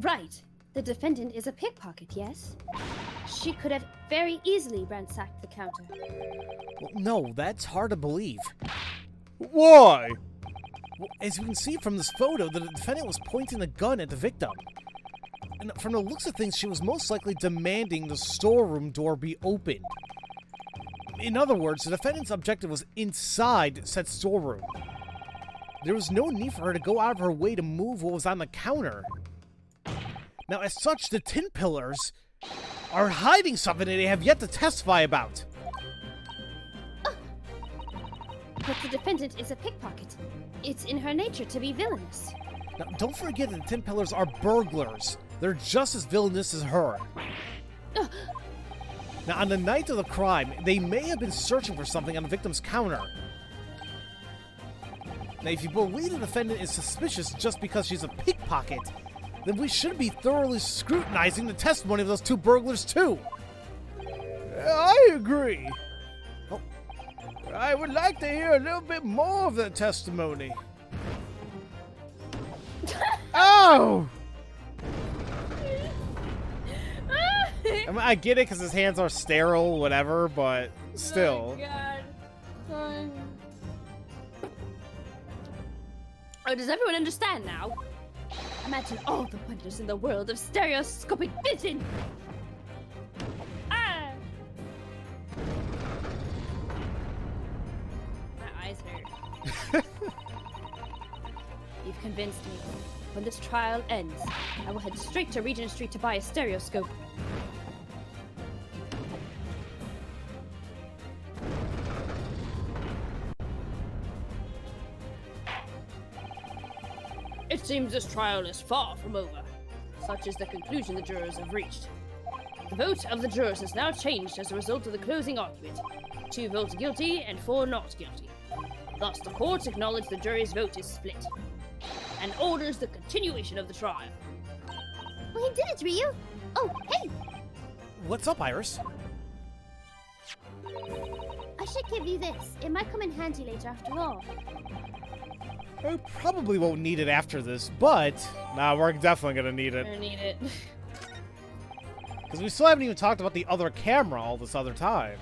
Right. The defendant is a pickpocket, yes? She could have very easily ransacked the counter. Well, no, that's hard to believe. Why? Well, as you can see from this photo, the defendant was pointing a gun at the victim. And from the looks of things, she was most likely demanding the storeroom door be opened. In other words, the defendant's objective was inside said storeroom. There was no need for her to go out of her way to move what was on the counter. Now, as such, the Tin Pillars are hiding something that they have yet to testify about. But the defendant is a pickpocket. It's in her nature to be villainous. Now, don't forget that the Tin Pillars are burglars. They're just as villainous as her. Now, on the night of the crime, they may have been searching for something on the victim's counter. Now, if you believe the defendant is suspicious just because she's a pickpocket, then we should be thoroughly scrutinizing the testimony of those two burglars, too. I agree. Oh. I would like to hear a little bit more of the testimony. Oh! I mean, I get it because his hands are sterile, whatever, but still. Oh, God. Oh, does everyone understand now? Imagine all the wonders in the world of stereoscopic vision! Ah! My eyes hurt. You've convinced me. When this trial ends, I will head straight to Regent Street to buy a stereoscope. It seems this trial is far from over. Such is the conclusion the jurors have reached. The vote of the jurors has now changed as a result of the closing argument. 2 votes guilty and 4 not guilty. Thus, the court acknowledged the jury's vote is split and orders the continuation of the trial. We did it, Ryu! Oh, hey! What's up, Iris? I should give you this. It might come in handy later after all. I probably won't need it after this, but... Nah, we're definitely gonna need it. I need it. Because we still haven't even talked about the other camera all this other time.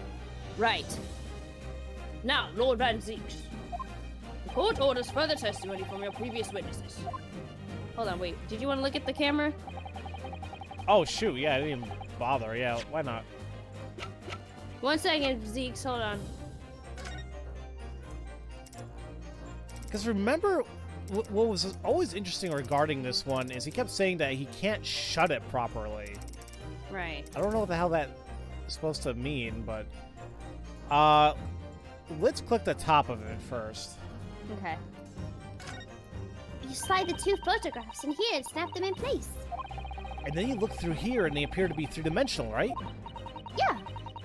Right. Now, Lord Van Zeeks. The court orders further testimony from your previous witnesses. Hold on, wait. Did you want to look at the camera? Oh, shoot, yeah, I didn't even bother. Yeah, why not? 1 second, Zeeks, hold on. Because remember, what was always interesting regarding this one is he kept saying that he can't shut it properly. Right. I don't know what the hell that is supposed to mean, but... let's click the top of it first. Okay. You slide the 2 photographs in here and snap them in place. And then you look through here and they appear to be 3-dimensional, right? Yeah,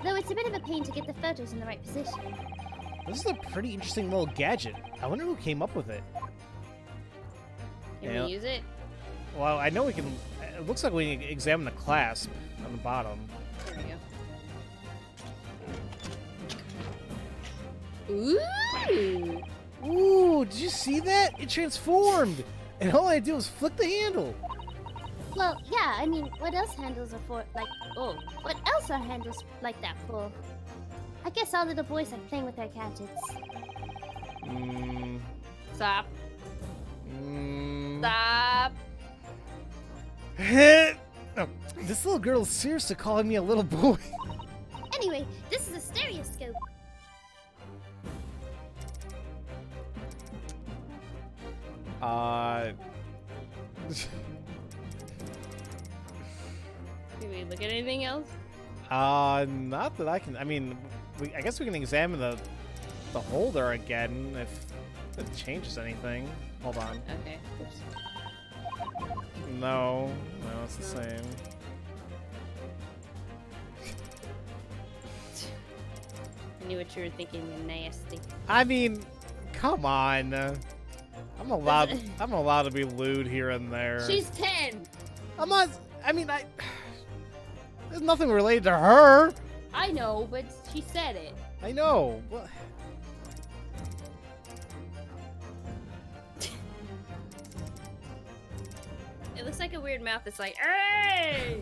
though it's a bit of a pain to get the photos in the right position. This is a pretty interesting little gadget. I wonder who came up with it. Can Yeah. we use it? Well, I know we can... It looks like we can examine the clasp on the bottom. There we go. Ooh! Ooh, did you see that? It transformed! And all I do is flick the handle. Well, yeah, I mean, what else handles are for, like, oh, what else are handles like that for? I guess all little boys like playing with their gadgets. Stop. Mm. Stop. Oh, this little girl is seriously calling me a little boy. Anyway, this is a stereoscope. Did we look at anything else? Not that I can. I mean, I guess we can examine the holder again if it changes anything. Hold on. Okay. No, it's the same. I knew what you were thinking, you nasty. I mean, come on. I'm allowed to be lewd here and there. She's 10! I'm not. I mean, there's nothing related to her. I know, but she said it. I know. What? It looks like a weird mouth that's like, hey!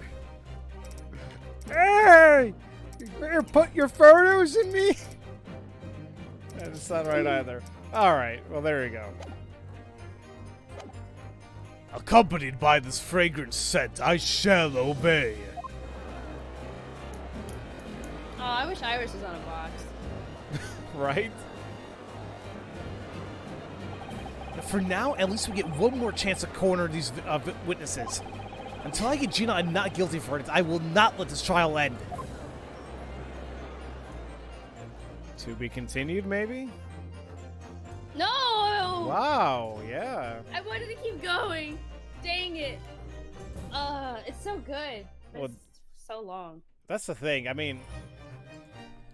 Hey! You better put your photos in me. That's not right either. All right. Well, there you go. Accompanied by this fragrant scent, I shall obey. Oh, I wish Iris was on a box. Right? For now, at least we get one more chance to corner these witnesses. Until I get Gina a not guilty verdict, I will not let this trial end. To be continued, maybe? No! Wow, yeah. I wanted to keep going. Dang it. It's so good. But Well, it's so long. That's the thing. I mean,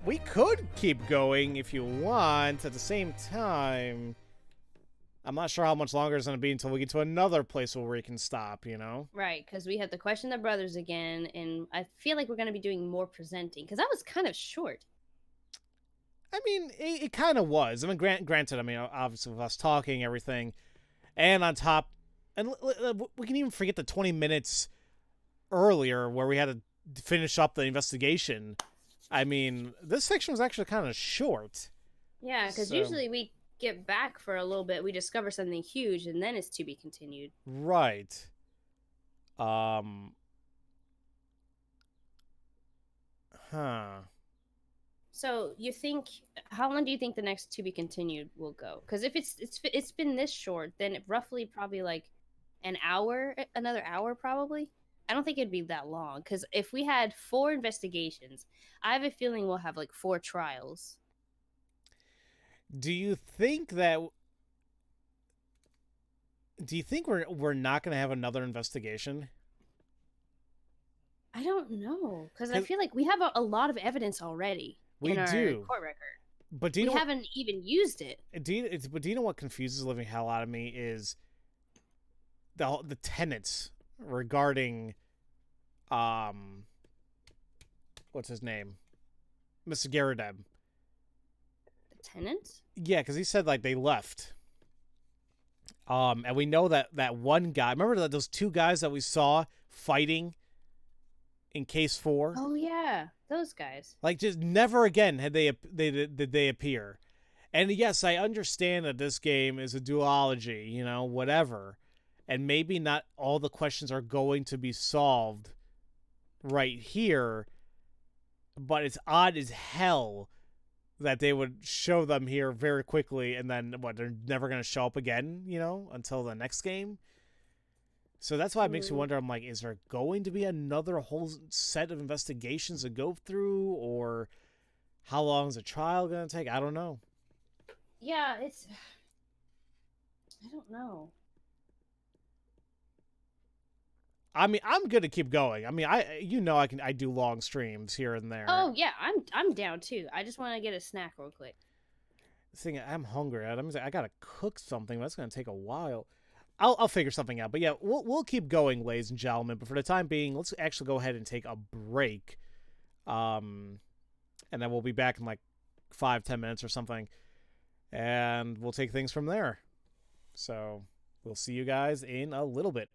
we could keep going if you want. At the same time, I'm not sure how much longer it's going to be until we get to another place where we can stop, you know? Right, because we have to question the brothers again, and I feel like we're going to be doing more presenting, because that was kind of short. I mean, it kind of was. I mean, granted, I mean, obviously with us talking, everything, and on top, and we can even forget the 20 minutes earlier where we had to finish up the investigation. I mean, this section was actually kind of short. Yeah, because So- usually we get back for a little bit, we discover something huge, and then it's to be continued. Right. Huh. So you think, how long do you think the next to be continued will go? Because if it's been this short, then it roughly probably like an hour, another hour probably. I don't think it'd be that long. Because if we had 4 investigations, I have a feeling we'll have like 4 trials. Do you think we're not going to have another investigation? I don't know, because I 'Cause- feel like we have a lot of evidence already We in our do. court record. But do you We know haven't even used it. but do you know what confuses the living hell out of me is the tenets regarding what's his name? Mr. Garadeb. The tenants? Yeah, because he said like they left. And we know that one guy. Remember that those 2 guys that we saw fighting in case 4? Oh yeah, those guys. Like, just never again did they appear. And yes, I understand that this game is a duology, you know, whatever. And maybe not all the questions are going to be solved right here. But it's odd as hell that they would show them here very quickly and then, they're never going to show up again, you know, until the next game? So that's why it makes me wonder, I'm like, is there going to be another whole set of investigations to go through? Or how long is the trial going to take? I don't know. Yeah, I don't know. I mean, I'm going to keep going. I mean, I do long streams here and there. Oh yeah, I'm down too. I just want to get a snack real quick. This thing, I'm hungry. I got to cook something. That's going to take a while. I'll figure something out. But yeah, we'll keep going, ladies and gentlemen. But for the time being, let's actually go ahead and take a break. And then we'll be back in like 5-10 minutes or something. And we'll take things from there. So we'll see you guys in a little bit.